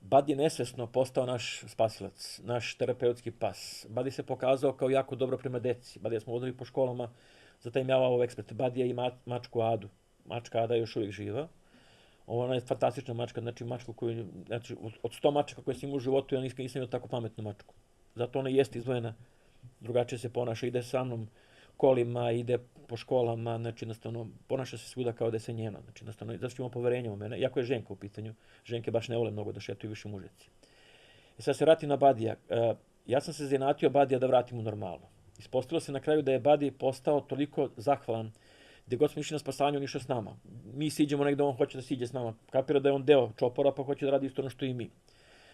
[SPEAKER 1] Buddy je nesvesno postao naš spasilac, naš terapeutski pas. Buddy se pokazao kao jako dobro prema deci. Buddy smo vodili po školama za taj mjavao ekspert. Buddy je i mačku Adu. Mačka Ada je još uvijek živa. Ona je fantastična mačka, znači mačku koju, znači od 100 mačaka koje sam imao u životu, ja nisam imao tako pametnu mačku. Zato ona jeste izdvojena, drugačije se ponaša, ide sa mnom kolima, ide po školama, znači jednostavno ponaša se svuda kao da je se njena. Znači jednostavno, zašto ima poverenje u mene, iako je ženka u pitanju. Ženke baš ne vole mnogo da šetuju više mužeci. I sad se vratim na Budija. Ja sam se zanatio Budija da vratim u normalu. Ispostavilo se na kraju da je Buddy postao toliko zahvalan, gdje god smo išli na spasanje, on išao s nama. Mi siđemo negdje, on hoće da siđe s nama. Kapira da je on deo čopora, pa hoće da radi isto ono što i mi.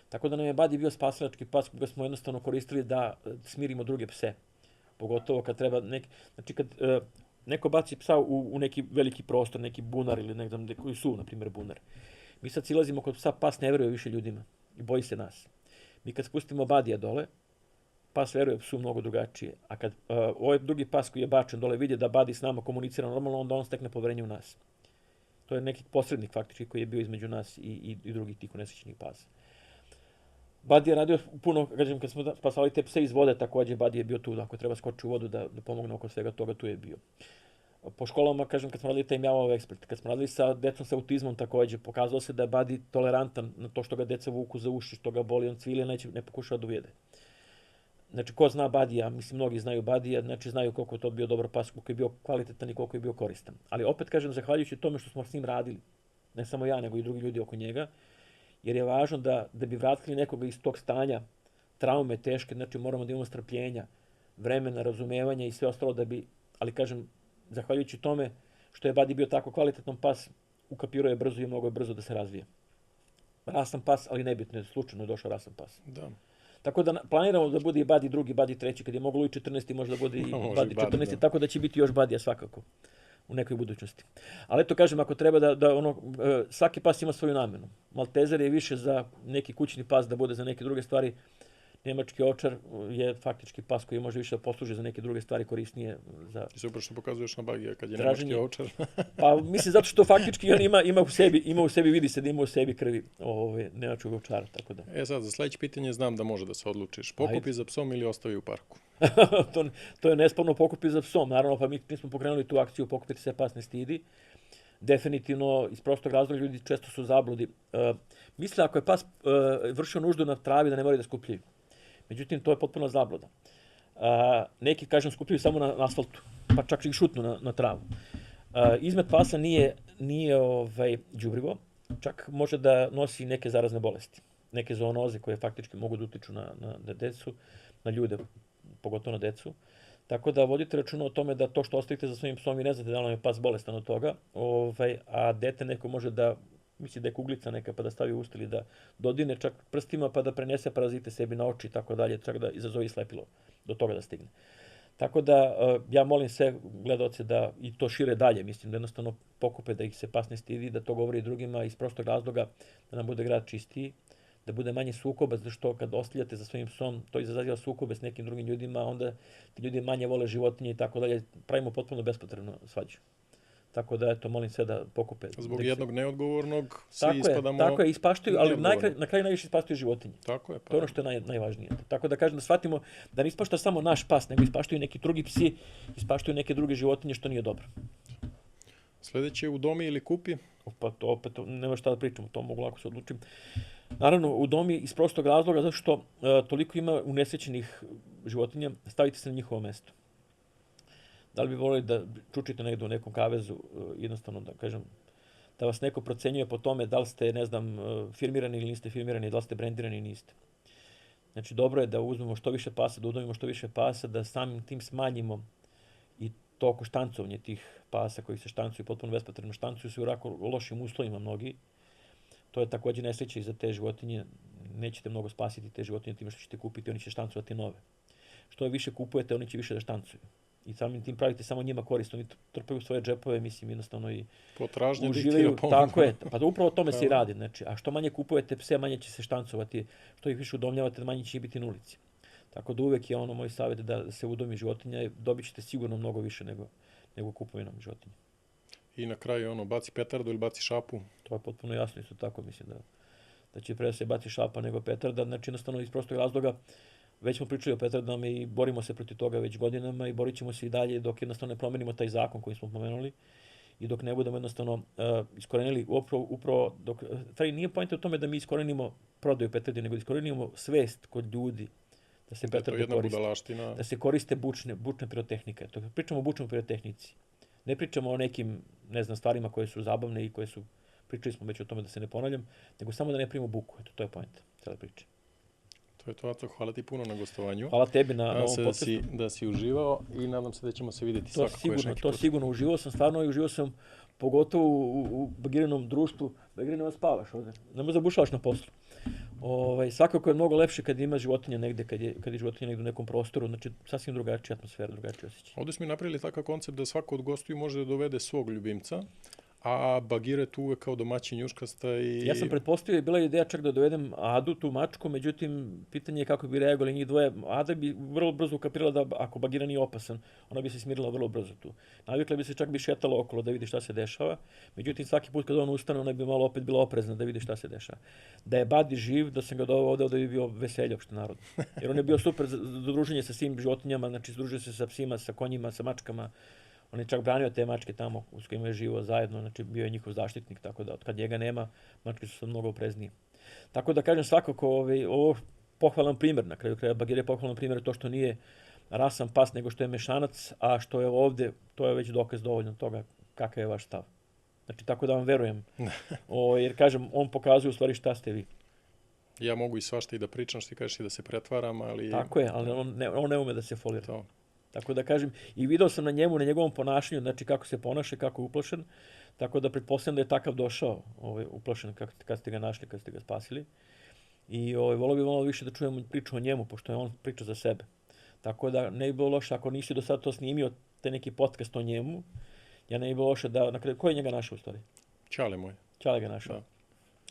[SPEAKER 1] Tako da nam je Buddy bio spasilački pas koga smo jednostavno koristili da smirimo druge pse. Pogotovo kad treba znači kad neko baci psa u neki veliki prostor, neki bunar ili negdje koji su, na primjer, bunar. Mi sad silazimo kod psa, pas ne veruje više ljudima i boji se nas. Mi kad spustimo Budija dole, pas veruje psu mnogo drugačije. A kad ovaj drugi pas koji je bačen dole vidi da Buddy s nama komunicira normalno, onda on stekne poverenje u nas. To je neki posrednik faktički koji je bio između nas i drugih tih nesrećnih pasa. Buddy je radio puno, kažem, kad smo spasali te pse iz vode, također Buddy je bio tu, ako treba skoči u vodu da pomogne oko svega toga, tu je bio. Po školama, kažem, kad smo radili taj mjavao ekspert, kad smo radili sa decom sa autizmom također, pokazalo se da je Buddy tolerantan na to što ga deca vuku za uši, što ga boli, on cvili, ne pokušava da ujede. Znači, ko zna Budija, mislim, mnogi znaju Budija, znači znaju koliko je to bio dobar pas, koliko je bio kvalitetan i koliko je bio koristan. Ali opet, kažem, zahvaljujući tome što smo s njim radili, ne samo ja, nego i drugi ljudi oko njega, jer je važno da bi vratili nekoga iz tog stanja, traume teške, znači moramo da imamo strpljenja, vremena, razumevanja i sve ostalo da bi, ali kažem, zahvaljujući tome što je Buddy bio tako kvalitetan pas, ukapirao je brzo i mnogo je brzo da se razvije. Rasan pas, ali nebitno je, slučajno je došao rasan pas.
[SPEAKER 2] Da.
[SPEAKER 1] Tako da planiramo da bude i Buddy drugi, Buddy treći, kad je moglo i 14. može da bude i Buddy 14. Da. Tako da će biti još Budija svakako u nekoj budućnosti. Ali eto kažem, ako treba svaki pas ima svoju namenu. Maltezer je više za neki kućni pas da bude za neke druge stvari. Nemački ovčar je faktički pas koji može više da posluži za neke druge stvari korisnije.
[SPEAKER 2] I super što pokazuješ na Budija kad je nemački ovčar.
[SPEAKER 1] Pa mislim zato što faktički on ima u sebi, vidi se da ima u sebi krvi nemačkog ovčara. Tako da.
[SPEAKER 2] Sad, za sljedeće pitanje znam da može da se odlučiš. Pokupi za psom ili ostavi u parku?
[SPEAKER 1] To je nesporno, pokupi za psom. Naravno, pa mi smo pokrenuli tu akciju Pokupiti se, pas ne stidi. Definitivno, iz prostog razloga ljudi često su u zabludi. Misle ako je pas vršio nuždu na travi da ne moraju da skupljaju. Međutim, to je potpuno zabluda. Neki, kažem, skupljaju samo na asfaltu, pa čak i šutnu na travu. Izmet pasa nije đubrivo, čak može da nosi neke zarazne bolesti, neke zoonoze koje faktički mogu da utiču na decu, na ljude, pogotovo na decu. Tako da vodite računa o tome da to što ostavite za svojim psom i ne znate da li je pas bolestan od toga, a dete neko može da misli da je kuglica neka pa da stavi u usta ili da dodine čak prstima pa da prenese parazite sebi na oči i tako dalje, čak da izazove i slepilo, do toga da stigne. Tako da ja molim sve gledaoce da i to šire dalje, mislim da jednostavno pokupe da ih se pas ne stidi, da to govori i drugima iz prostog razloga da nam bude grad čistiji, da bude manje sukoba, zato što kad ostavljate za svojim psom, to izaziva sukobe s nekim drugim ljudima, onda ti ljudi manje vole životinje i tako dalje, pravimo potpuno bespotrebno svađu. Tako da, eto, molim sve da pokupe.
[SPEAKER 2] Zbog jednog neodgovornog svi ispadamo...
[SPEAKER 1] Tako je, ispaštuju, ali na kraju najviše ispaštuju životinje.
[SPEAKER 2] Tako je.
[SPEAKER 1] To je ono što je najvažnije. Tako da kažem da shvatimo da ne ispašta samo naš pas, nego ispaštuju neki drugi psi, ispaštuju neke druge životinje, što nije dobro.
[SPEAKER 2] Sljedeće, udomi ili kupi?
[SPEAKER 1] Pa to opet, nema šta da pričamo, to mogu lako se odlučim. Naravno, udomi iz prostog razloga, zato što toliko ima unesrećenih životinja, stavite se na njihovo mesto. Da li bi volili da čučite negdje u nekom kavezu, jednostavno da kažem, da vas neko procenjuje po tome da li ste, ne znam, firmirani ili niste firmirani, da li ste brendirani ili niste. Znači, dobro je da uzmemo što više pasa, da udomimo što više pasa, da samim tim smanjimo i to oko štancovanje tih pasa koji se štancuju, potpuno bespotrebno štancuju se u jako lošim uslovima mnogi. To je također nesreća i za te životinje. Nećete mnogo spasiti te životinje time što ćete kupiti, oni će štancovati nove. Što više kupujete, oni će više da štancuju. I samim tim pravite samo njima korist, oni trpaju svoje džepove, mislim, jednostavno i
[SPEAKER 2] potražnje
[SPEAKER 1] uživaju. Tako je, pa upravo o tome se i radi. Znači, a što manje kupujete pse, manje će se štancovati, što ih više udomljavate, manje će biti na ulici. Tako da uvek je ono moj savjet da se udomi životinja i dobit ćete sigurno mnogo više nego kupovinom životinja.
[SPEAKER 2] I na kraju baci petardu ili baci šapu?
[SPEAKER 1] To je potpuno jasno, isto tako mislim da će pre da se baci šapa nego petarda, znači jednostavno iz prostog razloga. Već smo pričali o petardama i borimo se protiv toga već godinama i borit ćemo se i dalje dok jednostavno ne promenimo taj zakon koji smo pomenuli i dok ne budemo jednostavno iskorenili upravo dok... Stvari, nije pojenta u tome da mi iskorenimo prodaju petardi, nego da iskorenimo svest kod ljudi da se petarde koriste. Da se koriste bučne pirotehnike. Pričamo o bučnoj pirotehnici. Ne pričamo o nekim, ne znam, stvarima koje su zabavne i koje su... Pričali smo već o tome da se ne ponavljam, nego samo da ne primimo buku. Eto, to je pojenta cijele priče.
[SPEAKER 2] To je to, Aco, hvala ti puno na gostovanju.
[SPEAKER 1] Hvala tebi na ovom podcastu.
[SPEAKER 2] Da si uživao i nadam se da ćemo se vidjeti svakako još neki put.
[SPEAKER 1] To sigurno, uživao sam stvarno i uživao sam pogotovo u bagiranom društvu. Bagirano spavaš ovdje, ne zabušavaš na poslu. Svakako je mnogo lepše kad ima životinja negdje, kad je životinja negdje u nekom prostoru, znači sasvim drugačija atmosfera, drugačiji osjećaj.
[SPEAKER 2] Ovdje smo i napravili takav koncept da svako od gostiju može da dovede svog ljubimca, a Bagira je tu uvek kao domaćin njuškasta i...
[SPEAKER 1] Ja sam pretpostavio, bila je ideja čak da dovedem Adu, tu mačku, međutim, pitanje je kako bi reagovali njih dvoje. Ada bi vrlo brzo ukapirala da ako Bagira nije opasan, ona bi se smirila vrlo brzo tu. Navikla bi se čak bi šetala okolo da vidi šta se dešava, međutim, svaki put kad on ustane, ona bi malo opet bila oprezna da vidi šta se dešava. Da je Badi živ, da sam ga doveo ovdje, da bi bio veselje opšte narodu. Jer on je bio super za druženje sa svim životinjama, znači združio se sa psima, sa konjima, sa mačkama. On je čak branio te mačke tamo s kojima je živo zajedno, znači bio je njihov zaštitnik, tako da od kad njega nema, mačke su sad mnogo opreznije. Tako da kažem svakako ovo pohvalan primjer, na kraju kraja Bagira je pohvalan primjer to što nije rasan pas nego što je mešanac, a što je ovdje, to je već dokaz dovoljno toga kakav je vaš stav. Znači tako da vam verujem, jer kažem, on pokazuje u stvari šta ste vi.
[SPEAKER 2] Ja mogu i svašta i da pričam, što ti kažeš i da se pretvaram, ali...
[SPEAKER 1] Tako je, ali on ne ume da se folira. To. Tako da kažem, i video sam na njegovom ponašanju, znači kako se ponaša, kako je uplašen, tako da pretpostavljam da je takav došao uplašen kad ste ga našli, kad ste ga spasili. I volio bi malo više da čujemo priču o njemu, pošto je on priča za sebe. Tako da ne bi bilo loše, ako nisi do sada to snimio, te neki podcast o njemu, ja ne bi bilo loše da, na kraju, ko je njega našao u stvari?
[SPEAKER 2] Čale moj.
[SPEAKER 1] Čale ga našao. Da.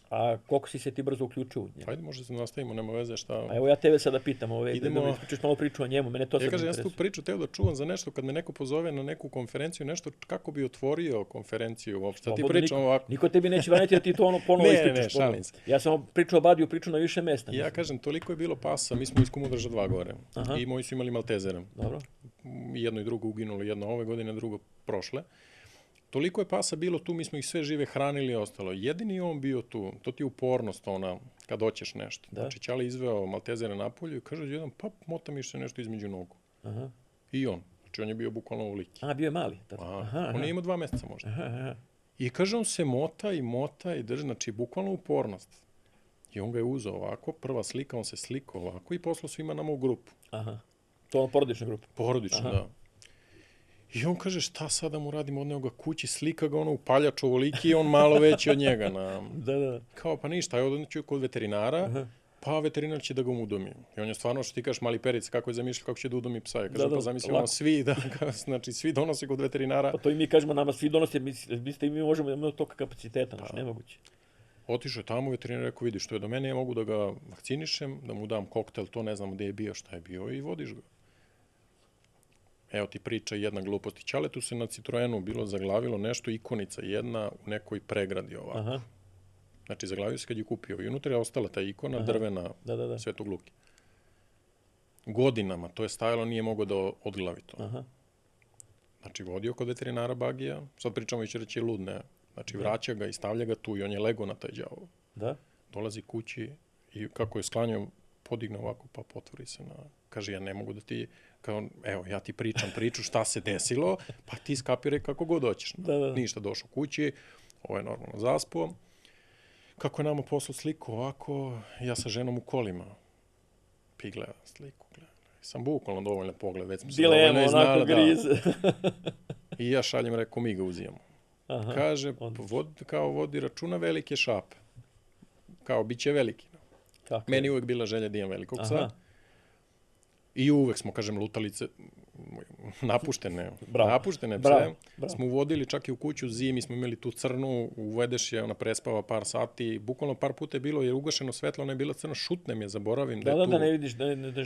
[SPEAKER 1] A koliko si se ti brzo uključio u njemu?
[SPEAKER 2] Ajde, možda se nastavimo, nema veze šta...
[SPEAKER 1] A evo ja tebe sada pitam, idemo... da mi ispričaš malo priču o njemu, mene to sad interesuje.
[SPEAKER 2] Ja tu priču teo da čuvam za nešto, kad me neko pozove na neku konferenciju, nešto kako bi otvorio konferenciju uopšte. Ti pričam ovako...
[SPEAKER 1] Niko tebi neće braniti da ti to ponovo ispričaš.
[SPEAKER 2] Ne, šalim se.
[SPEAKER 1] Ja sam pričao o Badiju, pričao na više mesta.
[SPEAKER 2] Ja kažem, toliko je bilo pasa, mi smo iz Kumudrža 2 gore. Aha. I moji su imali Maltezera.
[SPEAKER 1] Dobro.
[SPEAKER 2] Jedno i drugo uginulo, jedno ove godine, drugo prošle. Toliko je pasa bilo tu, mi smo ih sve žive hranili i ostalo. Jedini on bio tu, to ti je upornost ona, kad hoćeš nešto. Da. Znači, Ćale izveo Maltezera napolju i kaže jedan, pa mota mi se nešto između nogu.
[SPEAKER 1] Aha.
[SPEAKER 2] I on. Znači, on je bio bukvalno ovoliki.
[SPEAKER 1] Bio je mali.
[SPEAKER 2] On je imao 2 meseca možda.
[SPEAKER 1] Aha.
[SPEAKER 2] I kaže, on se mota i drži, znači, bukvalno upornost. I on ga je uzeo ovako, prva slika, on se slikao ovako i poslao svima nama u grupu.
[SPEAKER 1] Aha. To je ono porodična grupa.
[SPEAKER 2] Porodično, da. I on kaže, šta sad da mu radim, odneo ga kući, slika ga ono upaljač ovoliki i on malo veći od njega.
[SPEAKER 1] Da.
[SPEAKER 2] Kao, pa ništa, ja odneću kod veterinara, pa veterinar će da ga udomi. I on je stvarno, što ti kažeš, mali peric, kako je zamišljao, kako će da udomi psa. Ja kažem, pa zamislimo svi, znači svi donose kod veterinara.
[SPEAKER 1] Pa to i mi kažemo, nama svi donose, mislite i mi možemo imati toga kapaciteta, znači nemoguće.
[SPEAKER 2] Otišao je tamo, veterinar rekao, vidi, što je do mene, ja mogu da ga vakcinišem, da mu dam koktel, to ne znam gde je bio, šta je bio i vodiš ga. Evo ti priča jedna glupost. Ćaletu se na Citroenu bilo zaglavilo nešto, ikonica jedna u nekoj pregradi ovako.
[SPEAKER 1] Aha.
[SPEAKER 2] Znači, zaglavio se kad je kupio. I unutra je ostala ta ikona drvena Svetog Luke. Godinama to je stajalo, nije mogao da odglavi to.
[SPEAKER 1] Aha.
[SPEAKER 2] Znači, vodio kod veterinara Bagija, sad pričamo i će reći lud, ne. Znači, vraća ga i stavlja ga tu i on je lego na taj đavo.
[SPEAKER 1] Da.
[SPEAKER 2] Dolazi kući i kako je sklanjao, podigne ovako pa potvori se na... Kaže, ja ne mogu da ti... Kao, evo, ja ti pričam priču šta se desilo, pa ti skapiraj kako god hoćeš. Ništa, došao kući, ovo je normalno zaspo. Kako je nama poslao sliku ovako, ja sa ženom u kolima. Pi gleda sliku, gleda. Sam bukvalno dovoljno pogled, već smo se dovoljno iznali. I ja šaljem, rekao, mi ga uzijemo.
[SPEAKER 1] Aha,
[SPEAKER 2] kaže, kao vodi računa velike šape. Kao, bit će veliki. Meni uvek bila želja da imam velikog psa. I uvek smo, kažem, lutalice, napuštene pse. Smo uvodili čak i u kuću zimi, smo imali tu crnu, uvedeš je, ona prespava par sati. Bukvalno par puta je bilo, jer ugašeno svetlo, ona je bila crna, šutnem je, zaboravim da je tu.
[SPEAKER 1] Da, ne vidiš,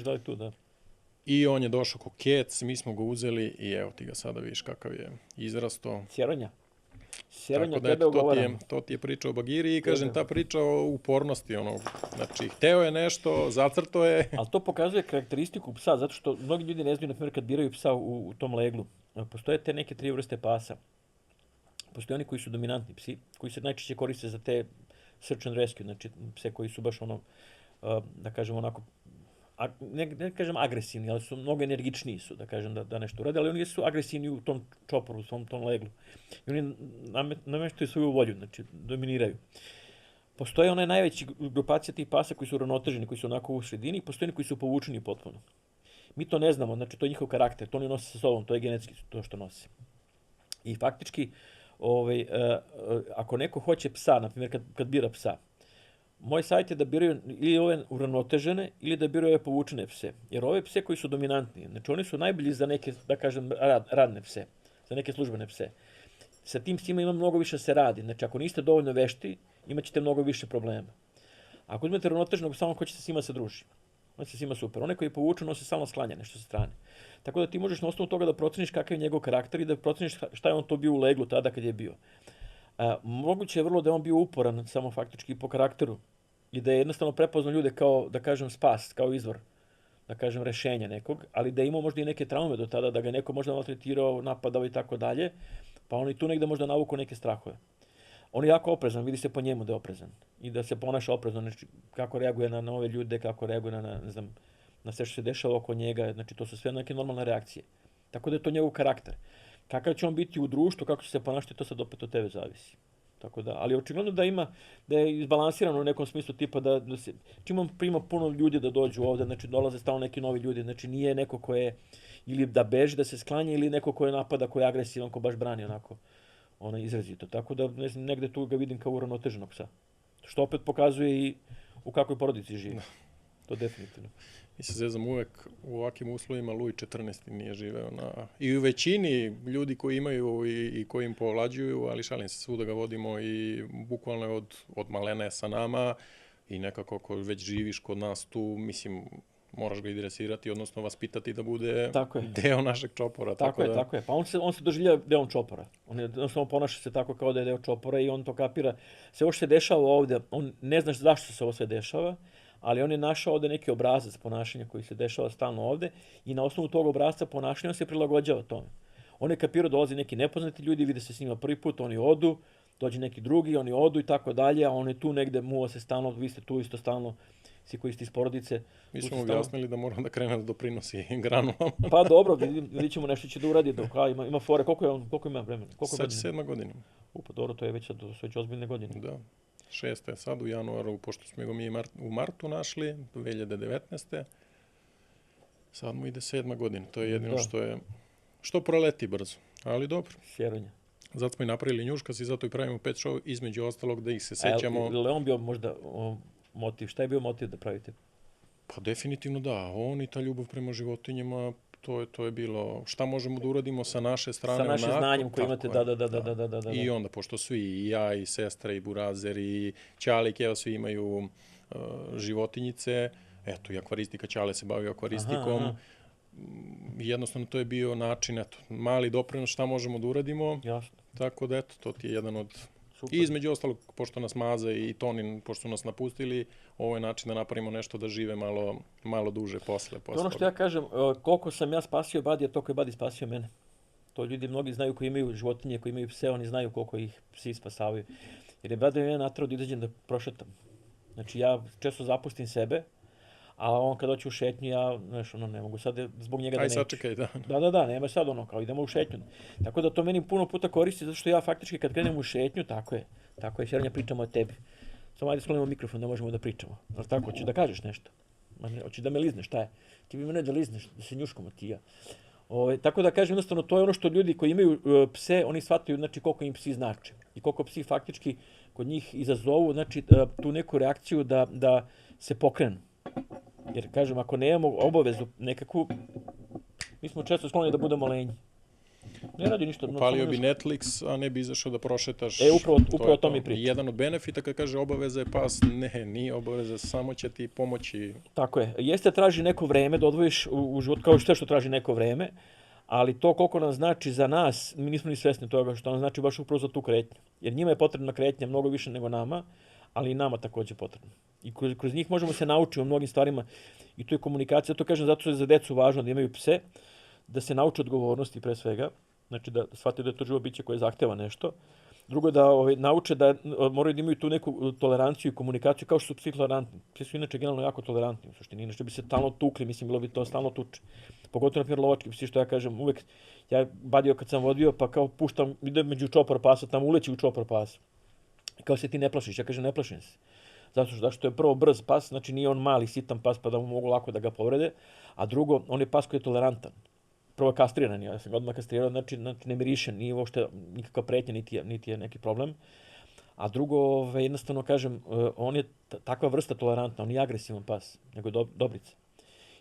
[SPEAKER 1] da je tu, da.
[SPEAKER 2] I on je došao ko kec, mi smo ga uzeli i evo ti ga sada vidiš kakav je izrasto.
[SPEAKER 1] Sjeronja tebe ugovaram.
[SPEAKER 2] To ti je priča o Bagiri i kažem ta priča o upornosti. Znači, hteo je nešto, zacrto je.
[SPEAKER 1] Ali to pokazuje karakteristiku psa, zato što mnogi ljudi ne znaju, na primjer, kad biraju psa u tom leglu. Postoje te neke 3 vrste pasa. Postoje oni koji su dominantni psi, koji se najčešće koriste za te search and rescue, znači pse koji su baš da kažem onako, ne kažem agresivni, ali su mnogo energičniji su, da kažem, da nešto urade, ali oni su agresivni u tom čoporu, u tom leglu. I oni nameštaju svoju volju, znači dominiraju. Postoje onaj najveći grupacija tih pasa koji su uravnoteženi, koji su onako u sredini, i postoje oni koji su povučeni potpuno. Mi to ne znamo, znači to je njihov karakter, to oni nose sa sobom, to je genetski to što nose. I faktički, ako neko hoće psa, na primjer kad bira psa, moj savjet je da biraju ili ove uravnotežene ili da biraju ove povučene pse. Jer ove pse koji su dominantni, znači oni su najbolji za neke, da kažem, radne pse, za neke službene pse. Sa tim psima ima mnogo više se radi. Znači ako niste dovoljno vešti, imat ćete mnogo više problema. Ako uzmete uravnoteženog psa, on hoće se s njima se druži. On se s njima super. Onaj koji je povučen, on se stalno sklanja nešto sa strane. Tako da ti možeš na osnovu toga da proceniš kakav je njegov karakter i da proceniš šta je on to bio u leglu tada kad je bio. Moguće je vrlo da je on bio uporan samo faktički po karakteru i da je jednostavno prepoznao ljude kao, da kažem, spas, kao izvor, da kažem, rešenja nekog, ali da je imao možda i neke traume do tada, da ga neko možda maltretirao, napadao i tako dalje, pa on i tu negde možda navukao neke strahove. On je jako oprezan, vidi se po njemu da je oprezan i da se ponaša oprezno, znači kako reaguje na ove ljude, kako reaguje na sve što se dešava oko njega, znači to su sve neke normalne reakcije. Tako da je to njegov karakter. Kakav će on biti u društvu, kako će se ponašati, to sad opet od tebe zavisi. Tako da, ali očigledno da je izbalansirano u nekom smislu tipa da se, čim on prima puno ljudi da dođu ovde, znači dolaze stalno neki novi ljudi, znači nije neko ko je ili da beži, da se sklanja ili neko ko je napada, ko je agresivan, ko baš brani onako izrazito. Tako da, ne znam, negde tu ga vidim kao uravnoteženog psa. Što opet pokazuje i u kakvoj porodici živi. To definitivno.
[SPEAKER 2] Mi se zezam uvek u ovakvim uslovima, Luj 14. nije živeo i u većini ljudi koji imaju i koji im povlađuju, ali šalim se, svuda ga vodimo i bukvalno je od malene sa nama i nekako ako već živiš kod nas tu, mislim, moraš ga i dresirati, odnosno vaspitati da bude deo našeg čopora.
[SPEAKER 1] Tako je. Pa on se doživljava deom čopora. On ponaša se tako kao da je deo čopora i on to kapira. Sve ovo što se dešava ovde, on ne znaš zašto se ovo sve dešava, ali on je našao ovde neki obrazac ponašanja koji se dešava stalno ovde i na osnovu tog obrazca ponašanja on se prilagođava tome. On je kapirao, dolazi neki nepoznati ljudi, vide se s njima prvi put, oni odu, dođe neki drugi, oni odu i tako dalje, a on je tu negde, muva se stalno, vi ste tu isto stalno, svi koji ste iz porodice.
[SPEAKER 2] Mi smo objasnili da mora da krene da doprinosi granulama.
[SPEAKER 1] Pa dobro, vidit ćemo nešto će da uradi, ima fore, koliko ima vremena?
[SPEAKER 2] Sad će 7. godina.
[SPEAKER 1] Pa dobro, to je već ozbiljne godine.
[SPEAKER 2] Da. 6. je sad u januaru, pošto smo ga mi u martu našli, 2019. Sad mu ide 7. godina. To je jedino što proleti brzo. Ali dobro.
[SPEAKER 1] Sjeronja.
[SPEAKER 2] Zato smo i napravili njuškas i zato i pravimo pet show, između ostalog da ih se sećamo.
[SPEAKER 1] Je li on bio možda motiv? Šta je bio motiv da pravite?
[SPEAKER 2] Pa definitivno da. On i ta ljubav prema životinjama, to je bilo šta možemo da uradimo sa naše strane.
[SPEAKER 1] Sa našim znanjem koje imate, da.
[SPEAKER 2] I onda, pošto svi, i ja, i sestra, i Burazer, i Ćalik, evo svi imaju životinjice, eto, i akvaristika, Ćale se bavio akvaristikom. Aha. Jednostavno, to je bio način, eto, mali doprinos šta možemo da uradimo.
[SPEAKER 1] Jasno.
[SPEAKER 2] Tako da, eto, to ti je jedan od... Super. I između ostalog, pošto nas Maza i Tonin, pošto su nas napustili, ovo je način da napravimo nešto da žive malo duže posle.
[SPEAKER 1] Ono što ja kažem, koliko sam ja spasio Badija, toliko je Badi spasio mene. To ljudi mnogi znaju koji imaju životinje, koji imaju pse, oni znaju koliko ih psi spasavaju. Jer je Badi me natrao da izađem da prošetam. Znači ja često zapustim sebe, a on kad doći u šetnju, ja ne mogu sad zbog njega da neću.
[SPEAKER 2] Aj sačekaj, da.
[SPEAKER 1] Da, nema sad kao idemo u šetnju. Tako da to meni puno puta koristi, zato što ja faktički kad krenem u šetnju, tako je, Šeronja, pričamo o tebi. Samo ajde sklonimo mikrofon da možemo da pričamo. Ali tako, hoćeš da kažeš nešto? Hoćeš da me lizneš, šta je? Ti bi mene da lizneš, da se njuškamo ti ja. Tako da kažem, jednostavno, to je ono što ljudi koji imaju pse, oni shvataju, znači, koliko im psi znače. I koliko psi faktički kod njih izazovu, znači, tu neku reakciju da se pokrenu. Jer, kažem, ako nemamo obavezu nekakvu, mi smo često skloni da budemo lenji. Ne radi ništa.
[SPEAKER 2] Upalio bi Netflix, a ne bi izašao da prošetaš.
[SPEAKER 1] Upravo to mi priča.
[SPEAKER 2] Jedan od benefita kad kaže obaveza je pas, ne, nije obaveza, samo će ti pomoći.
[SPEAKER 1] Tako je. Jeste traži neko vreme da odvojiš u život, kao sve što traži neko vreme, ali to koliko nam znači za nas, mi nismo ni svesni toga što nam znači baš upravo za tu kretnju. Jer njima je potrebna kretnja mnogo više nego nama, ali i nama također potrebno. I kroz njih možemo se naučiti o mnogim stvarima i to je komunikacija. To kažem zato što je za decu važno da imaju pse, da se nauče odgovornosti pre svega, znači da shvataju da je to živo biće koje zahteva nešto. Drugo, da nauče da moraju da imaju tu neku toleranciju i komunikaciju kao što su psi tolerantni. Psi su inače generalno jako tolerantni, u suštini, inače bi se stalno tukli, mislim, bilo bi to stalno tuče. Pogotovo, na primjer, lovački psi, što ja kažem, uvek, ja Badio kad sam vodio, pa kao puštam, ide među čopor pasa, tamo uleći u čopor pasa. Kao se ti ne plašiš, ja kažem ne plašim se. Zato što je prvo brz pas, znači nije on mali, sitan pas pa da mu mogu lako da ga povrede, a drugo, on je pas koji je tolerantan. Prvo je kastriran, ja sam ga odmah kastrirao, znači ne miriše, nije uopšte nikakva pretnja, niti je neki problem. A drugo, jednostavno kažem, on je takva vrsta tolerantna, on nije agresivan pas, nego dobrica.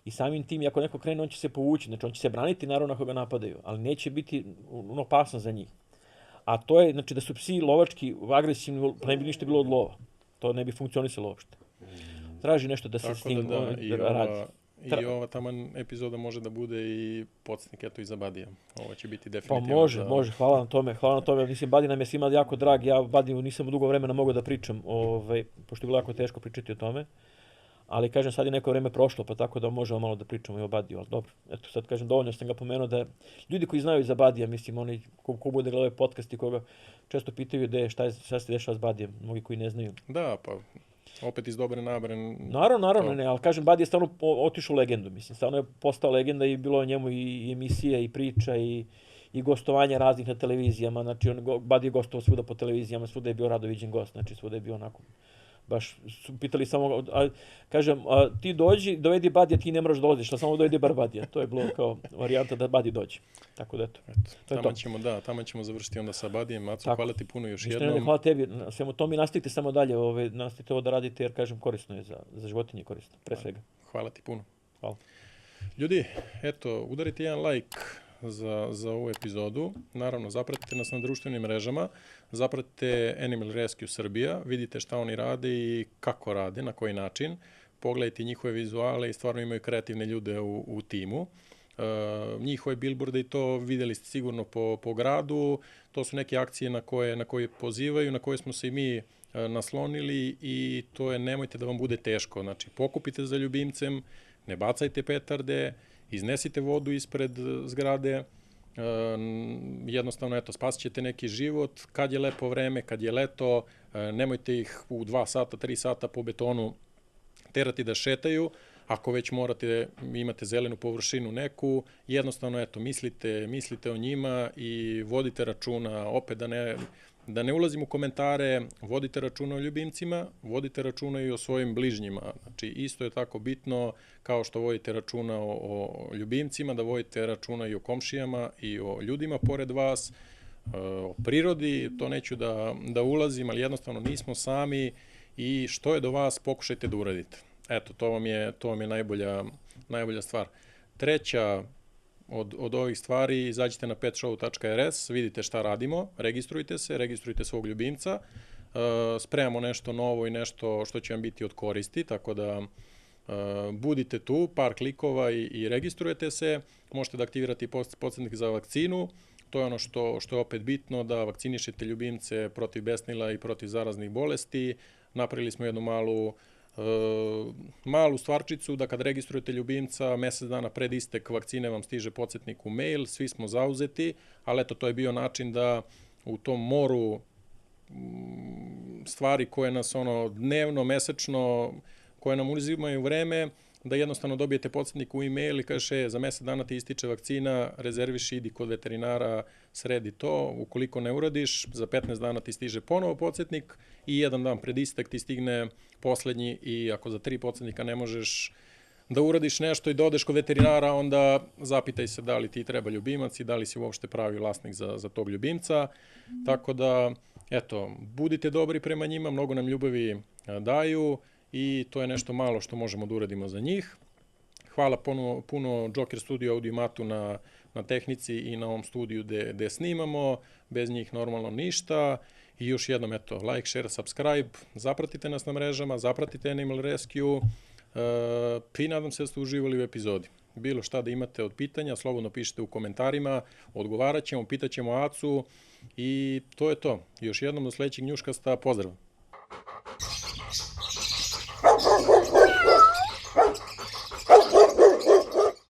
[SPEAKER 1] I samim tim, ako neko krene, on će se povući, znači on će se braniti naravno ako ga napadaju, ali neće biti opasno za njih. A to je, znači da su psi lovački agresivni, pa ne bi ništa bilo od lova. To ne bi funkcionisalo uopšte. Traži nešto da se s njim radi.
[SPEAKER 2] I ova taman epizoda može da bude i podsjetnik, eto, i za Badija. Ovo će biti definitivno.
[SPEAKER 1] Pa može, hvala na tome. Mislim, Badi nam je svima jako drag, ja Badiju nisam dugo vremena mogao da pričam, pošto je bilo jako teško pričati o tome. Ali, kažem, sad je neko vreme prošlo, pa tako da možemo malo da pričamo i o Badiju, ali dobro. Eto, sad kažem, dovoljno sam ga pomenuo da ljudi koji znaju za Badija, mislim, oni ko bude gledao podcast i koga često pitaju šta se dešava s Badijem, mnogi koji ne znaju.
[SPEAKER 2] Da, pa opet iz dobre namere.
[SPEAKER 1] Naravno, ne, ali kažem, Badi je stvarno otišao u legendu, mislim, stvarno je postao legenda i bilo je njemu i emisija i priča i gostovanja raznih na televizijama, znači Badi je gostovao svuda po televizijama, svuda je bio rado viđen gost, znači svuda je bio onako. Baš su pitali samo, kažem, ti dovedi Badija, ti ne moraš dolaziš, ali samo dovedi bar Badija. To je bilo kao varijanta da Badi dođe. Tako da eto.
[SPEAKER 2] Tamo ćemo završiti onda sa Badijem. Maco, hvala ti puno još jednom.
[SPEAKER 1] Hvala tebi. Svemu to mi nastavite samo dalje, nastavite ovo da radite jer, kažem, korisno je za životinje korisno, pre svega.
[SPEAKER 2] Hvala ti puno.
[SPEAKER 1] Hvala.
[SPEAKER 2] Ljudi, eto, udarite jedan like za ovu epizodu. Naravno, zapratite nas na društvenim mrežama, zapratite Animal Rescue Srbija, vidite šta oni rade i kako rade, na koji način. Pogledajte njihove vizuale i stvarno imaju kreativne ljude u timu. Njihove billboarde i to videli ste sigurno po gradu. To su neke akcije na koje pozivaju, na koje smo se i mi naslonili i to je nemojte da vam bude teško. Znači, pokupite za ljubimcem, ne bacajte petarde, iznesite vodu ispred zgrade, jednostavno, eto, spasit ćete neki život, kad je lepo vreme, kad je leto, nemojte ih u 2 sata, 3 sata po betonu terati da šetaju, ako već morate, imate zelenu površinu neku, jednostavno, eto, mislite o njima i vodite računa, opet da ne ulazim u komentare, vodite računa o ljubimcima, vodite računa i o svojim bližnjima. Znači, isto je tako bitno kao što vodite računa o ljubimcima, da vodite računa i o komšijama i o ljudima pored vas, o prirodi, to neću da ulazim, ali jednostavno nismo sami i što je do vas, pokušajte da uradite. Eto, to vam je najbolja stvar. Treća od ovih stvari, izađite na petshow.rs, vidite šta radimo, registrujte svog ljubimca, spremamo nešto novo i nešto što će vam biti od koristi, tako da budite tu, par klikova i registrujete se, možete da aktivirate i podsjetnik za vakcinu, to je ono što je opet bitno, da vakcinišete ljubimce protiv besnila i protiv zaraznih bolesti. Napravili smo jednu malu stvarčicu da kad registrujete ljubimca, mesec dana pred istek vakcine vam stiže podsjetnik u mail, svi smo zauzeti, ali eto, to je bio način da u tom moru stvari koje nas dnevno, mesečno, koje nam uzimaju vreme, da jednostavno dobijete podsjetnik u e-mail i kažeš, za mesec dana ti ističe vakcina, rezerviš, idi kod veterinara, sredi to, ukoliko ne uradiš, za 15 dana ti stiže ponovo podsjetnik i jedan dan pred istek ti stigne poslednji i ako za 3 podsjetnika ne možeš da uradiš nešto i da odeš kod veterinara, onda zapitaj se da li ti treba ljubimac i da li si uopšte pravi vlasnik za tog ljubimca. Tako da, eto, budite dobri prema njima, mnogo nam ljubavi daju i to je nešto malo što možemo da uradimo za njih. Hvala puno Joker Studio Audiomatu na tehnici i na ovom studiju gde snimamo, bez njih normalno ništa. I još jednom, eto, like, share, subscribe, zapratite nas na mrežama, zapratite Animal Rescue i nadam se da ste uživali u epizodi. Bilo šta da imate od pitanja, slobodno pišite u komentarima, odgovarat ćemo, pitat ćemo Acu i to je to. Još jednom do sledećeg njuškasta, pozdrav!